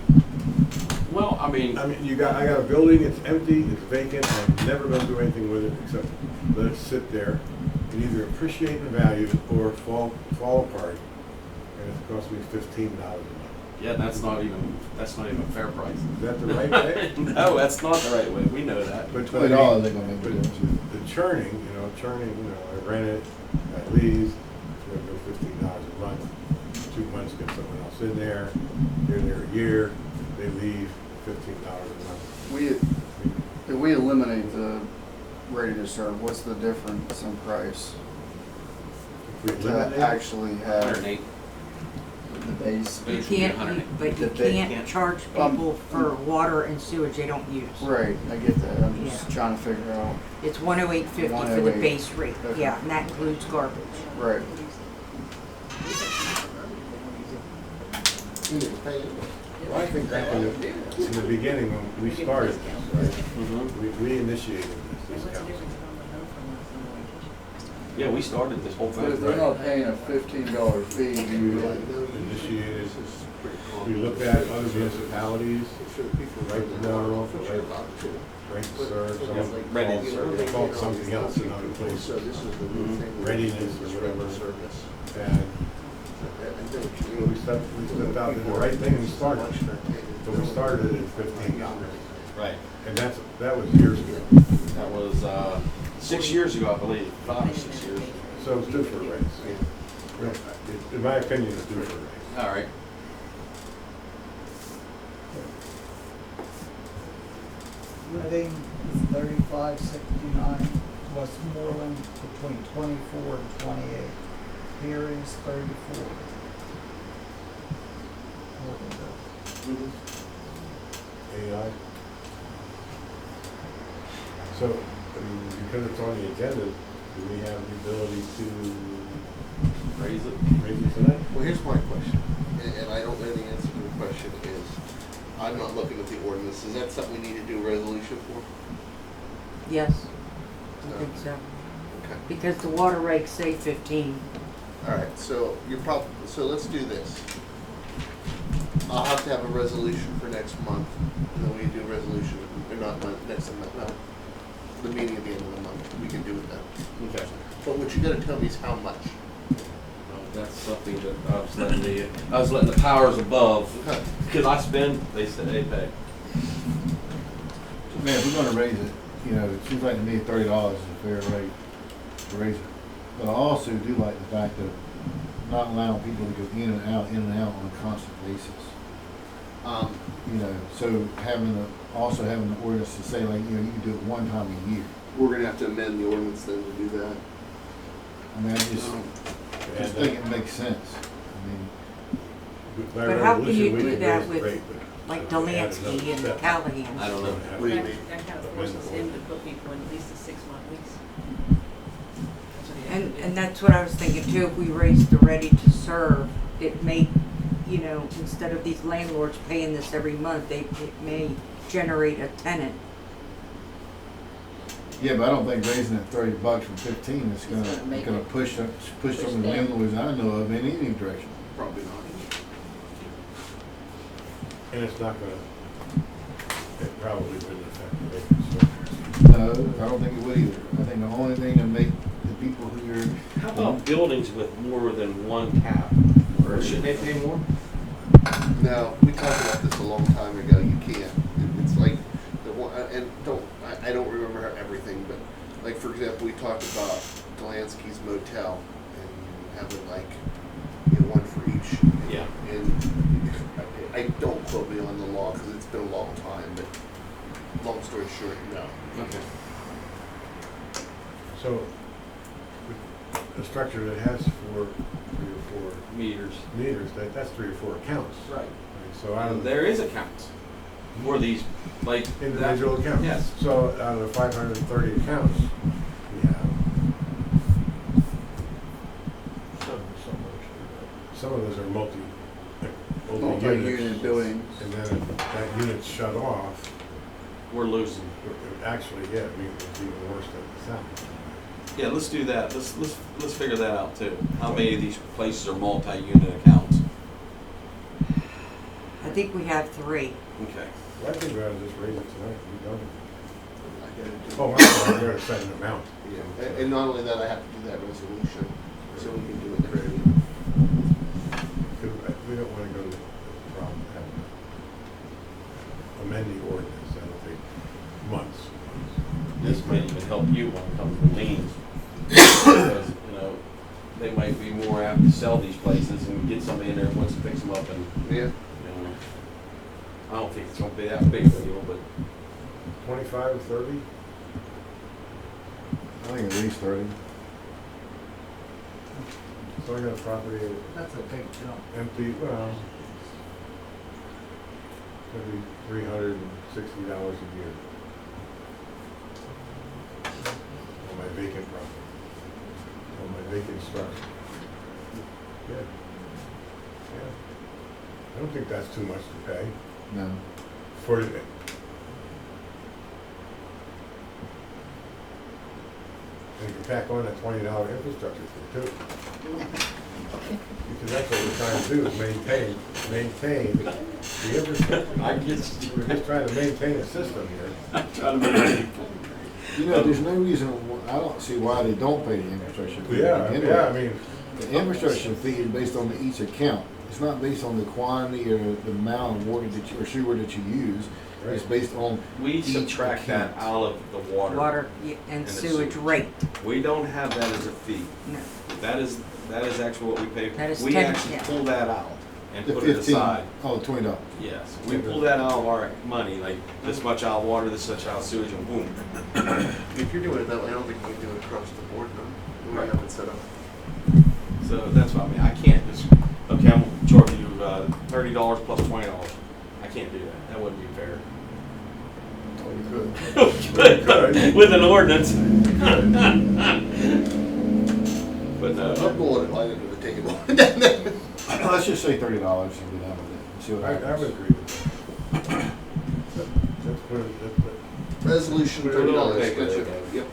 Well, I mean, I mean, I got a building, it's empty, it's vacant, I'm never gonna do anything with it except let it sit there and either appreciate the value or fall apart. And it's cost me $15 a month. yeah, that's not even a fair price. Is that the right way? No, that's not the right way. We know that. But $20 ain't gonna make a but difference. the churning, I rent it, I leave, it's gonna go $15 a month. 2 months, get someone else in there, they're there a year, they leave, $15 a month. If we eliminate the ready to serve, what's the difference in price If we to eliminate, actually have 108. the base? You Base would be can't, 108. but you They can't can't- charge people for water and sewage they don't use. Right, I get that, I'm just Yeah. trying to figure out, It's 108.50 for the 108. base rate, Okay. yeah, and that includes garbage. right. You didn't pay it. well, I think back in the beginning, when we started this, right? We initiated this council. Yeah, we started this whole But if thing. they're not paying a $15 fee, We initiated, we looked at other municipalities, right to know, right to serve, some Ready to serve. they call it something else in other places, So this is the new thing. readiness or whatever. Service. And I think we stepped out and did the right thing and we started. So we started at $15. Right. And that was years ago. That was 6 years ago, I believe. 5 or 6 years. So it's due for a raise. In my opinion, it's due for a raise. All right. Reading is 35.69, Westmoreland between 24 and 28. Here is 34. AI. So, I mean, because it's on the agenda, do we have the ability to Raise it. raise it tonight? Well, here's my question, and I don't know the answer to the question is, I'm not looking at the ordinance. Is that something we need to do a resolution for? Yes, I think so. Okay. Because the water rates say 15. All right, so so let's do this. I'll have to have a resolution for next month, and then we do a resolution, or not next month, no, the meeting at the end of the month. We can do it then. Okay. But what you gotta tell me is how much. That's something that I was letting the powers above, Okay. because I spend, they said they pay. Man, if we're gonna raise it, it seems like to me $30 is a fair rate to raise it. But I also do like the fact of not allowing people to go in and out on a constant basis. You know, so also having the ordinance to say like, you know, you can do it one time a year. We're gonna have to amend the ordinance then to do that. I mean, I just think it makes sense. I mean, By But how can resolution, you we do can that raise the with, rate, but like we add Delansky another and step. Callahan? I don't know. What do you mean? That kind of forces him to put people in at least a 6-month lease. That's what he has to do. And that's what I was thinking too, if we raised the ready to serve, it may, you know, instead of these landlords paying this every month, it may generate a tenant. yeah, but I don't think raising it $30 from 15 is It's gonna make gonna it push some of the down. landlords I know of in any direction. Probably not. And it's not gonna, it probably wouldn't affect the vacancy. No, I don't think it would either. I think the only thing to make the people who are How about buildings with more than one tap? Or should they pay more? No, we talked about this a long time ago. You can't. It's like the one, and I don't remember everything, but like for example, we talked about Delansky's motel and having like, you know, one for each. Yeah. And I don't quote me on the law because it's been a long time, but long story short, no. Okay. So, a structure that has 3 or 4 Meters. meters, that's 3 or 4 accounts. Right. So out of There is accounts for these, like. individual accounts. Yes. So out of the 530 accounts, we have some of those are Multi-unit buildings. And then if that unit's shut off, We're losing. actually, yeah, I mean, it's even worse than it sounds. Yeah, let's do that. Let's figure that out too. How many of these places are multi-unit accounts? I think we have 3. Okay. Well, I think we ought to just raise it tonight, we don't. I gotta do- Oh, I'm sorry, we gotta set an amount. Yeah. And not only that, I have to do that resolution, so we can do it very. Because we don't wanna go to the problem of having to amend the ordinance, that'll take months. This might even help you when it comes to liens. Because, you know, they might be more apt to sell these places and get somebody in there who wants to fix them up and, Yeah. you know. I don't think it's gonna be that big of a deal, but 25 or 30? I think at least 30. So I got a property That's a big jump. empty, well, maybe $360 a year. On my vacant property, on my vacant structure. Yeah. Yeah. I don't think that's too much to pay No. for, and you can tack on that $20 infrastructure fee too. Because that's what we're trying to do, is maintain the infrastructure. I guess. We're just trying to maintain a system here. I'm trying to make it. You know, there's no reason, I don't see why they don't pay the infrastructure fee. Yeah, Anyway, yeah, I mean, the infrastructure fee is based on each account. It's not based on the quantity or the amount of water that you, or sewer that you use. It's based on We each subtract that account. out of the water. Water and the sewage sewage. rate. We don't have that as a fee. No. That is actually what we pay. That is We 10, actually yeah. pull that out and The put it 15, aside. oh, $20. Yes, we pull that out of our money, like this much out of water, this much out of sewage, and boom. If you're doing it that way, I don't think we can do it across the board, though. We Right. have it set up. So that's what I mean. I can't just, okay, I'm gonna charge you $30 plus $20. I can't do that. That wouldn't be fair. Oh, you could. With an ordinance. But I'm pulling it right into the table. Let's just say $30 and be done with it. And see what I happens. would agree with that. Let's put it, Resolution Put it on $30, paper, gotcha. okay. Yep.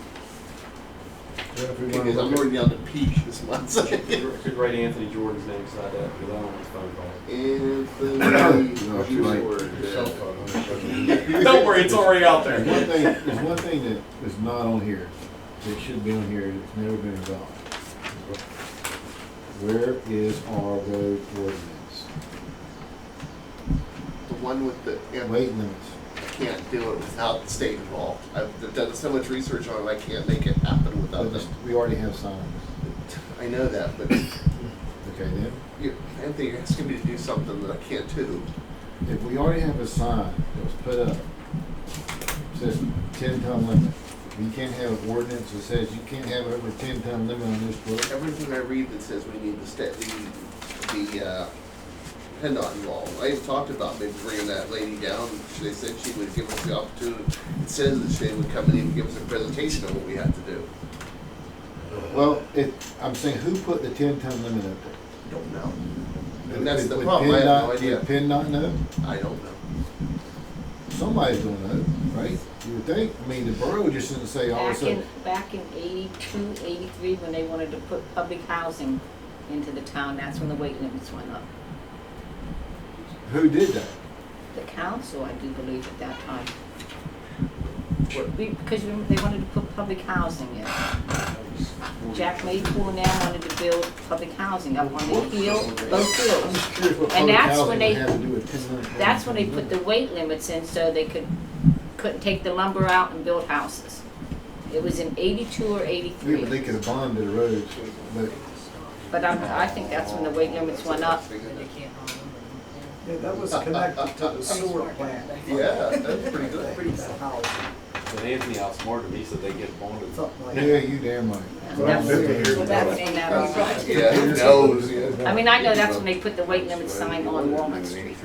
then if we Because wanna I'm look at- already down to peak this month. so- could write Anthony Jordan's name beside that because I don't want his phone call. Anthony No, too late. your cell phone on it, but- Don't worry, it's already out there. There's one thing that is not on here, that should be on here, that's never been resolved. Where is our road ordinance? The one with the, yeah, Weight limits. I can't do it without the state involved. I've done so much research on it, I can't make it happen without them. We already have signs. I know that, but Okay, then? Anthony, you're asking me to do something that I can't do. if we already have a sign that was put up, says 10-ton limit, you can't have an ordinance that says you can't have over 10-ton limit on this road. Everything I read that says we need the PennDOT involved. I even talked about maybe bringing that lady down. They said she would give us the opportunity. It says that she would come in and give us a presentation on what we have to do. Well, I'm saying, who put the 10-ton limit up there? Don't know. And that's the Would problem. I have no PennDOT- idea. Would PennDOT know? I don't know. Somebody's gonna know, right? You would think. I mean, the borough just didn't say all of a sudden. Back in 82, 83, when they wanted to put public housing into the town, that's when the weight limits went up. Who did that? The council, I do believe, at that time. Because they wanted to put public housing in. Jack Maypool and them wanted to build public housing up on the hill, both I'm hills. just curious what And public that's housing when would they, have to do with PennDOT. that's when they put the weight limits in so they couldn't take the lumber out and build houses. It was in 82 or Yeah, 83. but they could have bonded the roads, but I think that's when the weight limits went up. Yeah, that was connected to the sewer plant. Yeah, that's pretty good. But Anthony outsmarted me, so they get bonded. Something like yeah, that. you damn right. That's Well, when that was. Yeah, who knows? Yeah. I mean, I know that's when they put the weight limit sign on Walnut Street.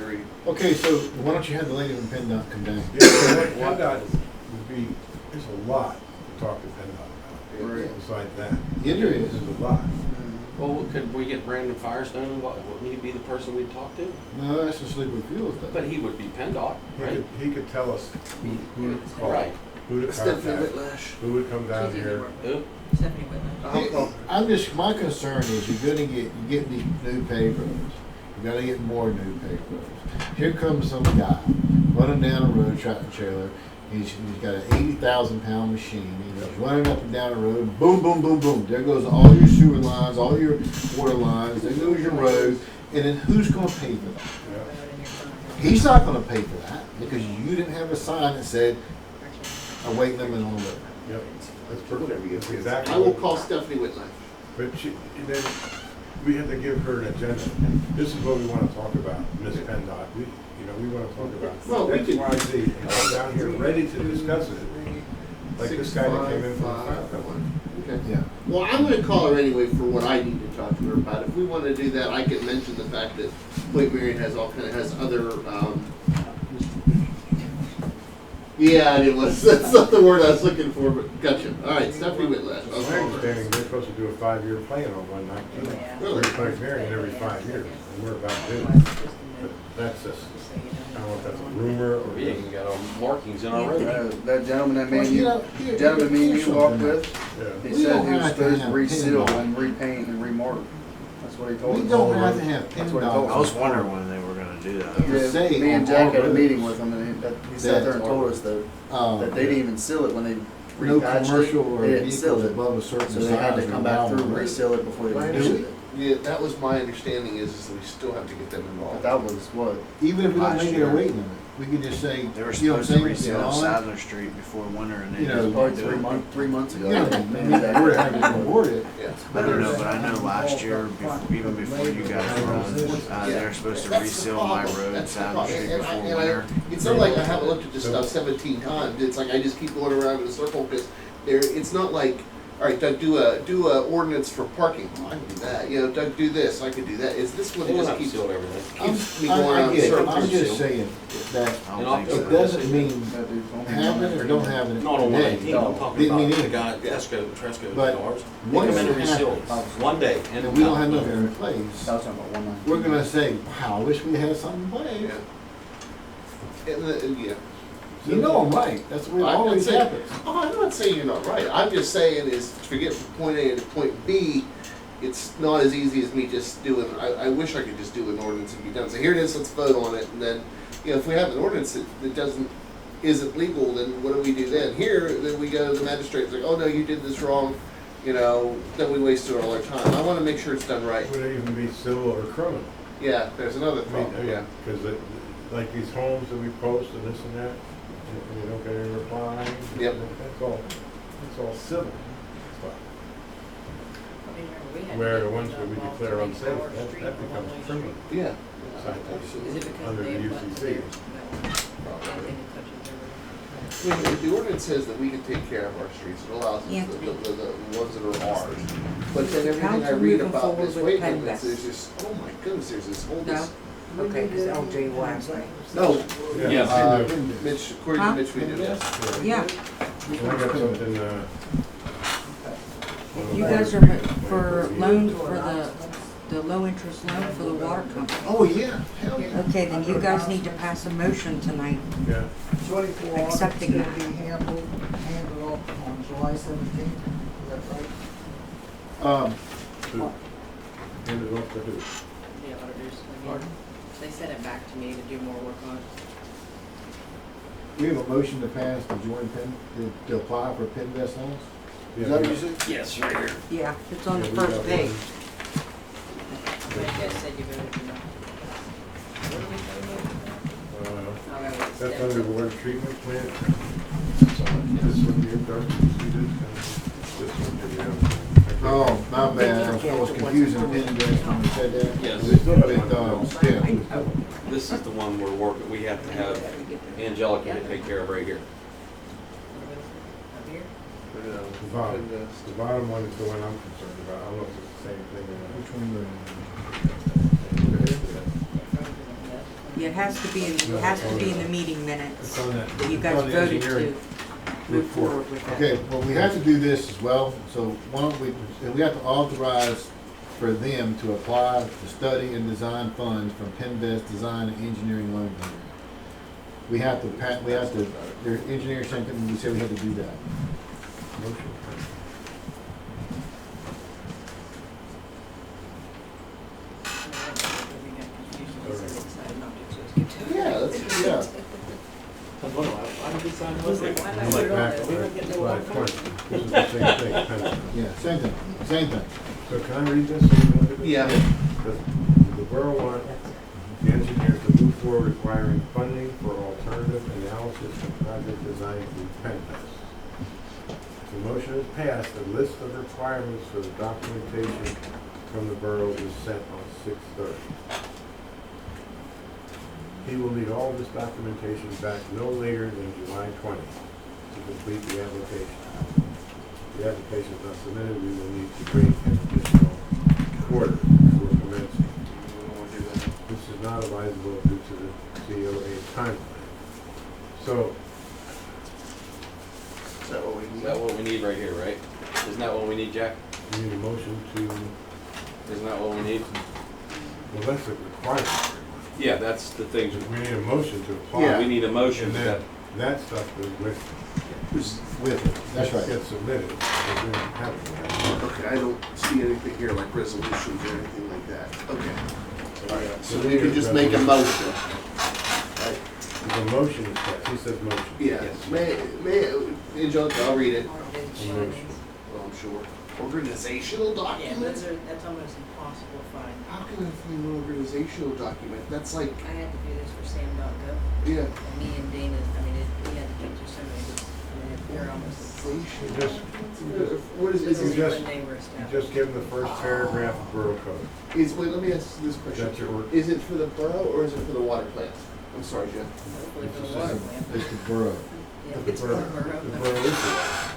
Okay, so why don't you have the lady from PennDOT come down? Yeah, so what PennDOT would be, there's a lot to talk to PennDOT about. Besides that. Yeah, there is. There's a lot. Well, could we get Brandon Firestone involved? Wouldn't he be the person we'd talk to? No, that's the Sleepwood Field stuff. But he would be PennDOT, right? He could tell us who to call, Right. who to Stephanie contact, Whitlash. who would come down here. Who? Stephanie Whitman. I'm just, my concern is you're gonna get these new paved roads. You're gonna get more new paved roads. Here comes some guy running down a road, tractor trailer. He's got an 80,000-pound machine. He's running up and down the road. Boom, boom, boom, boom. There goes all your sewer lines, all your water lines. There goes your road. And then who's gonna pay for that? He's not gonna pay for that because you didn't have a sign that said a weight limit on the road. Yep, that's perfect. That's exactly. I will call Stephanie Whitlash. But then we have to give her an agenda. This is what we want to talk about, Ms. PennDOT. We want to talk about Well, we X, could- Y, Z, and come down here ready to discuss it. Like this guy that came in from the fire 655. company. Okay. Yeah. Well, I'm gonna call her anyway for what I need to talk to her about. If we wanna do that, I can mention the fact that Point Marion has has other, yeah, it was, that's not the word I was looking for, but gotcha. All right, Stephanie Whitlash. My understanding, they're supposed to do a 5-year plan on 119. Really? We're Point Marion every 5 years, and we're about to do it. But that's just, I don't know if that's a rumor or. We even got our markings in our road. That gentleman that Well, me you know, and here- you, gentleman me and here's you walked something. with, Yeah. he We said don't he was have to supposed to have reseal PennDOT. and repaint and remark. That's what he told us. We don't have to have That's what he told PennDOT. I was wondering when they were gonna do that. Yeah. say Me and on Jack all had a roads meeting with him and he sat there and that- told us that that they didn't even seal it when they No repatched commercial it. or They didn't seal vehicles it. above a certain So size. they had to are come back allowed through on and the road. reseal it before they Right. would do it. Yeah, that was my understanding is that we still have to get them But involved. that was what? Even if we don't Last make it a year. weight limit, we could just say, They were you know what I'm supposed to saying? reseal Beyond- Sadler Street before winter and they You know, didn't Probably do 3 it. months ago. Yeah, I mean, we're having to award it. Yeah. I don't know, but I know last year, even before you guys run, they were supposed to That's the reseal my problem. road, That's the Sadler problem. Street And before I- winter. It's not like I haven't looked at this stuff 17 times. It's like I just keep going around in a circle because it's not like, all right, Doug, do a ordinance for parking. Well, I can do that. You know, Doug, do this. I can do that. Is this one They that don't just have to keeps seal everything. me going I around in get it. circles? I'm just saying that I don't think it so. doesn't mean having it or don't have it Not on today. 119, I'm talking Didn't mean about the anything. guy at Tresco, But ours. They once come in and it reseal happens, it. One day. And we don't have nothing in place, I was talking about 119. we're gonna say, wow, I wish we had something in place. Yeah. And yeah. You know I'm right, that's the way it I'm not always saying- happens. Oh, I'm not saying you're not right. I'm just saying is to get from point A to point B, it's not as easy as me just doing. I wish I could just do an ordinance and be done. So here it is. Let's vote on it, and then if we have an ordinance that isn't legal, then what do we do then? Here, then we go to the magistrate. It's like, oh no, you did this wrong. Then we wasted all our time. I want to make sure it's done right. Would it even be civil or criminal? Yeah, there's another problem. Yeah. Because like these homes that we post and this and that, and you don't get any reply. Yep. That's all civil stuff. where the ones that we declare unsafe, that becomes criminal. Yeah. Is it because Under they the have flooded UCC. theirs? Anything that touches their river? The ordinance says that we can take care of our streets, it allows us, the ones that are ours. But then everything I Council read moving about forward this with weight pen limits, vests. there's just, oh my goodness, there's this whole, No? Okay, because LJ will ask me. No, Yes. Mitch, according to Huh? Mitch, we do this. Yeah, I got something, if you guys are for loans for the low interest loan for the water company. Oh, yeah, hell yeah. Okay, then you guys need to pass a motion tonight. yeah. 24 hours Accepting to that. be handled off on July 17th, is that right? Hand it off to who? The auditors, I mean, they sent it back to me to do more work on it. We have a motion to pass to join to apply for Pinvest loans? Yeah, Is that what you said? Yes, right here. Yeah, it's on the Yeah, we first got page. one. But you guys said you voted for that. What did we say we voted for? Oh, that was That's Deb. under water treatment plant. This one here, Darcy, you see this? This one here, yeah. Oh, my bad, I was confusing Pinvest when you said that. Yes. With, yeah. This is the one we're working, we have to have Angelica to take care of right here. Up here? The bottom one is the one I'm concerned about. I don't know if it's the same thing or not. Which one? Yeah, it has to be in the meeting minutes. It's on that. That you it's guys on the voted engineering to move report. forward with that. Okay, well, we have to do this as well, so why don't we have to authorize for them to apply to study and design funds from Pinvest Design and Engineering Loan Program. We have to, their engineer sent it, and we said we had to do that. Motion. Yeah, that's, yeah. Back, slide 20. This is the same thing. Yeah, same thing. So can I read this? So you can look at it? Yeah. The borough wants the engineer to move forward requiring funding for alternative analysis and project design through PennDOT. If the motion is passed, a list of requirements for the documentation from the borough is sent on 6/30. He will need all this documentation back no later than July 20 to complete the application. If the application is not submitted, we will need to wait an additional quarter before commencing. This is not advisable due to the COA timeline. So, Is that what we Is need? that what we need right here, right? Isn't that what we need, Jack? we need a motion to, Isn't that what we need? well, that's a requirement. Yeah, that's the thing. We need a motion to apply. Yeah. We need a motion And that, then that stuff goes with, With it, that's right. gets submitted. But we don't have it. Okay, I don't see anything here like resolutions or anything like that. Okay. All right, so we can just make a motion. Right? The motion is passed. He says motion. Yeah, Angelica, I'll read it. Motion. Well, I'm sure. Organizational Yeah, document? that's almost impossible to find. How can I find an organizational document? That's like, I had to do this for Sam.gov, yeah. and me and Dana, we had to get through so many, they're almost. You just, What is This You is just- when they were you established. just give him the first paragraph of borough code. Wait, let me ask this question. That's your work. Is it for the borough or is it for the water plant? I'm sorry, Jeff. Hopefully for It's the the water same. plant. It's the borough. Yeah, The it's for the borough borough. is it.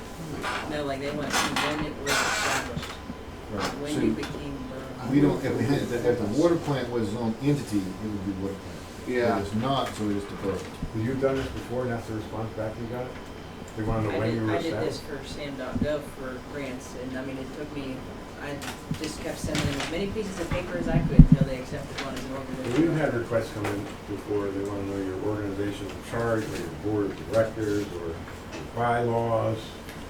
No, like they want to see when it was established, Right. when So you became borough. we don't, if the water plant was its own entity, it would be water plant. Yeah. If it's not, so it is the borough. You've done this before and that's the response back you got? They want to know when you were I did this established? for Sam.gov for grants, and I mean, it took me, I just kept sending them as many pieces of paper as I could until they accepted one as an organization. We've had requests come in before, they want to know your organizational chart, or your board of directors, or your bylaws,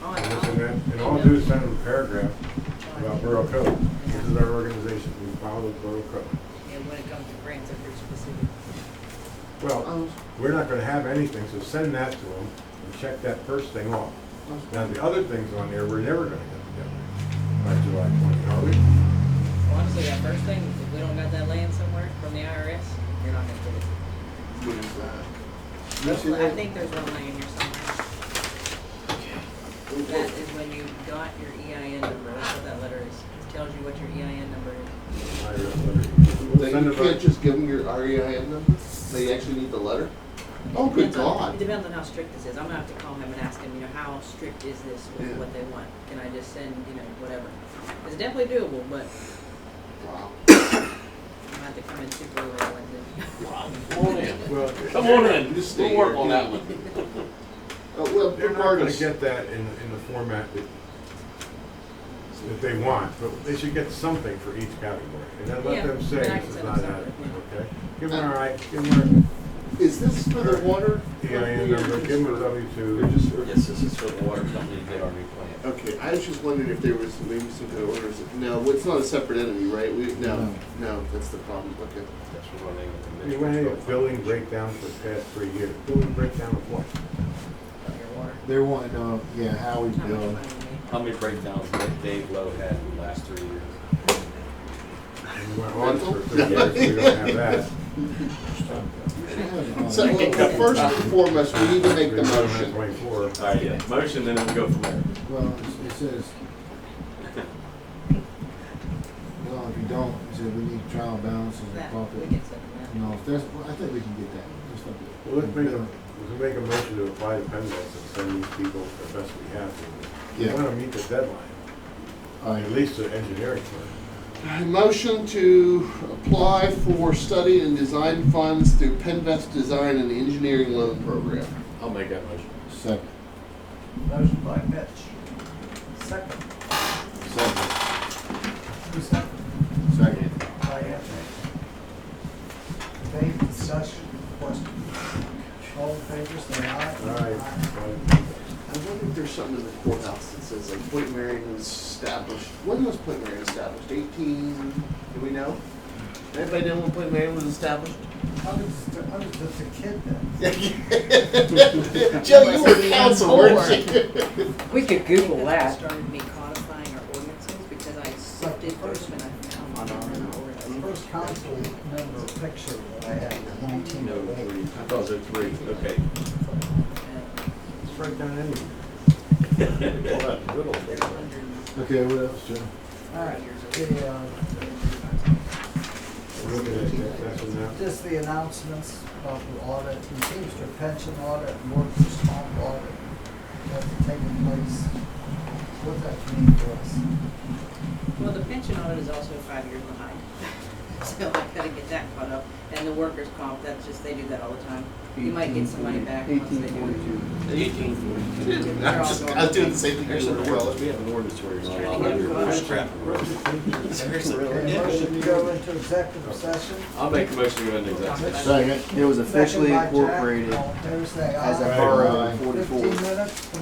and this and that. And all I do is send them a paragraph about borough code. This is our organization, we follow the borough code. And when it comes to grants, they're pretty specific. Well, we're not going to have anything, so send that to them and check that first thing off. Now, the other things on there, we're never going to get together by July 20, are we? Well, honestly, that first thing, if we don't got that land somewhere from the IRS, you're not gonna get it. What is that? Hopefully, I think there's one laying here somewhere. That is when you got your EIN number, that's what that letter is. tells you what your EIN number is. Then you can't just give them your REIN number? They actually need the letter? Oh, good Depends on- God. It depends on how strict this is. I'm gonna have to call him and ask him, you know, how strict is this with Yeah. what they want? Can I just send, you know, whatever? It's definitely doable, but Wow. I'm gonna have to come in super early on Wednesday. Come on in. Well, Come on in. Just stay We'll work here. on that one. Well, they're not gonna regardless. get that in the format that they want, but they should get something for each category. And then Yeah, let them say then I this can is send not them adequate, something, okay? Give them our, give them Is this for the water? our EIN number, give them a Or W-2. just Yes, this is for the water company to get our new plant. Okay, I was just wondering if there was maybe some kind of orders. No, it's not a separate entity, right? No, that's the problem. Okay. That's what we're naming I mean, when they have billing breakdown for the past 3 years, billing breakdown of what? Your water. They're wanting, how we How much bill. money we How many breakdowns did Dave Lowe had in the last 3 years? And we went on for 3 years, we don't have that. So, well, first and foremost, we need to make the We don't have motion. 24. All right, yeah, motion, then we'll go from there. Well, it says, well, if you don't, it says we need trial balances and That, profit. we can send them that. No, if that's, well, I think we can get that. Just like Well, let's make a motion to apply to PennDOT and send these people the best we have. We Yeah. want to meet the deadline, at least the engineering firm. Motion to apply for study and design funds through Penvest Design and Engineering Loan Program. I'll make that motion. second. Motion by Mitch. Second. Second. Who second? Second. By Anthony. Debate, discussion, question. All in favor, say aye. All right. I wonder if there's something in the courthouse that says like Point Marion was established. When was Point Marion established? 18, do we know? Anybody know when Point Marion was established? I was just a kid then. Joe, you were counsel, weren't you? We could Google I think that's that. what started me codifying our ordinances because I sifted first when I found our The ordinance. first council member picture that I had was 1908. I thought it was 03, okay. Let's break down anything. Pull that little bit. Okay, what else, Joe? All right, We're looking at that session now. just the announcements of the audit, the Teamster pension audit, and workers' comp audit that's taking place. What does that mean for us? Well, the pension audit is also 5 years behind. So I gotta get that caught up. And the workers' comp, that's just, they do that all the time. You might get some money back once they do it. 1842. I was doing the same thing. There's an ordinance, we have an ordinance where you're not allowed to push scrap in the road. Seriously. Motion to go into executive session. I'll make a motion to go into executive. Second. It was officially Second by Jack. incorporated All in favor, say as a aye. borough in 15 44. minutes.